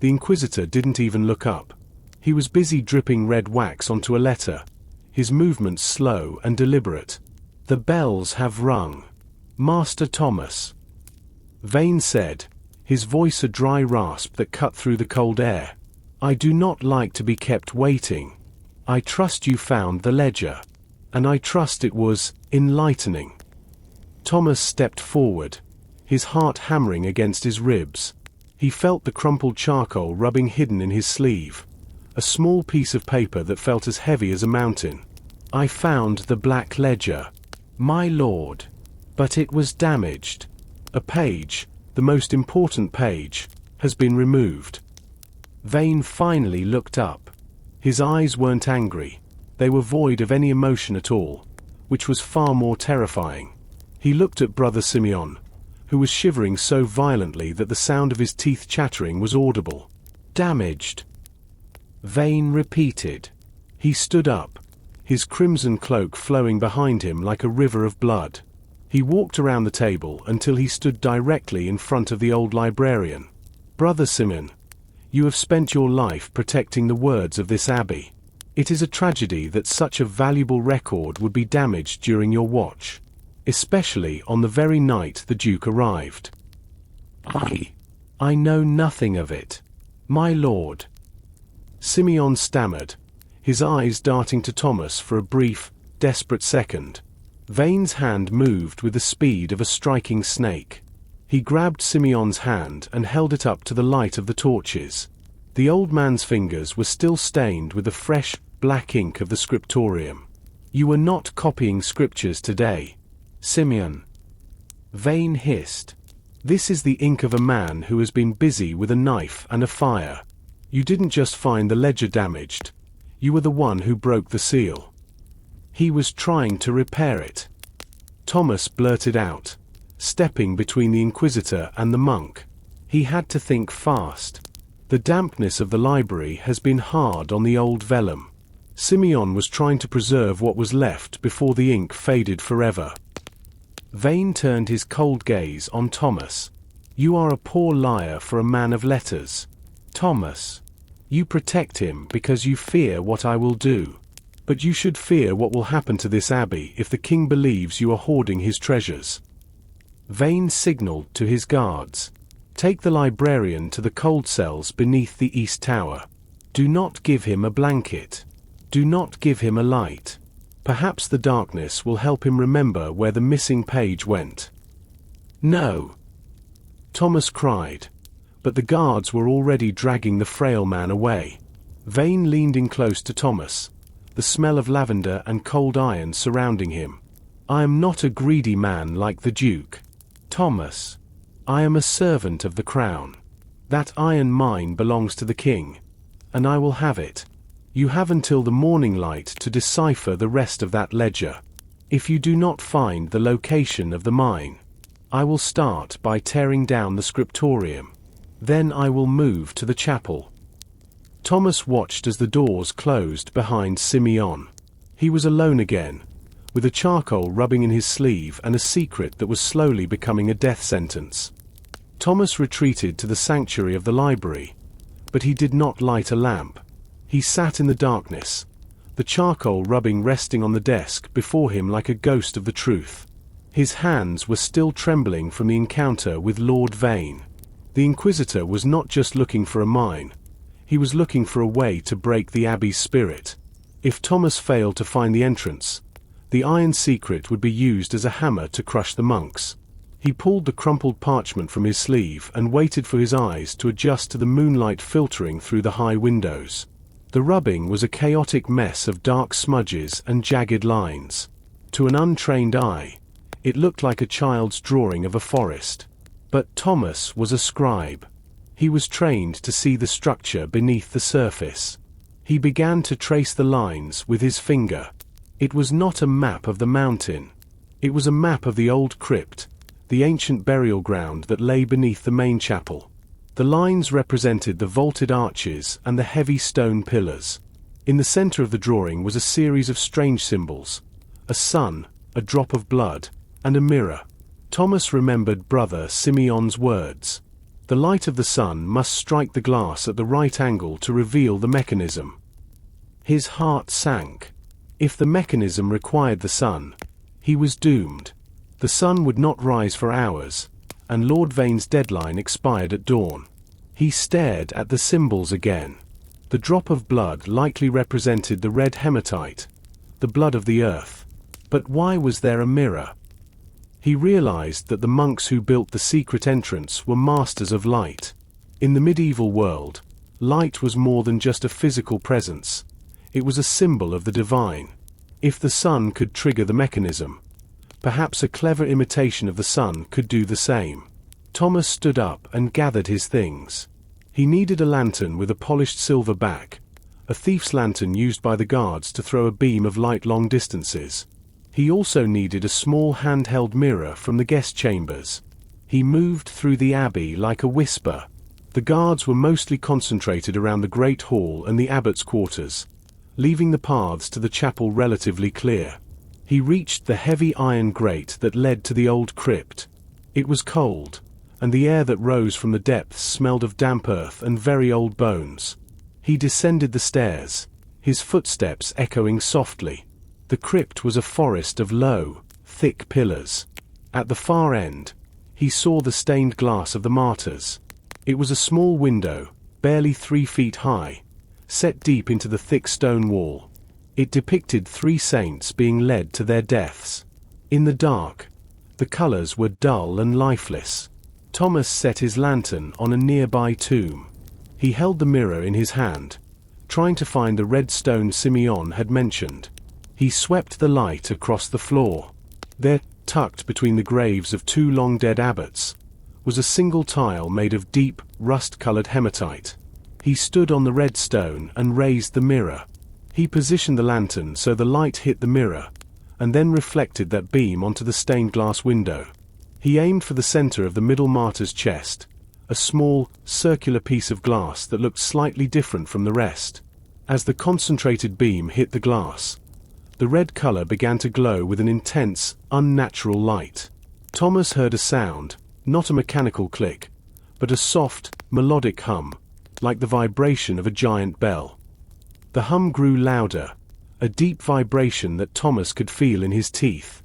the Inquisitor didn't even look up. He was busy dripping red wax onto a letter, his movements slow and deliberate. "The bells have rung, Master Thomas," Vane said, his voice a dry rasp that cut through the cold air. I do not like to be kept waiting. I trust you found the ledger. And I trust it was enlightening. Thomas stepped forward, his heart hammering against his ribs. He felt the crumpled charcoal rubbing hidden in his sleeve, a small piece of paper that felt as heavy as a mountain. I found the black ledger, my lord. But it was damaged. A page, the most important page, has been removed. Vane finally looked up. His eyes weren't angry. They were void of any emotion at all, which was far more terrifying. He looked at Brother Simeon, who was shivering so violently that the sound of his teeth chattering was audible. Damaged. Vane repeated. He stood up, his crimson cloak flowing behind him like a river of blood. He walked around the table until he stood directly in front of the old librarian. Brother Simeon, you have spent your life protecting the words of this abbey. It is a tragedy that such a valuable record would be damaged during your watch, especially on the very night the Duke arrived. I know nothing of it, my lord. Simeon stammered, his eyes darting to Thomas for a brief, desperate second. Vane's hand moved with the speed of a striking snake. He grabbed Simeon's hand and held it up to the light of the torches. The old man's fingers were still stained with the fresh, black ink of the scriptorium. You are not copying scriptures today, Simeon. Vane hissed. This is the ink of a man who has been busy with a knife and a fire. You didn't just find the ledger damaged. You were the one who broke the seal. He was trying to repair it. Thomas blurted out, stepping between the Inquisitor and the monk. He had to think fast. The dampness of the library has been hard on the old vellum. Simeon was trying to preserve what was left before the ink faded forever. Vane turned his cold gaze on Thomas. You are a poor liar for a man of letters. Thomas. You protect him because you fear what I will do. But you should fear what will happen to this abbey if the king believes you are hoarding his treasures. Vane signaled to his guards. Take the librarian to the cold cells beneath the east tower. Do not give him a blanket. Do not give him a light. Perhaps the darkness will help him remember where the missing page went. No! Thomas cried. But the guards were already dragging the frail man away. Vane leaned in close to Thomas, the smell of lavender and cold iron surrounding him. I am not a greedy man like the Duke. Thomas. I am a servant of the crown. That iron mine belongs to the king, and I will have it. You have until the morning light to decipher the rest of that ledger. If you do not find the location of the mine, I will start by tearing down the scriptorium. Then I will move to the chapel. Thomas watched as the doors closed behind Simeon. He was alone again, with a charcoal rubbing in his sleeve and a secret that was slowly becoming a death sentence. Thomas retreated to the sanctuary of the library, but he did not light a lamp. He sat in the darkness, the charcoal rubbing resting on the desk before him like a ghost of the truth. His hands were still trembling from the encounter with Lord Vane. The Inquisitor was not just looking for a mine, he was looking for a way to break the Abbey's spirit. If Thomas failed to find the entrance, the iron secret would be used as a hammer to crush the monks. He pulled the crumpled parchment from his sleeve and waited for his eyes to adjust to the moonlight filtering through the high windows. The rubbing was a chaotic mess of dark smudges and jagged lines. To an untrained eye, it looked like a child's drawing of a forest. But Thomas was a scribe. He was trained to see the structure beneath the surface. He began to trace the lines with his finger. It was not a map of the mountain. It was a map of the old crypt, the ancient burial ground that lay beneath the main chapel. The lines represented the vaulted arches and the heavy stone pillars. In the center of the drawing was a series of strange symbols: a sun, a drop of blood, and a mirror. Thomas remembered Brother Simeon's words. The light of the sun must strike the glass at the right angle to reveal the mechanism. His heart sank. If the mechanism required the sun, he was doomed. The sun would not rise for hours, and Lord Vane's deadline expired at dawn. He stared at the symbols again. The drop of blood likely represented the red hematite, the blood of the earth. But why was there a mirror? He realized that the monks who built the secret entrance were masters of light. In the medieval world, light was more than just a physical presence. It was a symbol of the divine. If the sun could trigger the mechanism, perhaps a clever imitation of the sun could do the same. Thomas stood up and gathered his things. He needed a lantern with a polished silver back, a thief's lantern used by the guards to throw a beam of light long distances. He also needed a small handheld mirror from the guest chambers. He moved through the abbey like a whisper. The guards were mostly concentrated around the great hall and the abbot's quarters, leaving the paths to the chapel relatively clear. He reached the heavy iron grate that led to the old crypt. It was cold, and the air that rose from the depths smelled of damp earth and very old bones. He descended the stairs, his footsteps echoing softly. The crypt was a forest of low, thick pillars. At the far end, he saw the stained glass of the martyrs. It was a small window, barely 3 feet high, set deep into the thick stone wall. It depicted 3 saints being led to their deaths. In the dark, the colors were dull and lifeless. Thomas set his lantern on a nearby tomb. He held the mirror in his hand, trying to find the red stone Simeon had mentioned. He swept the light across the floor. There, tucked between the graves of 2 long-dead abbots, was a single tile made of deep, rust-colored hematite. He stood on the red stone and raised the mirror. He positioned the lantern so the light hit the mirror, and then reflected that beam onto the stained glass window. He aimed for the center of the middle martyr's chest, a small, circular piece of glass that looked slightly different from the rest. As the concentrated beam hit the glass, the red color began to glow with an intense, unnatural light. Thomas heard a sound, not a mechanical click, but a soft, melodic hum, like the vibration of a giant bell. The hum grew louder, a deep vibration that Thomas could feel in his teeth.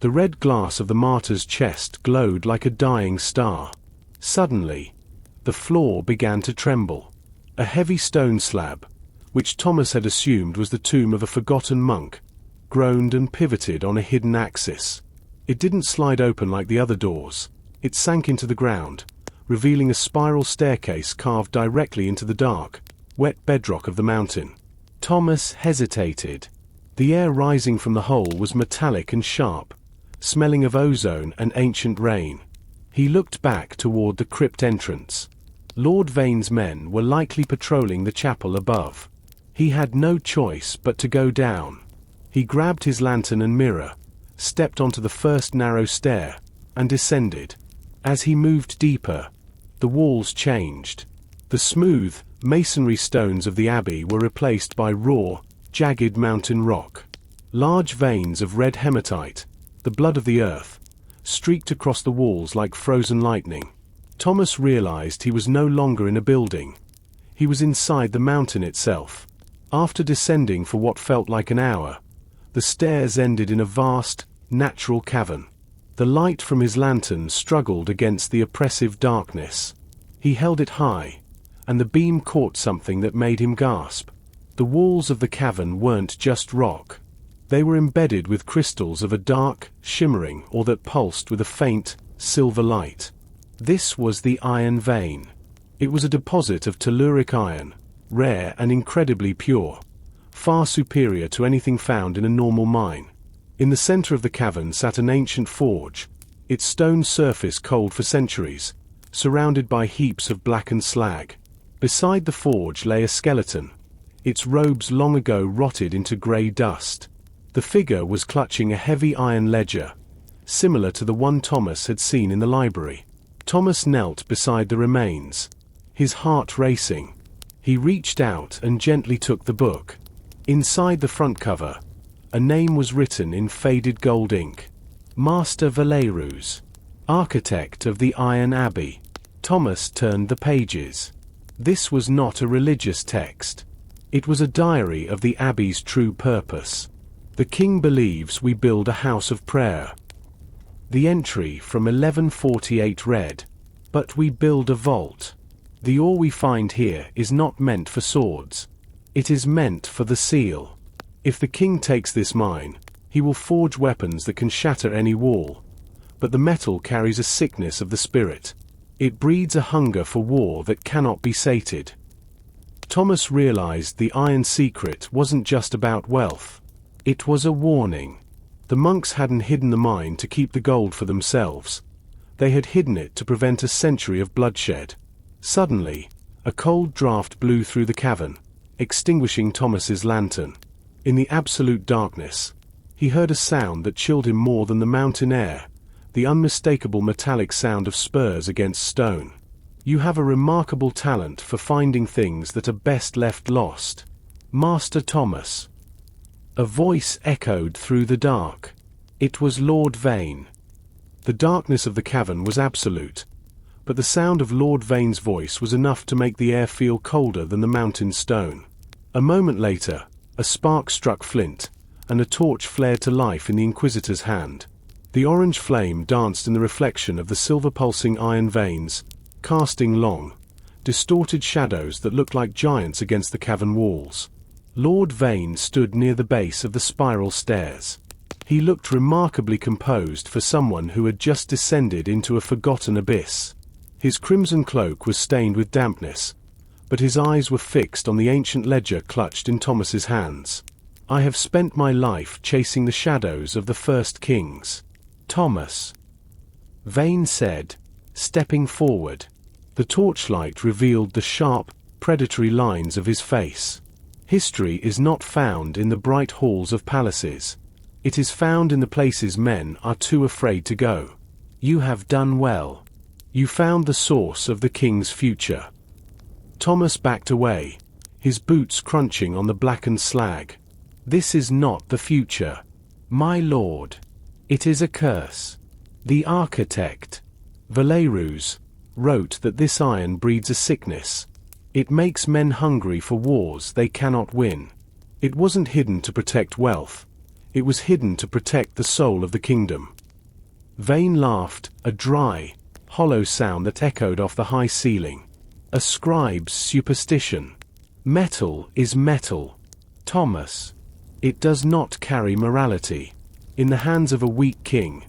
The red glass of the martyr's chest glowed like a dying star. Suddenly, the floor began to tremble. A heavy stone slab, which Thomas had assumed was the tomb of a forgotten monk, groaned and pivoted on a hidden axis. It didn't slide open like the other doors. It sank into the ground, revealing a spiral staircase carved directly into the dark, wet bedrock of the mountain. Thomas hesitated. The air rising from the hole was metallic and sharp, smelling of ozone and ancient rain. He looked back toward the crypt entrance. Lord Vane's men were likely patrolling the chapel above. He had no choice but to go down. He grabbed his lantern and mirror, stepped onto the first narrow stair, and descended. As he moved deeper, the walls changed. The smooth, masonry stones of the abbey were replaced by raw, jagged mountain rock. Large veins of red hematite, the blood of the earth, streaked across the walls like frozen lightning. Thomas realized he was no longer in a building. He was inside the mountain itself. After descending for what felt like an hour, the stairs ended in a vast, natural cavern. The light from his lantern struggled against the oppressive darkness. He held it high, and the beam caught something that made him gasp. The walls of the cavern weren't just rock. They were embedded with crystals of a dark, shimmering or that pulsed with a faint, silver light. This was the iron vein. It was a deposit of telluric iron, rare and incredibly pure, far superior to anything found in a normal mine. In the center of the cavern sat an ancient forge, its stone surface cold for centuries, surrounded by heaps of blackened slag. Beside the forge lay a skeleton, its robes long ago rotted into gray dust. The figure was clutching a heavy iron ledger, similar to the one Thomas had seen in the library. Thomas knelt beside the remains, his heart racing. He reached out and gently took the book. Inside the front cover, a name was written in faded gold ink. Master Valerus, architect of the Iron Abbey. Thomas turned the pages. This was not a religious text. It was a diary of the Abbey's true purpose. The king believes we build a house of prayer. The entry from 1148 read, "But we build a vault. The ore we find here is not meant for swords. It is meant for the seal. If the king takes this mine, he will forge weapons that can shatter any wall. But the metal carries a sickness of the spirit. It breeds a hunger for war that cannot be sated. Thomas realized the iron secret wasn't just about wealth. It was a warning. The monks hadn't hidden the mine to keep the gold for themselves. They had hidden it to prevent a century of bloodshed. Suddenly, a cold draft blew through the cavern, extinguishing Thomas's lantern. In the absolute darkness, he heard a sound that chilled him more than the mountain air, the unmistakable metallic sound of spurs against stone. You have a remarkable talent for finding things that are best left lost, Master Thomas. A voice echoed through the dark. It was Lord Vane. The darkness of the cavern was absolute, but the sound of Lord Vane's voice was enough to make the air feel colder than the mountain stone. A moment later, a spark struck flint, and a torch flared to life in the Inquisitor's hand. The orange flame danced in the reflection of the silver-pulsing iron veins, casting long, distorted shadows that looked like giants against the cavern walls. Lord Vane stood near the base of the spiral stairs. He looked remarkably composed for someone who had just descended into a forgotten abyss. His crimson cloak was stained with dampness, but his eyes were fixed on the ancient ledger clutched in Thomas's hands. I have spent my life chasing the shadows of the first kings. Thomas, Vane said, stepping forward. The torchlight revealed the sharp, predatory lines of his face. History is not found in the bright halls of palaces. It is found in the places men are too afraid to go. You have done well. You found the source of the king's future. Thomas backed away, his boots crunching on the blackened slag. This is not the future, my lord. It is a curse. The architect, Valerus, wrote that this iron breeds a sickness. It makes men hungry for wars they cannot win. It wasn't hidden to protect wealth. It was hidden to protect the soul of the kingdom. Vane laughed, a dry, hollow sound that echoed off the high ceiling. A scribe's superstition. Metal is metal, Thomas. It does not carry morality. In the hands of a weak king,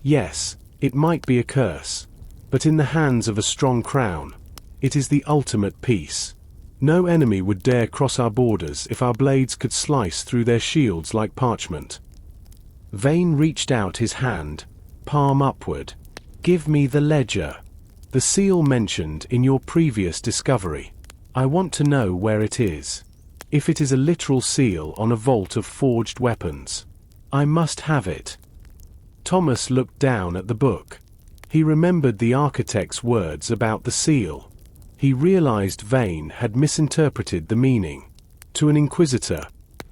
yes, it might be a curse, but in the hands of a strong crown, it is the ultimate peace. No enemy would dare cross our borders if our blades could slice through their shields like parchment. Vane reached out his hand, palm upward. Give me the ledger. The seal mentioned in your previous discovery. I want to know where it is. If it is a literal seal on a vault of forged weapons, I must have it. Thomas looked down at the book. He remembered the architect's words about the seal. He realized Vane had misinterpreted the meaning. To an inquisitor,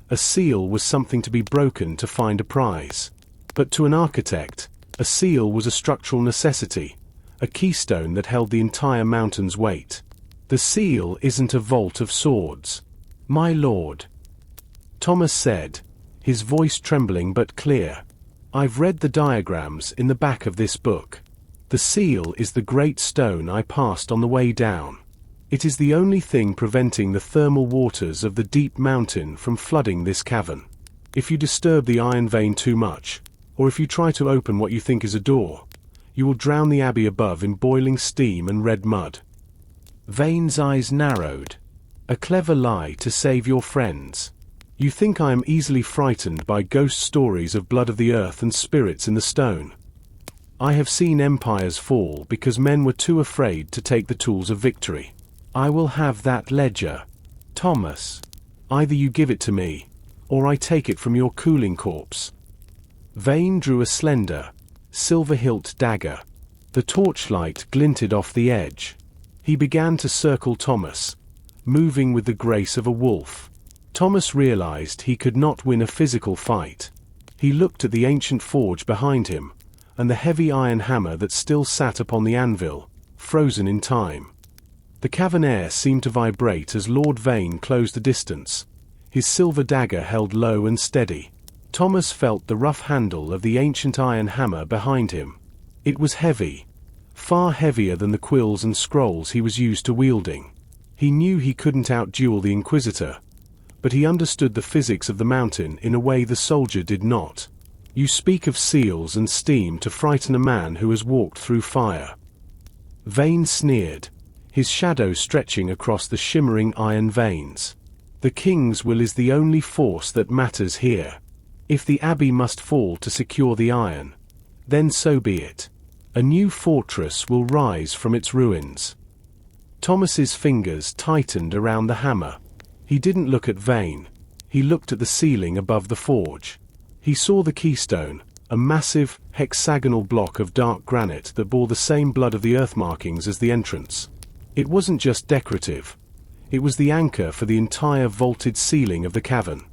a seal was something to be broken to find a prize. But to an architect, a seal was a structural necessity, a keystone that held the entire mountain's weight. The seal isn't a vault of swords, my lord, Thomas said, his voice trembling but clear. I've read the diagrams in the back of this book. The seal is the great stone I passed on the way down. It is the only thing preventing the thermal waters of the deep mountain from flooding this cavern. If you disturb the iron vein too much, or if you try to open what you think is a door, you will drown the abbey above in boiling steam and red mud. Vane's eyes narrowed. A clever lie to save your friends. You think I am easily frightened by ghost stories of blood of the earth and spirits in the stone. I have seen empires fall because men were too afraid to take the tools of victory. I will have that ledger, Thomas. Either you give it to me, or I take it from your cooling corpse. Vane drew a slender, silver-hilt dagger. The torchlight glinted off the edge. He began to circle Thomas, moving with the grace of a wolf. Thomas realized he could not win a physical fight. He looked at the ancient forge behind him, and the heavy iron hammer that still sat upon the anvil, frozen in time. The cavern air seemed to vibrate as Lord Vane closed the distance, his silver dagger held low and steady. Thomas felt the rough handle of the ancient iron hammer behind him. It was heavy, far heavier than the quills and scrolls he was used to wielding. He knew he couldn't outduel the Inquisitor, but he understood the physics of the mountain in a way the soldier did not. You speak of seals and steam to frighten a man who has walked through fire. Vane sneered, his shadow stretching across the shimmering iron veins. The king's will is the only force that matters here. If the abbey must fall to secure the iron, then so be it. A new fortress will rise from its ruins. Thomas's fingers tightened around the hammer. He didn't look at Vane. He looked at the ceiling above the forge. He saw the keystone, a massive, hexagonal block of dark granite that bore the same blood of the earth markings as the entrance. It wasn't just decorative. It was the anchor for the entire vaulted ceiling of the cavern.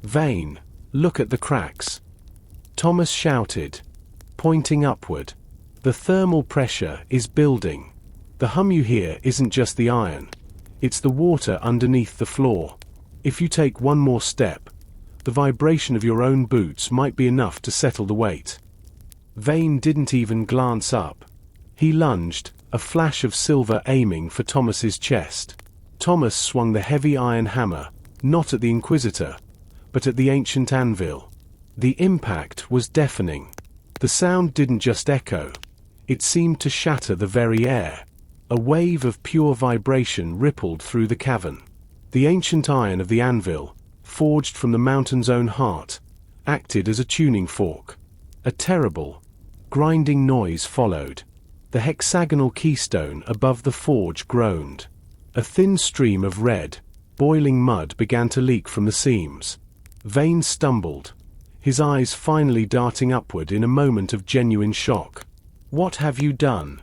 Vane, look at the cracks. Thomas shouted, pointing upward. The thermal pressure is building. The hum you hear isn't just the iron. It's the water underneath the floor. If you take one more step, the vibration of your own boots might be enough to settle the weight. Vane didn't even glance up. He lunged, a flash of silver aiming for Thomas's chest. Thomas swung the heavy iron hammer, not at the Inquisitor, but at the ancient anvil. The impact was deafening. The sound didn't just echo. It seemed to shatter the very air. A wave of pure vibration rippled through the cavern. The ancient iron of the anvil, forged from the mountain's own heart, acted as a tuning fork. A terrible, grinding noise followed. The hexagonal keystone above the forge groaned. A thin stream of red, boiling mud began to leak from the seams. Vane stumbled, his eyes finally darting upward in a moment of genuine shock. "What have you done?"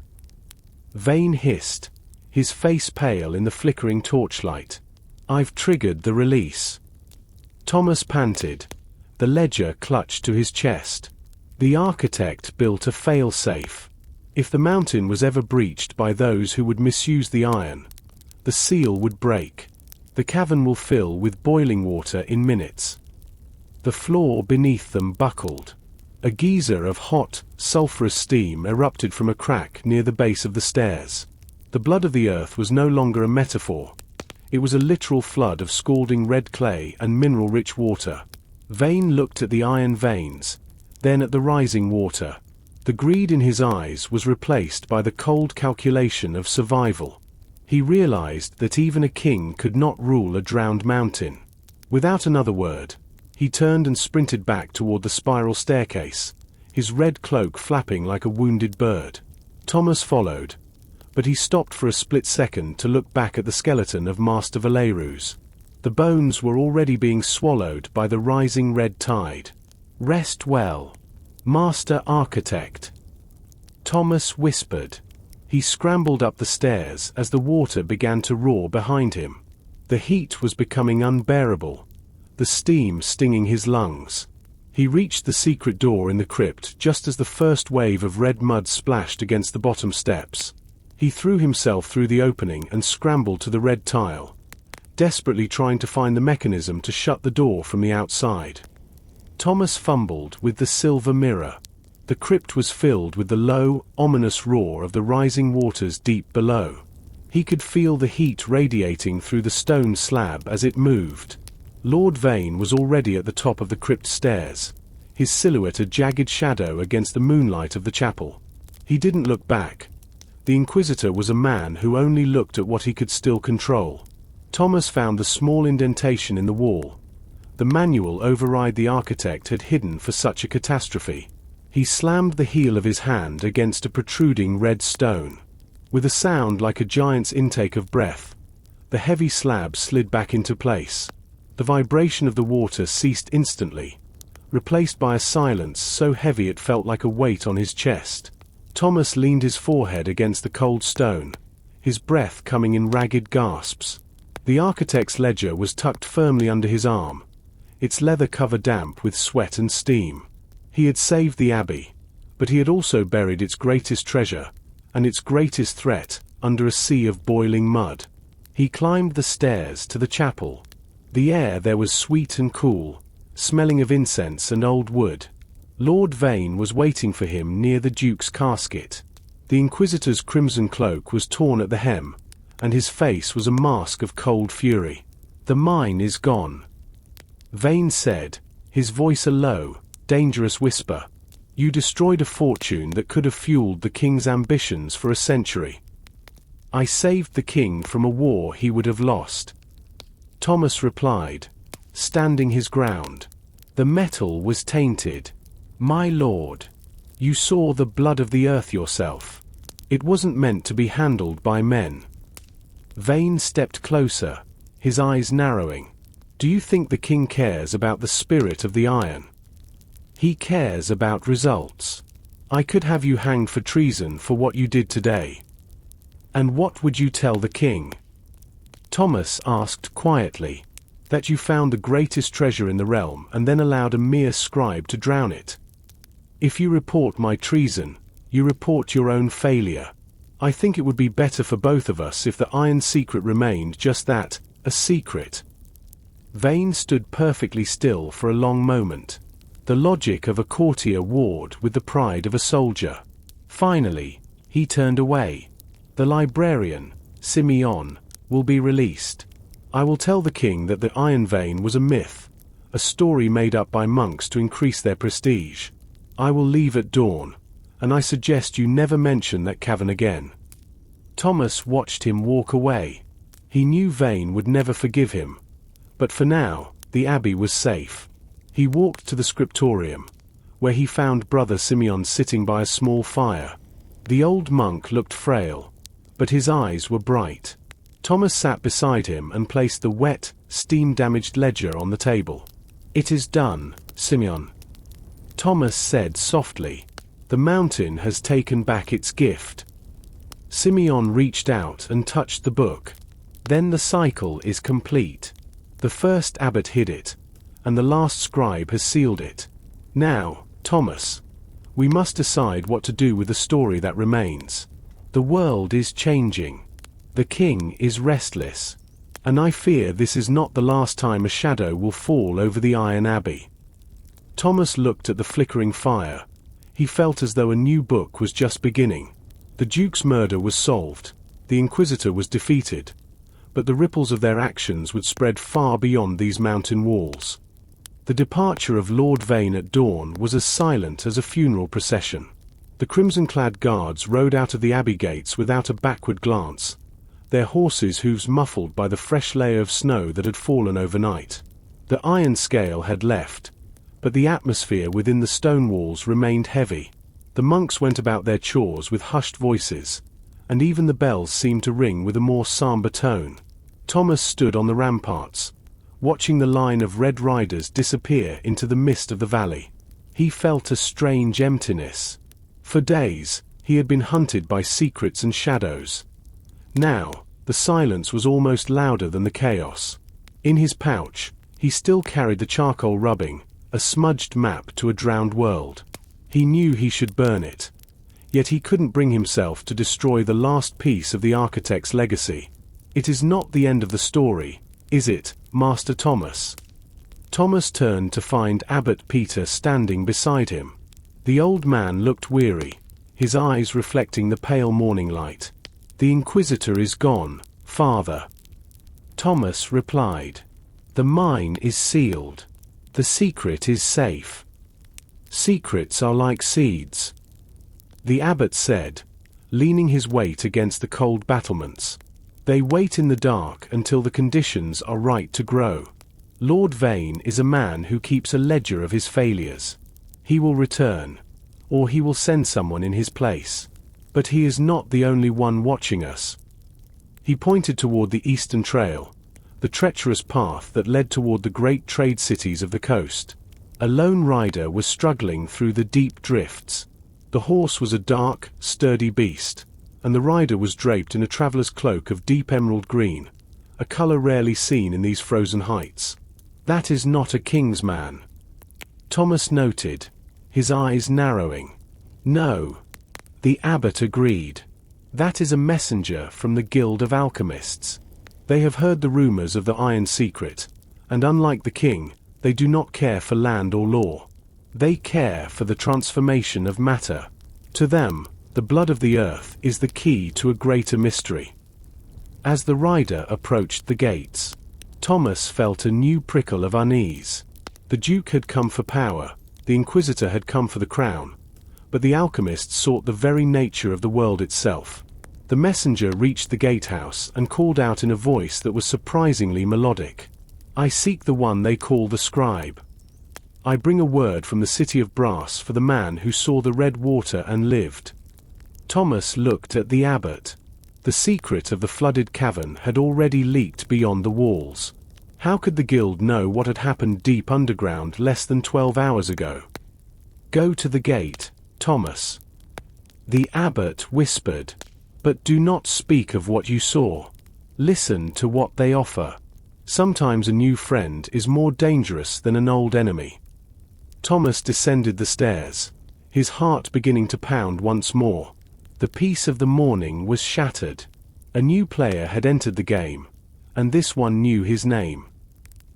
Vane hissed, his face pale in the flickering torchlight. "I've triggered the release." Thomas panted, the ledger clutched to his chest. The architect built a fail-safe. If the mountain was ever breached by those who would misuse the iron, the seal would break. The cavern will fill with boiling water in minutes. The floor beneath them buckled. A geyser of hot, sulphurous steam erupted from a crack near the base of the stairs. The blood of the earth was no longer a metaphor. It was a literal flood of scalding red clay and mineral-rich water. Vane looked at the iron veins, then at the rising water. The greed in his eyes was replaced by the cold calculation of survival. He realized that even a king could not rule a drowned mountain. Without another word, he turned and sprinted back toward the spiral staircase, his red cloak flapping like a wounded bird. Thomas followed, but he stopped for a split second to look back at the skeleton of Master Valerus. The bones were already being swallowed by the rising red tide. "Rest well, Master Architect," Thomas whispered. He scrambled up the stairs as the water began to roar behind him. The heat was becoming unbearable, the steam stinging his lungs. He reached the secret door in the crypt just as the first wave of red mud splashed against the bottom steps. He threw himself through the opening and scrambled to the red tile, desperately trying to find the mechanism to shut the door from the outside. Thomas fumbled with the silver mirror. The crypt was filled with the low, ominous roar of the rising waters deep below. He could feel the heat radiating through the stone slab as it moved. Lord Vane was already at the top of the crypt stairs, his silhouette a jagged shadow against the moonlight of the chapel. He didn't look back. The Inquisitor was a man who only looked at what he could still control. Thomas found the small indentation in the wall. The manual override the architect had hidden for such a catastrophe. He slammed the heel of his hand against a protruding red stone. With a sound like a giant's intake of breath, the heavy slab slid back into place. The vibration of the water ceased instantly, replaced by a silence so heavy it felt like a weight on his chest. Thomas leaned his forehead against the cold stone, his breath coming in ragged gasps. The architect's ledger was tucked firmly under his arm, its leather cover damp with sweat and steam. He had saved the abbey, but he had also buried its greatest treasure, and its greatest threat, under a sea of boiling mud. He climbed the stairs to the chapel. The air there was sweet and cool, smelling of incense and old wood. Lord Vane was waiting for him near the Duke's casket. The Inquisitor's crimson cloak was torn at the hem, and his face was a mask of cold fury. "The mine is gone," Vane said, his voice a low, dangerous whisper. "You destroyed a fortune that could have fueled the king's ambitions for a century." "I saved the king from a war he would have lost," Thomas replied, standing his ground. "The metal was tainted. My lord, you saw the blood of the earth yourself. It wasn't meant to be handled by men." Vane stepped closer, his eyes narrowing. "Do you think the king cares about the spirit of the iron? He cares about results. I could have you hanged for treason for what you did today." "And what would you tell the king?" Thomas asked quietly. "That you found the greatest treasure in the realm and then allowed a mere scribe to drown it. If you report my treason, you report your own failure. I think it would be better for both of us if the iron secret remained just that, a secret." Vane stood perfectly still for a long moment. The logic of a courtier warred with the pride of a soldier. Finally, he turned away. "The librarian, Simeon, will be released. I will tell the king that the iron vein was a myth, a story made up by monks to increase their prestige. I will leave at dawn, and I suggest you never mention that cavern again." Thomas watched him walk away. He knew Vane would never forgive him. But for now, the abbey was safe. He walked to the scriptorium, where he found Brother Simeon sitting by a small fire. The old monk looked frail, but his eyes were bright. Thomas sat beside him and placed the wet, steam-damaged ledger on the table. "It is done, Simeon," Thomas said softly. "The mountain has taken back its gift." Simeon reached out and touched the book. "Then the cycle is complete. The first abbot hid it, and the last scribe has sealed it. Now, Thomas, we must decide what to do with the story that remains. The world is changing. The king is restless. And I fear this is not the last time a shadow will fall over the Iron Abbey." Thomas looked at the flickering fire. He felt as though a new book was just beginning. The Duke's murder was solved. The Inquisitor was defeated. But the ripples of their actions would spread far beyond these mountain walls. The departure of Lord Vane at dawn was as silent as a funeral procession. The crimson-clad guards rode out of the abbey gates without a backward glance, their horses' hooves muffled by the fresh layer of snow that had fallen overnight. The iron scale had left, but the atmosphere within the stone walls remained heavy. The monks went about their chores with hushed voices, and even the bells seemed to ring with a more somber tone. Thomas stood on the ramparts, watching the line of red riders disappear into the mist of the valley. He felt a strange emptiness. For days, he had been hunted by secrets and shadows. Now, the silence was almost louder than the chaos. In his pouch, he still carried the charcoal rubbing, a smudged map to a drowned world. He knew he should burn it. Yet he couldn't bring himself to destroy the last piece of the architect's legacy. "It is not the end of the story, is it, Master Thomas?" Thomas turned to find Abbot Peter standing beside him. The old man looked weary, his eyes reflecting the pale morning light. "The Inquisitor is gone, Father," Thomas replied. "The mine is sealed. The secret is safe. Secrets are like seeds," the abbot said, leaning his weight against the cold battlements. "They wait in the dark until the conditions are right to grow. Lord Vane is a man who keeps a ledger of his failures. He will return, or he will send someone in his place. But he is not the only one watching us." He pointed toward the eastern trail, the treacherous path that led toward the great trade cities of the coast. A lone rider was struggling through the deep drifts. The horse was a dark, sturdy beast, and the rider was draped in a traveler's cloak of deep emerald green, a color rarely seen in these frozen heights. "That is not a king's man," Thomas noted, his eyes narrowing. "No," the abbot agreed. "That is a messenger from the Guild of Alchemists. They have heard the rumors of the Iron Secret, and unlike the king, they do not care for land or law. They care for the transformation of matter. To them, the blood of the earth is the key to a greater mystery." As the rider approached the gates, Thomas felt a new prickle of unease. The Duke had come for power, the Inquisitor had come for the crown, but the alchemist sought the very nature of the world itself. The messenger reached the gatehouse and called out in a voice that was surprisingly melodic. "I seek the one they call the Scribe. I bring a word from the city of brass for the man who saw the red water and lived." Thomas looked at the abbot. The secret of the flooded cavern had already leaked beyond the walls. How could the guild know what had happened deep underground less than 12 hours ago? "Go to the gate, Thomas," the abbot whispered. "But do not speak of what you saw. Listen to what they offer. Sometimes a new friend is more dangerous than an old enemy." Thomas descended the stairs, his heart beginning to pound once more. The peace of the morning was shattered. A new player had entered the game, and this one knew his name.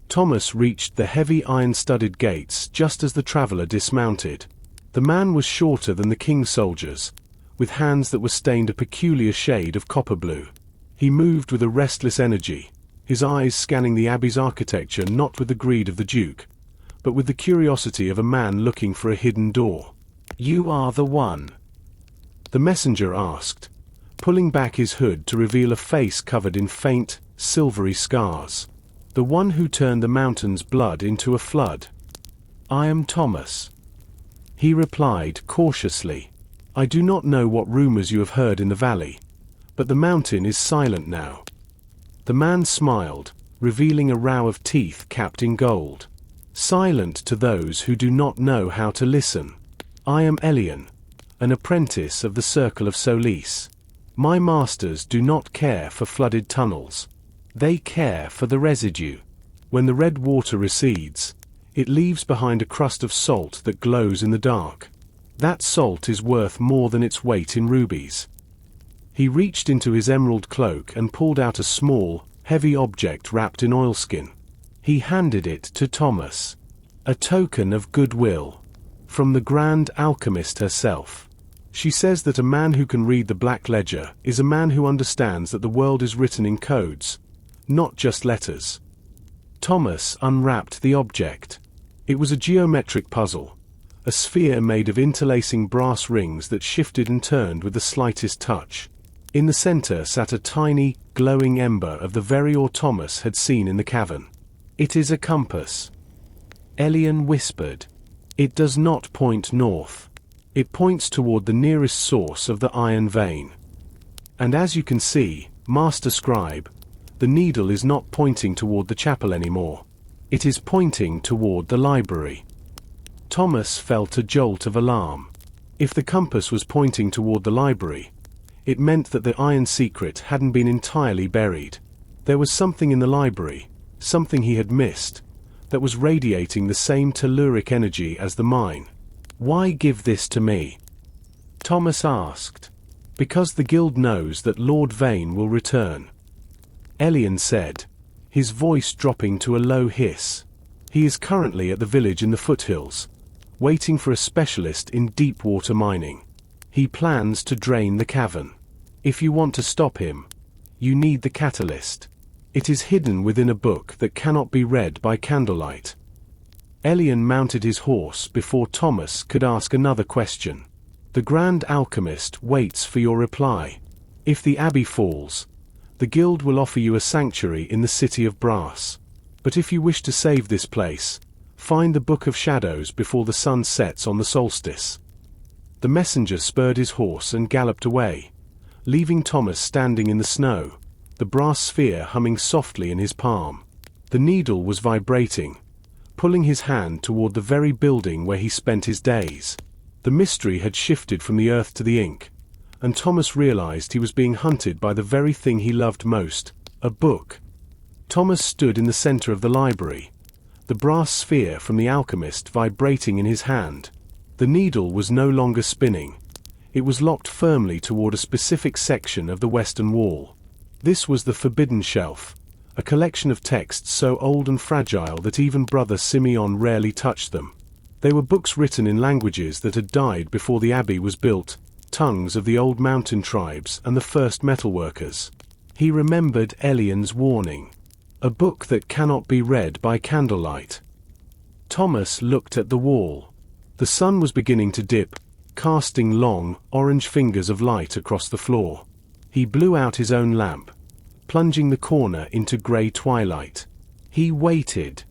Thomas reached the heavy iron-studded gates just as the traveler dismounted. The man was shorter than the king's soldiers, with hands that were stained a peculiar shade of copper blue. He moved with a restless energy, his eyes scanning the abbey's architecture not with the greed of the Duke, but with the curiosity of a man looking for a hidden door. "You are the one?" the messenger asked, pulling back his hood to reveal a face covered in faint, silvery scars. "The one who turned the mountain's blood into a flood." "I am Thomas," he replied cautiously. "I do not know what rumors you have heard in the valley, but the mountain is silent now." The man smiled, revealing a row of teeth capped in gold. "Silent to those who do not know how to listen. I am Elian, an apprentice of the Circle of Solis. My masters do not care for flooded tunnels. They care for the residue. When the red water recedes, it leaves behind a crust of salt that glows in the dark. That salt is worth more than its weight in rubies." He reached into his emerald cloak and pulled out a small, heavy object wrapped in oilskin. He handed it to Thomas. "A token of goodwill. From the Grand Alchemist herself. She says that a man who can read the Black Ledger is a man who understands that the world is written in codes, not just letters." Thomas unwrapped the object. It was a geometric puzzle, a sphere made of interlacing brass rings that shifted and turned with the slightest touch. In the center sat a tiny, glowing ember of the very ore Thomas had seen in the cavern. "It is a compass," Elian whispered. "It does not point north. It points toward the nearest source of the iron vein. And as you can see, Master Scribe, the needle is not pointing toward the chapel anymore. It is pointing toward the library." Thomas felt a jolt of alarm. If the compass was pointing toward the library, it meant that the iron secret hadn't been entirely buried. There was something in the library, something he had missed, that was radiating the same telluric energy as the mine. "Why give this to me?" Thomas asked. "Because the guild knows that Lord Vane will return," Elian said, his voice dropping to a low hiss. "He is currently at the village in the foothills, waiting for a specialist in deep water mining. He plans to drain the cavern. If you want to stop him, you need the catalyst. It is hidden within a book that cannot be read by candlelight." Elian mounted his horse before Thomas could ask another question. "The Grand Alchemist waits for your reply. If the Abbey falls, the guild will offer you a sanctuary in the City of Brass. But if you wish to save this place, find the Book of Shadows before the sun sets on the solstice." The messenger spurred his horse and galloped away, leaving Thomas standing in the snow, the brass sphere humming softly in his palm. The needle was vibrating, pulling his hand toward the very building where he spent his days. The mystery had shifted from the earth to the ink, and Thomas realized he was being hunted by the very thing he loved most, a book. Thomas stood in the center of the library, the brass sphere from the alchemist vibrating in his hand. The needle was no longer spinning. It was locked firmly toward a specific section of the western wall. This was the Forbidden Shelf, a collection of texts so old and fragile that even Brother Simeon rarely touched them. They were books written in languages that had died before the abbey was built, tongues of the old mountain tribes and the first metalworkers. He remembered Elian's warning. A book that cannot be read by candlelight. Thomas looked at the wall. The sun was beginning to dip, casting long, orange fingers of light across the floor. He blew out his own lamp, plunging the corner into grey twilight. He waited.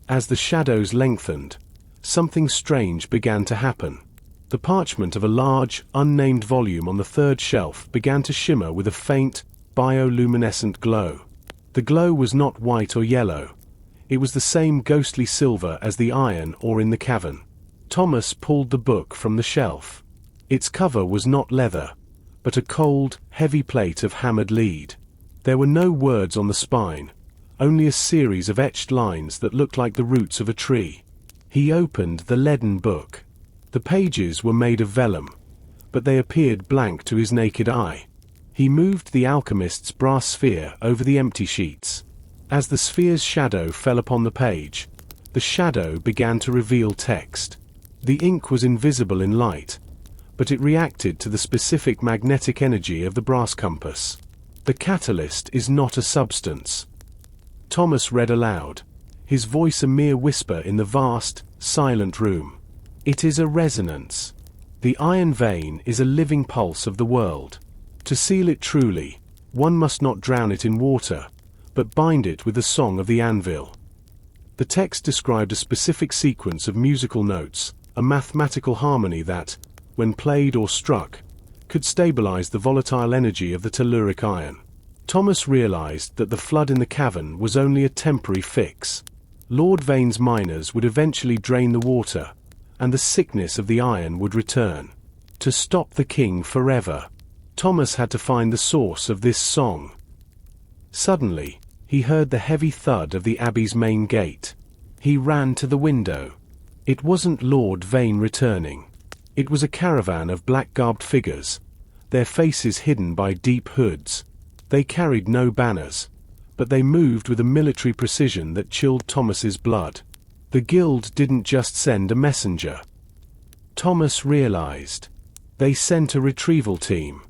As the shadows lengthened, something strange began to happen. The parchment of a large, unnamed volume on the third shelf began to shimmer with a faint, bioluminescent glow. The glow was not white or yellow. It was the same ghostly silver as the iron ore in the cavern. Thomas pulled the book from the shelf. Its cover was not leather, but a cold, heavy plate of hammered lead. There were no words on the spine, only a series of etched lines that looked like the roots of a tree. He opened the leaden book. The pages were made of vellum, but they appeared blank to his naked eye. He moved the alchemist's brass sphere over the empty sheets. As the sphere's shadow fell upon the page, the shadow began to reveal text. The ink was invisible in light, but it reacted to the specific magnetic energy of the brass compass. The catalyst is not a substance. Thomas read aloud, his voice a mere whisper in the vast, silent room. It is a resonance. The iron vein is a living pulse of the world. To seal it truly, one must not drown it in water, but bind it with the song of the anvil. The text described a specific sequence of musical notes, a mathematical harmony that, when played or struck, could stabilize the volatile energy of the telluric iron. Thomas realized that the flood in the cavern was only a temporary fix. Lord Vane's miners would eventually drain the water, and the sickness of the iron would return. To stop the king forever, Thomas had to find the source of this song. Suddenly, he heard the heavy thud of the abbey's main gate. He ran to the window. It wasn't Lord Vane returning. It was a caravan of black-garbed figures, their faces hidden by deep hoods. They carried no banners, but they moved with a military precision that chilled Thomas's blood. The guild didn't just send a messenger. Thomas realized. They sent a retrieval team.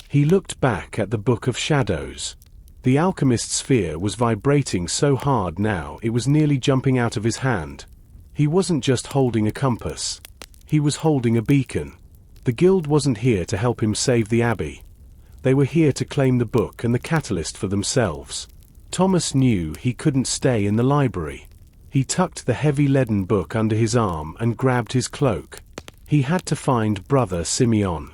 He looked back at the Book of Shadows. The alchemist's sphere was vibrating so hard now it was nearly jumping out of his hand. He wasn't just holding a compass. He was holding a beacon. The guild wasn't here to help him save the abbey. They were here to claim the book and the catalyst for themselves. Thomas knew he couldn't stay in the library. He tucked the heavy leaden book under his arm and grabbed his cloak. He had to find Brother Simeon.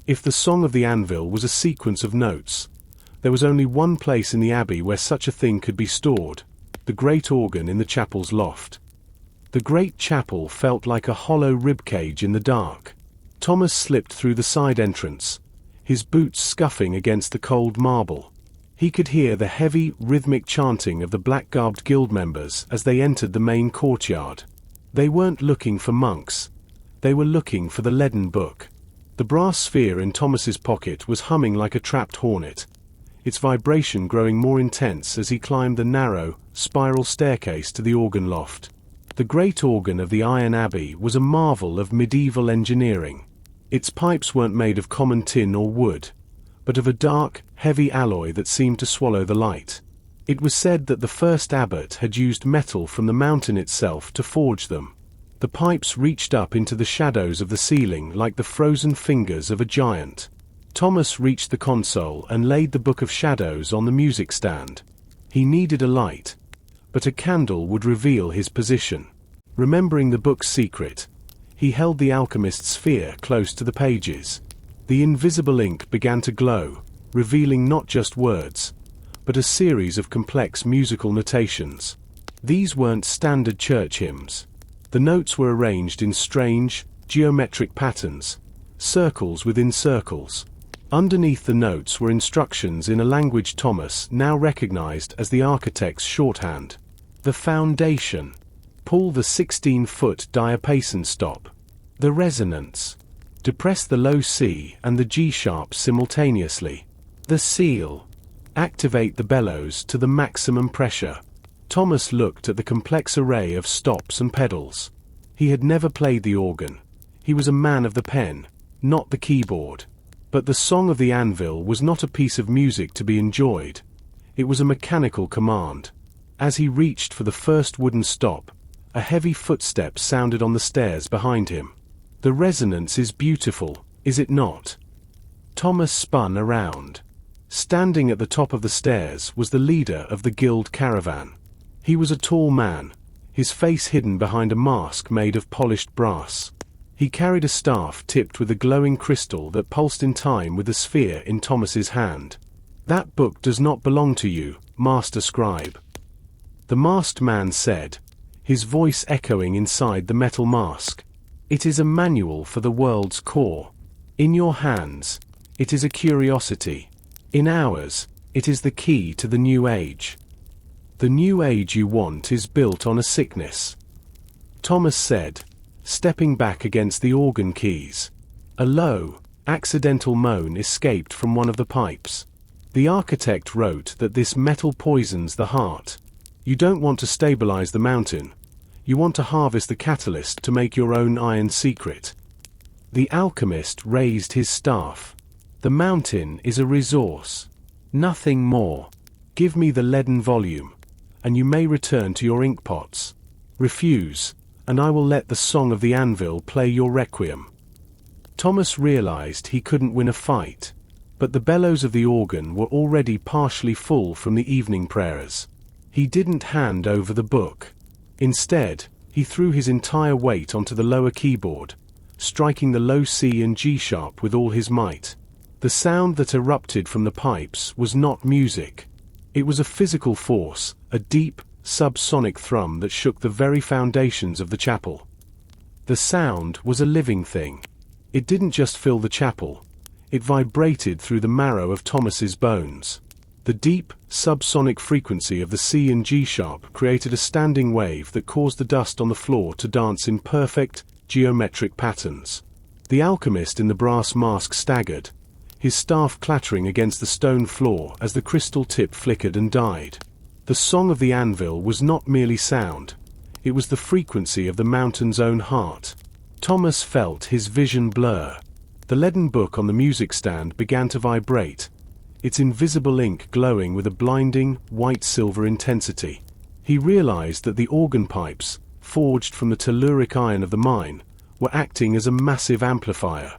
If the Song of the Anvil was a sequence of notes, there was only one place in the abbey where such a thing could be stored: the great organ in the chapel's loft. The great chapel felt like a hollow ribcage in the dark. Thomas slipped through the side entrance, his boots scuffing against the cold marble. He could hear the heavy, rhythmic chanting of the black-garbed guild members as they entered the main courtyard. They weren't looking for monks. They were looking for the leaden book. The brass sphere in Thomas's pocket was humming like a trapped hornet, its vibration growing more intense as he climbed the narrow, spiral staircase to the organ loft. The great organ of the Iron Abbey was a marvel of medieval engineering. Its pipes weren't made of common tin or wood, but of a dark, heavy alloy that seemed to swallow the light. It was said that the first abbot had used metal from the mountain itself to forge them. The pipes reached up into the shadows of the ceiling like the frozen fingers of a giant. Thomas reached the console and laid the Book of Shadows on the music stand. He needed a light, but a candle would reveal his position. Remembering the book's secret, he held the alchemist's sphere close to the pages. The invisible ink began to glow, revealing not just words, but a series of complex musical notations. These weren't standard church hymns. The notes were arranged in strange, geometric patterns, circles within circles. Underneath the notes were instructions in a language Thomas now recognized as the architect's shorthand. The foundation. Pull the 16-foot diapason stop. The resonance. Depress the low C and the G sharp simultaneously. The seal. Activate the bellows to the maximum pressure. Thomas looked at the complex array of stops and pedals. He had never played the organ. He was a man of the pen, not the keyboard. But the Song of the Anvil was not a piece of music to be enjoyed. It was a mechanical command. As he reached for the first wooden stop, a heavy footstep sounded on the stairs behind him. "The resonance is beautiful, is it not?" Thomas spun around. Standing at the top of the stairs was the leader of the guild caravan. He was a tall man, his face hidden behind a mask made of polished brass. He carried a staff tipped with a glowing crystal that pulsed in time with the sphere in Thomas's hand. "That book does not belong to you, Master Scribe," the masked man said, his voice echoing inside the metal mask. "It is a manual for the world's core. In your hands, it is a curiosity. In ours, it is the key to the new age. The new age you want is built on a sickness," Thomas said, stepping back against the organ keys. A low, accidental moan escaped from one of the pipes. The architect wrote that this metal poisons the heart. You don't want to stabilize the mountain. You want to harvest the catalyst to make your own iron secret. The alchemist raised his staff. "The mountain is a resource. Nothing more. Give me the leaden volume, and you may return to your inkpots. Refuse, and I will let the song of the anvil play your requiem." Thomas realized he couldn't win a fight, but the bellows of the organ were already partially full from the evening prayers. He didn't hand over the book. Instead, he threw his entire weight onto the lower keyboard, striking the low C and G sharp with all his might. The sound that erupted from the pipes was not music. It was a physical force, a deep, subsonic thrum that shook the very foundations of the chapel. The sound was a living thing. It didn't just fill the chapel. It vibrated through the marrow of Thomas's bones. The deep, subsonic frequency of the C and G sharp created a standing wave that caused the dust on the floor to dance in perfect, geometric patterns. The alchemist in the brass mask staggered, his staff clattering against the stone floor as the crystal tip flickered and died. The song of the anvil was not merely sound. It was the frequency of the mountain's own heart. Thomas felt his vision blur. The leaden book on the music stand began to vibrate, its invisible ink glowing with a blinding, white-silver intensity. He realized that the organ pipes, forged from the telluric iron of the mine, were acting as a massive amplifier.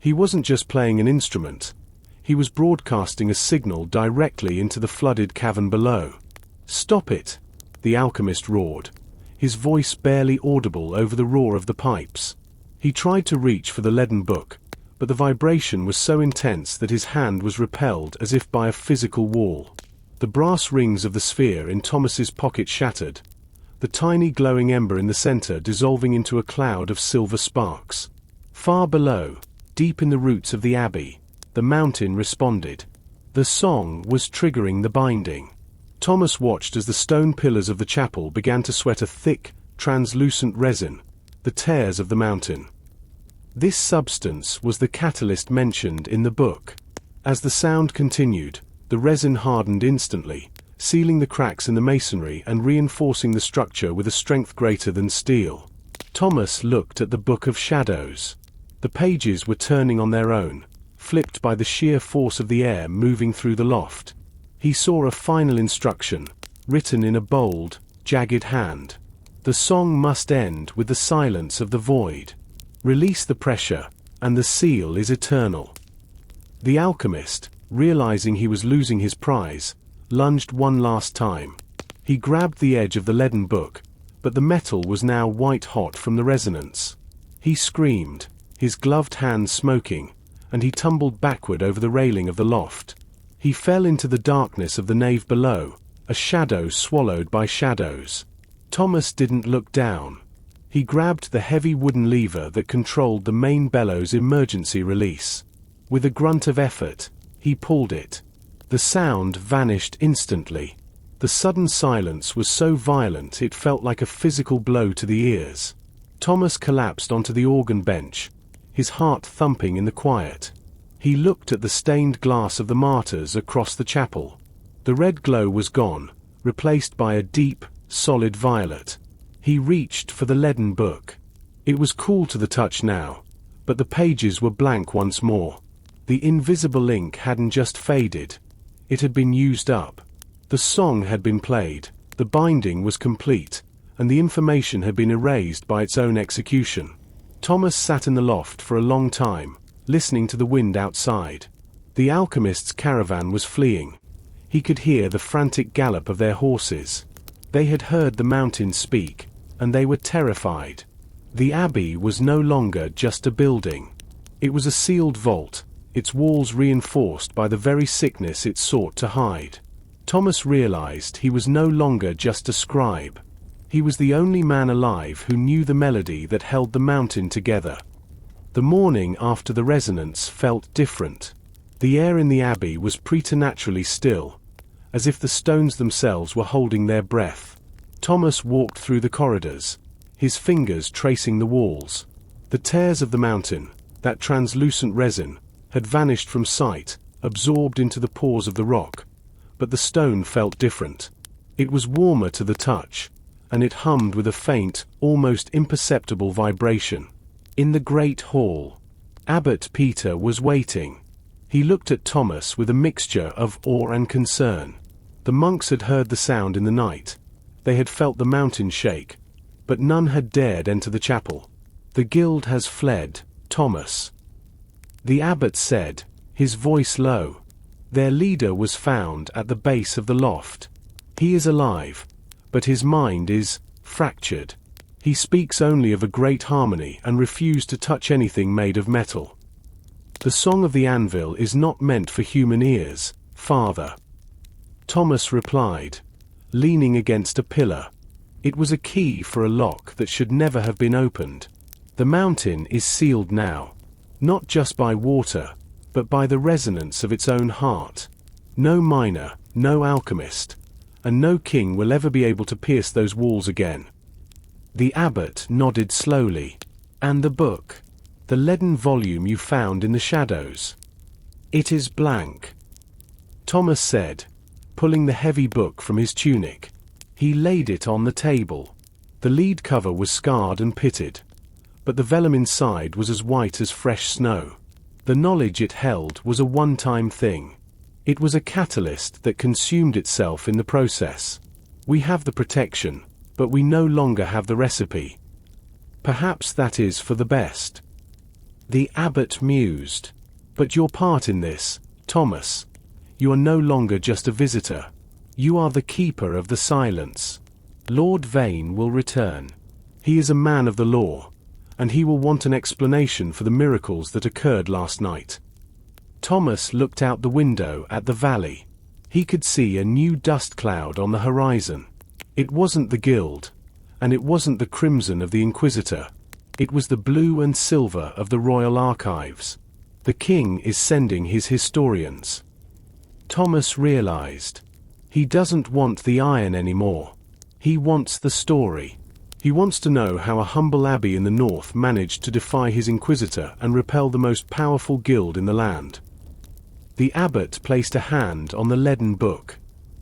He wasn't just playing an instrument. He was broadcasting a signal directly into the flooded cavern below. "Stop it!" the alchemist roared, his voice barely audible over the roar of the pipes. He tried to reach for the leaden book, but the vibration was so intense that his hand was repelled as if by a physical wall. The brass rings of the sphere in Thomas's pocket shattered, the tiny glowing ember in the center dissolving into a cloud of silver sparks. Far below, deep in the roots of the abbey, the mountain responded. The song was triggering the binding. Thomas watched as the stone pillars of the chapel began to sweat a thick, translucent resin, the tears of the mountain. This substance was the catalyst mentioned in the book. As the sound continued, the resin hardened instantly, sealing the cracks in the masonry and reinforcing the structure with a strength greater than steel. Thomas looked at the Book of Shadows. The pages were turning on their own, flipped by the sheer force of the air moving through the loft. He saw a final instruction, written in a bold, jagged hand. The song must end with the silence of the void. Release the pressure, and the seal is eternal. The alchemist, realizing he was losing his prize, lunged one last time. He grabbed the edge of the leaden book, but the metal was now white-hot from the resonance. He screamed, his gloved hands smoking, and he tumbled backward over the railing of the loft. He fell into the darkness of the nave below, a shadow swallowed by shadows. Thomas didn't look down. He grabbed the heavy wooden lever that controlled the main bellow's emergency release. With a grunt of effort, he pulled it. The sound vanished instantly. The sudden silence was so violent it felt like a physical blow to the ears. Thomas collapsed onto the organ bench, his heart thumping in the quiet. He looked at the stained glass of the martyrs across the chapel. The red glow was gone, replaced by a deep, solid violet. He reached for the leaden book. It was cool to the touch now, but the pages were blank once more. The invisible ink hadn't just faded. It had been used up. The song had been played, The binding was complete, and the information had been erased by its own execution. Thomas sat in the loft for a long time, listening to the wind outside. The alchemist's caravan was fleeing. He could hear the frantic gallop of their horses. They had heard the mountains speak, and they were terrified. The abbey was no longer just a building. It was a sealed vault, its walls reinforced by the very sickness it sought to hide. Thomas realized he was no longer just a scribe. He was the only man alive who knew the melody that held the mountain together. The morning after the resonance felt different. The air in the abbey was preternaturally still, as if the stones themselves were holding their breath. Thomas walked through the corridors, his fingers tracing the walls. The tears of the mountain, that translucent resin, had vanished from sight, absorbed into the pores of the rock. But the stone felt different. It was warmer to the touch, and it hummed with a faint, almost imperceptible vibration. In the great hall, Abbot Peter was waiting. He looked at Thomas with a mixture of awe and concern. The monks had heard the sound in the night. They had felt the mountain shake, but none had dared enter the chapel. "The guild has fled, Thomas," the abbot said, his voice low. "Their leader was found at the base of the loft. He is alive, but his mind is fractured. He speaks only of a great harmony and refused to touch anything made of metal. The song of the anvil is not meant for human ears, Father," Thomas replied, leaning against a pillar. It was a key for a lock that should never have been opened. "The mountain is sealed now, not just by water, but by the resonance of its own heart. No miner, no alchemist, and no king will ever be able to pierce those walls again." The abbot nodded slowly. "And the book? The leaden volume you found in the shadows?" "It is blank," Thomas said, pulling the heavy book from his tunic. He laid it on the table. The lead cover was scarred and pitted, but the vellum inside was as white as fresh snow. The knowledge it held was a one-time thing. It was a catalyst that consumed itself in the process. "We have the protection, but we no longer have the recipe. Perhaps that is for the best." The abbot mused. "But your part in this, Thomas. You are no longer just a visitor. You are the keeper of the silence. Lord Vane will return. He is a man of the law, and he will want an explanation for the miracles that occurred last night." Thomas looked out the window at the valley. He could see a new dust cloud on the horizon. It wasn't the guild, and it wasn't the crimson of the Inquisitor. It was the blue and silver of the royal archives. The king is sending his historians. Thomas realized. He doesn't want the iron anymore. He wants the story. He wants to know how a humble abbey in the north managed to defy his inquisitor and repel the most powerful guild in the land. The abbot placed a hand on the leaden book.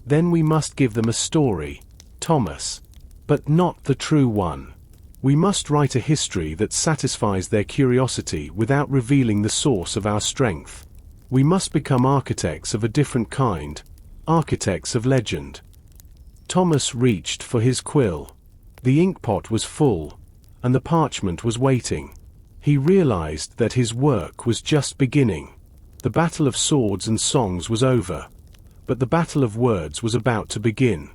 "Then we must give them a story, Thomas. But not the true one. We must write a history that satisfies their curiosity without revealing the source of our strength. We must become architects of a different kind, architects of legend." Thomas reached for his quill. The inkpot was full, and the parchment was waiting. He realized that his work was just beginning. The battle of swords and songs was over, but the battle of words was about to begin.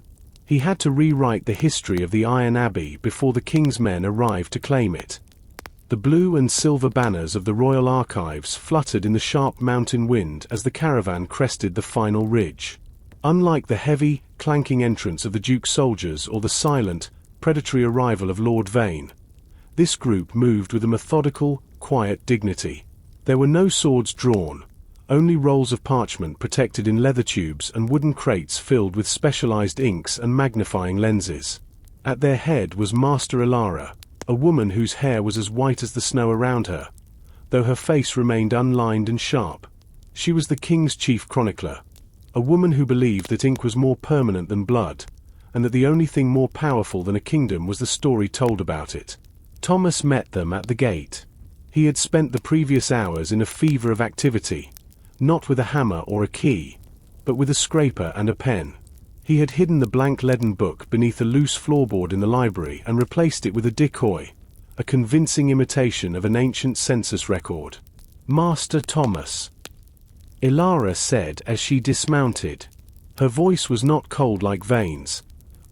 He had to rewrite the history of the Iron Abbey before the king's men arrived to claim it. The blue and silver banners of the royal archives fluttered in the sharp mountain wind as the caravan crested the final ridge. Unlike the heavy, clanking entrance of the Duke's soldiers or the silent, predatory arrival of Lord Vane, this group moved with a methodical, quiet dignity. There were no swords drawn, only rolls of parchment protected in leather tubes and wooden crates filled with specialized inks and magnifying lenses. At their head was Master Ilara, a woman whose hair was as white as the snow around her, though her face remained unlined and sharp. She was the king's chief chronicler, a woman who believed that ink was more permanent than blood, and that the only thing more powerful than a kingdom was the story told about it. Thomas met them at the gate. He had spent the previous hours in a fever of activity, not with a hammer or a key, but with a scraper and a pen. He had hidden the blank leaden book beneath a loose floorboard in the library and replaced it with a decoy, a convincing imitation of an ancient census record. "Master Thomas," Ilara said as she dismounted. Her voice was not cold like veins,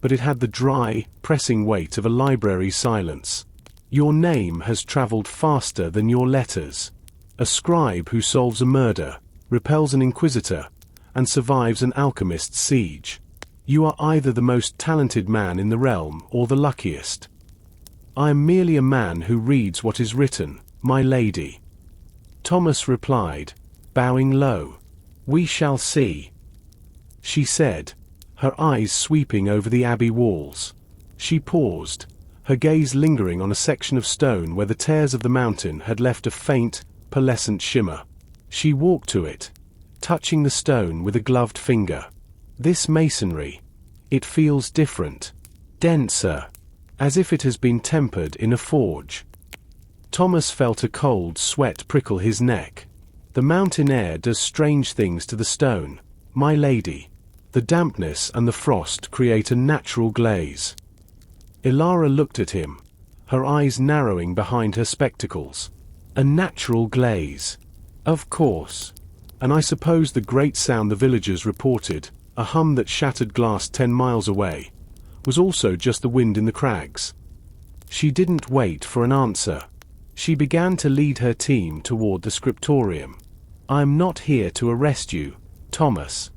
but it had the dry, pressing weight of a library silence. "Your name has traveled faster than your letters. A scribe who solves a murder, repels an inquisitor, and survives an alchemist's siege. You are either the most talented man in the realm or the luckiest." "I am merely a man who reads what is written, my lady," Thomas replied, bowing low. "We shall see," she said, her eyes sweeping over the abbey walls. She paused, her gaze lingering on a section of stone where the tears of the mountain had left a faint, pearlescent shimmer. She walked to it, touching the stone with a gloved finger. "This masonry, it feels different, denser, as if it has been tempered in a forge." Thomas felt a cold sweat prickle his neck. "The mountain air does strange things to the stone, my lady. The dampness and the frost create a natural glaze." Ilara looked at him, her eyes narrowing behind her spectacles. "A natural glaze. Of course. And I suppose the great sound the villagers reported, a hum that shattered glass 10 miles away, was also just the wind in the crags." She didn't wait for an answer. She began to lead her team toward the scriptorium. "I am not here to arrest you, Thomas.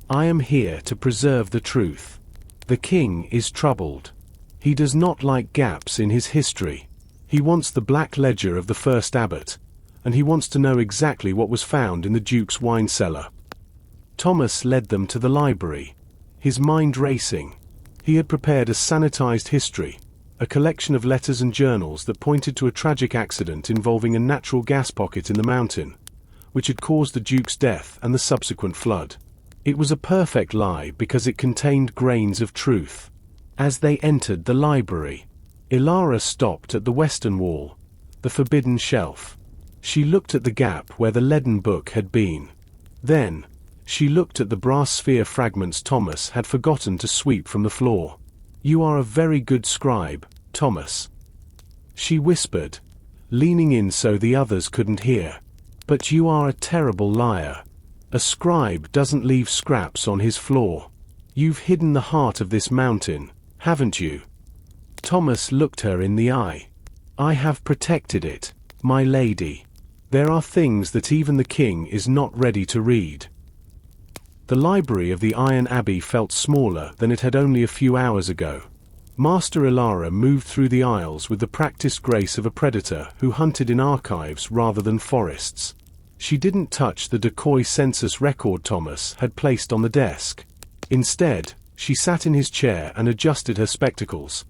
I am here to preserve the truth. The king is troubled. He does not like gaps in his history. He wants the black ledger of the first abbot, and he wants to know exactly what was found in the duke's wine cellar." Thomas led them to the library, his mind racing. He had prepared a sanitized history, a collection of letters and journals that pointed to a tragic accident involving a natural gas pocket in the mountain, which had caused the duke's death and the subsequent flood. It was a perfect lie because it contained grains of truth. As they entered the library, Ilara stopped at the western wall, the forbidden shelf. She looked at the gap where the leaden book had been. Then, she looked at the brass sphere fragments Thomas had forgotten to sweep from the floor. "You are a very good scribe, Thomas," she whispered, leaning in so the others couldn't hear. "But you are a terrible liar. A scribe doesn't leave scraps on his floor. You've hidden the heart of this mountain, haven't you?" Thomas looked her in the eye. "I have protected it, my lady. There are things that even the king is not ready to read." The library of the Iron Abbey felt smaller than it had only a few hours ago. Master Ilara moved through the aisles with the practiced grace of a predator who hunted in archives rather than forests. She didn't touch the decoy census record Thomas had placed on the desk. Instead, she sat in his chair and adjusted her spectacles,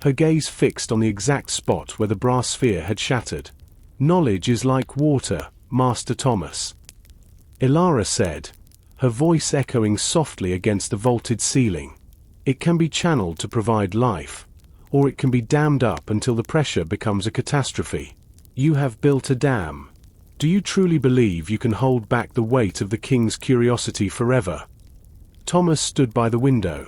her gaze fixed on the exact spot where the brass sphere had shattered. "Knowledge is like water, Master Thomas," Ilara said, her voice echoing softly against the vaulted ceiling. "It can be channeled to provide life, or it can be dammed up until the pressure becomes a catastrophe. You have built a dam. Do you truly believe you can hold back the weight of the king's curiosity forever?" Thomas stood by the window,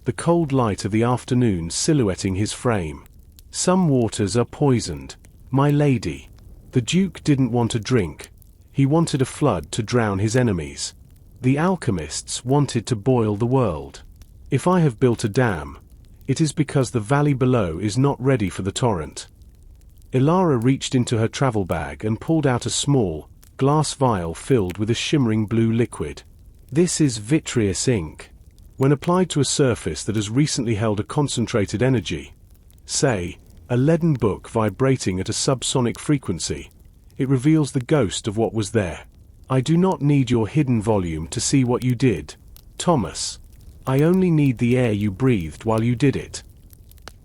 the cold light of the afternoon silhouetting his frame. "Some waters are poisoned, my lady. The duke didn't want a drink. He wanted a flood to drown his enemies. The alchemists wanted to boil the world. If I have built a dam, it is because the valley below is not ready for the torrent." Ilara reached into her travel bag and pulled out a small, glass vial filled with a shimmering blue liquid. "This is vitreous ink. When applied to a surface that has recently held a concentrated energy, say, a leaden book vibrating at a subsonic frequency, it reveals the ghost of what was there. I do not need your hidden volume to see what you did, Thomas. I only need the air you breathed while you did it."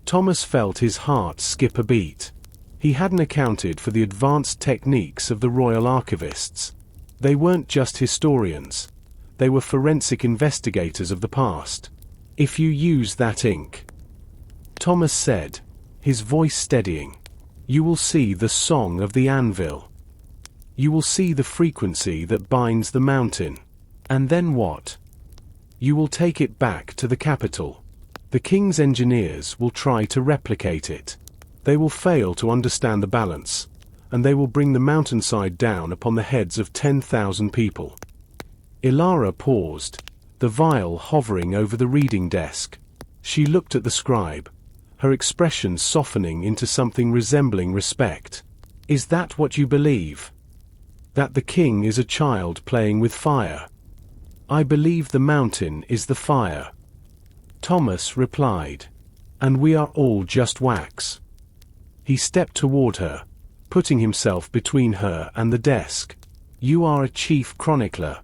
Thomas felt his heart skip a beat. He hadn't accounted for the advanced techniques of the royal archivists. They weren't just historians. They were forensic investigators of the past. "If you use that ink," Thomas said, his voice steadying, "you will see the song of the anvil. You will see the frequency that binds the mountain." "And then what?" You will take it back to the capital. The king's engineers will try to replicate it. They will fail to understand the balance, and they will bring the mountainside down upon the heads of 10,000 people. Ilara paused, the vial hovering over the reading desk. She looked at the scribe, her expression softening into something resembling respect. Is that what you believe? That the king is a child playing with fire? I believe the mountain is the fire. Thomas replied. And we are all just wax. He stepped toward her, putting himself between her and the desk. You are a chief chronicler.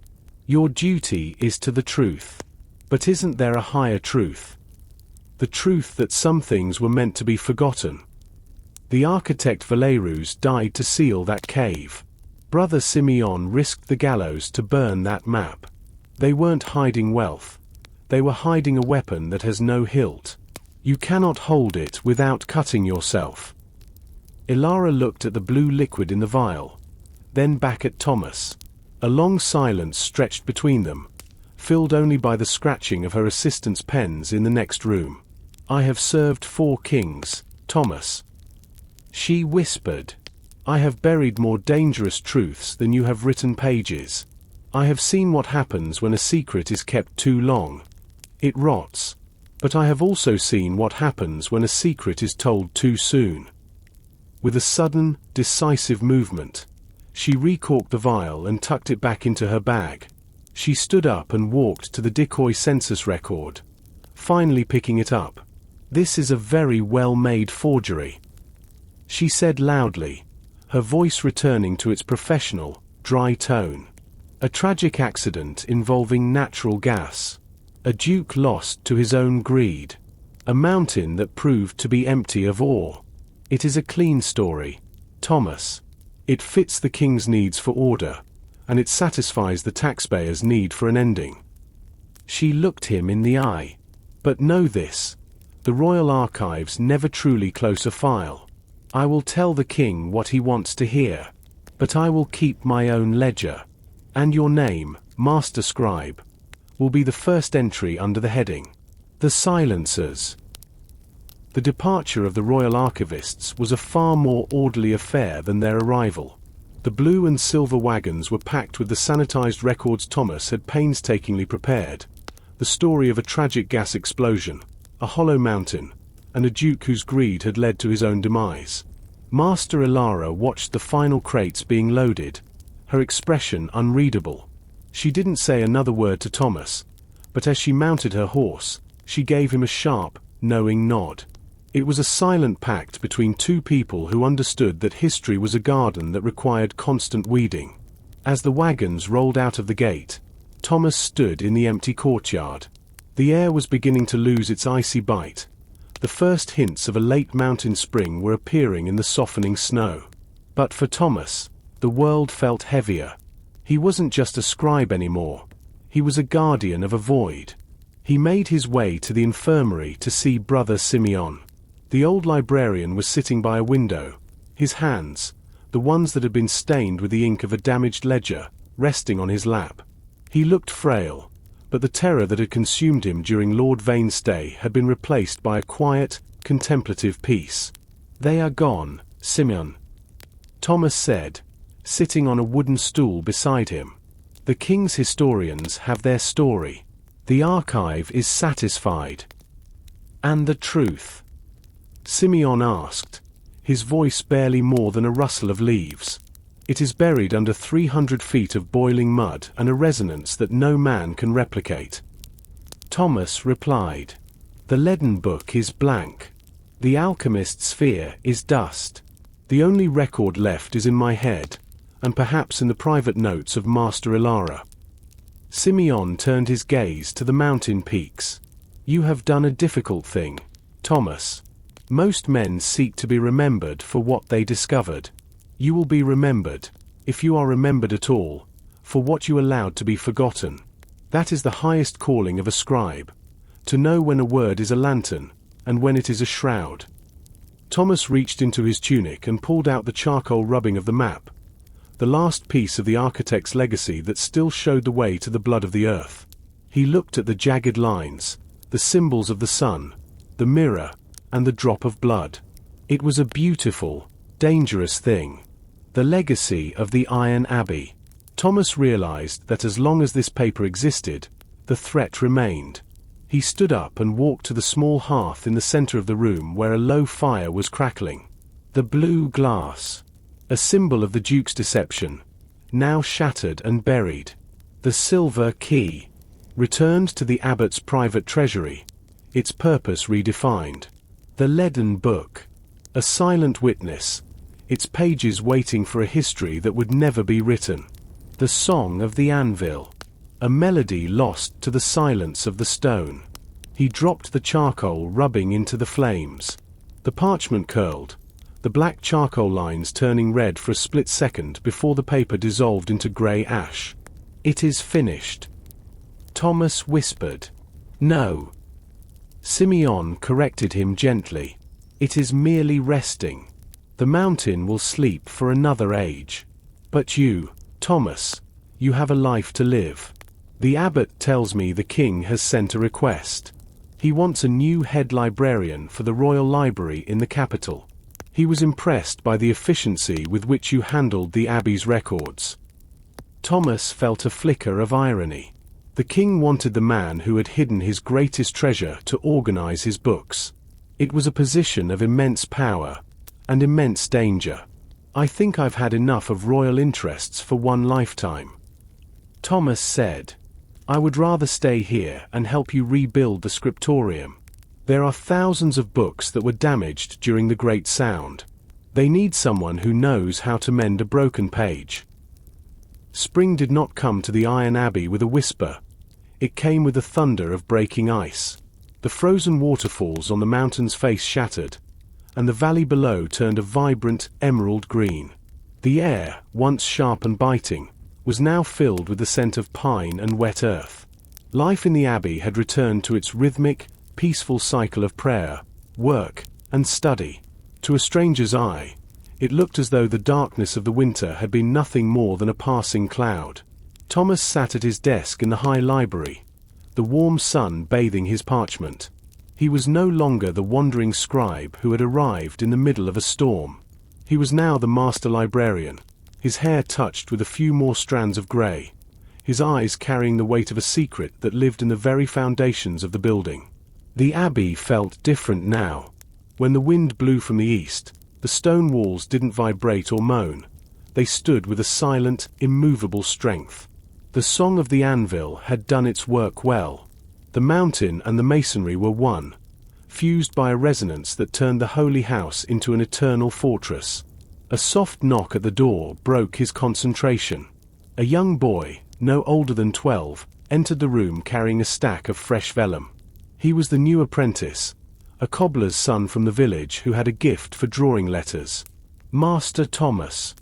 Your duty is to the truth. But isn't there a higher truth? The truth that some things were meant to be forgotten. The architect Valerus died to seal that cave. Brother Simeon risked the gallows to burn that map. They weren't hiding wealth. They were hiding a weapon that has no hilt. You cannot hold it without cutting yourself. Ilara looked at the blue liquid in the vial, then back at Thomas. A long silence stretched between them, filled only by the scratching of her assistant's pens in the next room. I have served 4 kings, Thomas. She whispered. I have buried more dangerous truths than you have written pages. I have seen what happens when a secret is kept too long. It rots. But I have also seen what happens when a secret is told too soon. With a sudden, decisive movement, she recorked the vial and tucked it back into her bag. She stood up and walked to the decoy census record, finally picking it up. This is a very well-made forgery, she said loudly, her voice returning to its professional, dry tone. A tragic accident involving natural gas. A duke lost to his own greed. A mountain that proved to be empty of ore. It is a clean story, Thomas. It fits the king's needs for order, and it satisfies the taxpayer's need for an ending. She looked him in the eye. But know this, the royal archives never truly close a file. I will tell the king what he wants to hear, but I will keep my own ledger. And your name, Master Scribe, will be the first entry under the heading, The Silencers. The departure of the royal archivists was a far more orderly affair than their arrival. The blue and silver wagons were packed with the sanitized records Thomas had painstakingly prepared. The story of a tragic gas explosion, a hollow mountain, and a duke whose greed had led to his own demise. Master Ilara watched the final crates being loaded, her expression unreadable. She didn't say another word to Thomas, but as she mounted her horse, she gave him a sharp, knowing nod. It was a silent pact between 2 people who understood that history was a garden that required constant weeding. As the wagons rolled out of the gate, Thomas stood in the empty courtyard. The air was beginning to lose its icy bite. The first hints of a late mountain spring were appearing in the softening snow. But for Thomas, the world felt heavier. He wasn't just a scribe anymore. He was a guardian of a void. He made his way to the infirmary to see Brother Simeon. The old librarian was sitting by a window, his hands, the ones that had been stained with the ink of a damaged ledger, resting on his lap. He looked frail, but the terror that had consumed him during Lord Vane's stay had been replaced by a quiet, contemplative peace. They are gone, Simeon, Thomas said, sitting on a wooden stool beside him. The king's historians have their story. The archive is satisfied. And the truth? Simeon asked, his voice barely more than a rustle of leaves. It is buried under 300 feet of boiling mud and a resonance that no man can replicate. Thomas replied, the leaden book is blank. The alchemist's sphere is dust. The only record left is in my head, and perhaps in the private notes of Master Ilara. Simeon turned his gaze to the mountain peaks. You have done a difficult thing, Thomas. Most men seek to be remembered for what they discovered. You will be remembered, if you are remembered at all, for what you allowed to be forgotten. That is the highest calling of a scribe, to know when a word is a lantern, and when it is a shroud. Thomas reached into his tunic and pulled out the charcoal rubbing of the map, the last piece of the architect's legacy that still showed the way to the blood of the earth. He looked at the jagged lines, the symbols of the sun, the mirror, and the drop of blood. It was a beautiful, dangerous thing. The legacy of the Iron Abbey. Thomas realized that as long as this paper existed, the threat remained. He stood up and walked to the small hearth in the center of the room where a low fire was crackling. The blue glass, a symbol of the Duke's deception, now shattered and buried. The silver key, returned to the abbot's private treasury, its purpose redefined. The leaden book, a silent witness, its pages waiting for a history that would never be written. The song of the anvil, a melody lost to the silence of the stone. He dropped the charcoal rubbing into the flames. The parchment curled, the black charcoal lines turning red for a split second before the paper dissolved into grey ash. "It is finished," Thomas whispered. "No." Simeon corrected him gently. "It is merely resting. The mountain will sleep for another age. But you, Thomas, you have a life to live. The abbot tells me the king has sent a request. He wants a new head librarian for the royal library in the capital. He was impressed by the efficiency with which you handled the abbey's records." Thomas felt a flicker of irony. The king wanted the man who had hidden his greatest treasure to organize his books. It was a position of immense power and immense danger. "I think I've had enough of royal interests for one lifetime," Thomas said. "I would rather stay here and help you rebuild the scriptorium. There are thousands of books that were damaged during the Great Sound. They need someone who knows how to mend a broken page." Spring did not come to the Iron Abbey with a whisper. It came with the thunder of breaking ice. The frozen waterfalls on the mountain's face shattered, and the valley below turned a vibrant emerald green. The air, once sharp and biting, was now filled with the scent of pine and wet earth. Life in the abbey had returned to its rhythmic, peaceful cycle of prayer, work, and study. To a stranger's eye, it looked as though the darkness of the winter had been nothing more than a passing cloud. Thomas sat at his desk in the high library, the warm sun bathing his parchment. He was no longer the wandering scribe who had arrived in the middle of a storm. He was now the master librarian, his hair touched with a few more strands of grey, his eyes carrying the weight of a secret that lived in the very foundations of the building. The abbey felt different now. When the wind blew from the east, the stone walls didn't vibrate or moan. They stood with a silent, immovable strength. The song of the anvil had done its work well. The mountain and the masonry were one, fused by a resonance that turned the holy house into an eternal fortress. A soft knock at the door broke his concentration. A young boy, no older than 12, entered the room carrying a stack of fresh vellum. He was the new apprentice, a cobbler's son from the village who had a gift for drawing letters. "Master Thomas,"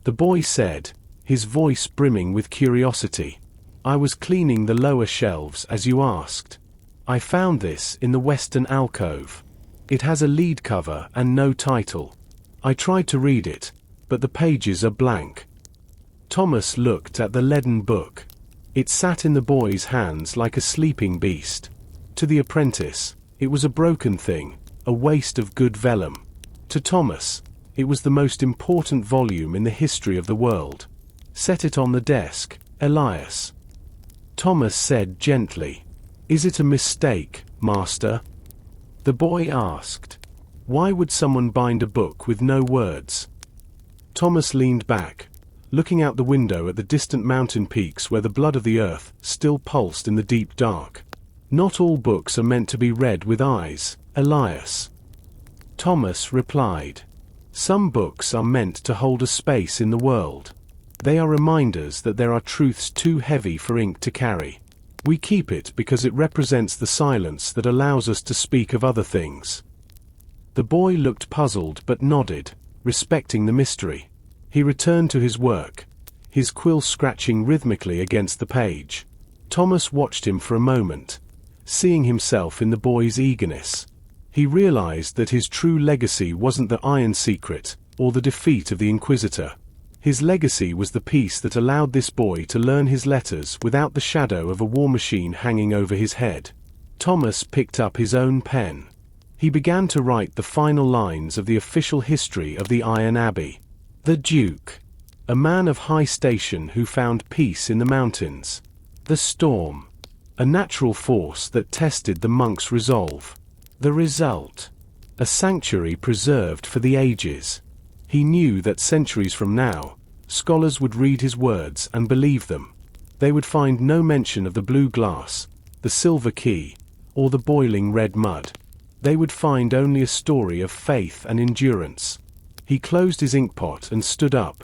the boy said, his voice brimming with curiosity. "I was cleaning the lower shelves as you asked. I found this in the western alcove. It has a lead cover and no title. I tried to read it, but the pages are blank." Thomas looked at the leaden book. It sat in the boy's hands like a sleeping beast. To the apprentice, it was a broken thing, a waste of good vellum. To Thomas, it was the most important volume in the history of the world. "Set it on the desk, Elias," Thomas said gently. "Is it a mistake, master?" the boy asked. Why would someone bind a book with no words? Thomas leaned back, looking out the window at the distant mountain peaks where the blood of the earth still pulsed in the deep dark. "Not all books are meant to be read with eyes, Elias," Thomas replied. "Some books are meant to hold a space in the world. They are reminders that there are truths too heavy for ink to carry. We keep it because it represents the silence that allows us to speak of other things." The boy looked puzzled but nodded, respecting the mystery. He returned to his work, his quill scratching rhythmically against the page. Thomas watched him for a moment, seeing himself in the boy's eagerness. He realized that his true legacy wasn't the Iron Secret, or the defeat of the Inquisitor. His legacy was the peace that allowed this boy to learn his letters without the shadow of a war machine hanging over his head. Thomas picked up his own pen. He began to write the final lines of the official history of the Iron Abbey. The Duke, a man of high station who found peace in the mountains. The storm, a natural force that tested the monks' resolve. The result, a sanctuary preserved for the ages. He knew that centuries from now, scholars would read his words and believe them. They would find no mention of the blue glass, the silver key, or the boiling red mud. They would find only a story of faith and endurance. He closed his inkpot and stood up,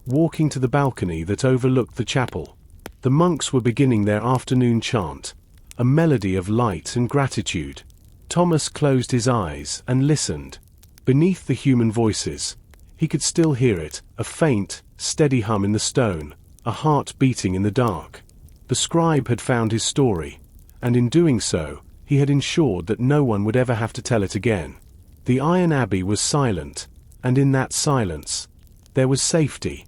walking to the balcony that overlooked the chapel. The monks were beginning their afternoon chant, a melody of light and gratitude. Thomas closed his eyes and listened. Beneath the human voices, he could still hear it, a faint, steady hum in the stone, a heart beating in the dark. The scribe had found his story, and in doing so, he had ensured that no one would ever have to tell it again. The Iron Abbey was silent, and in that silence, there was safety.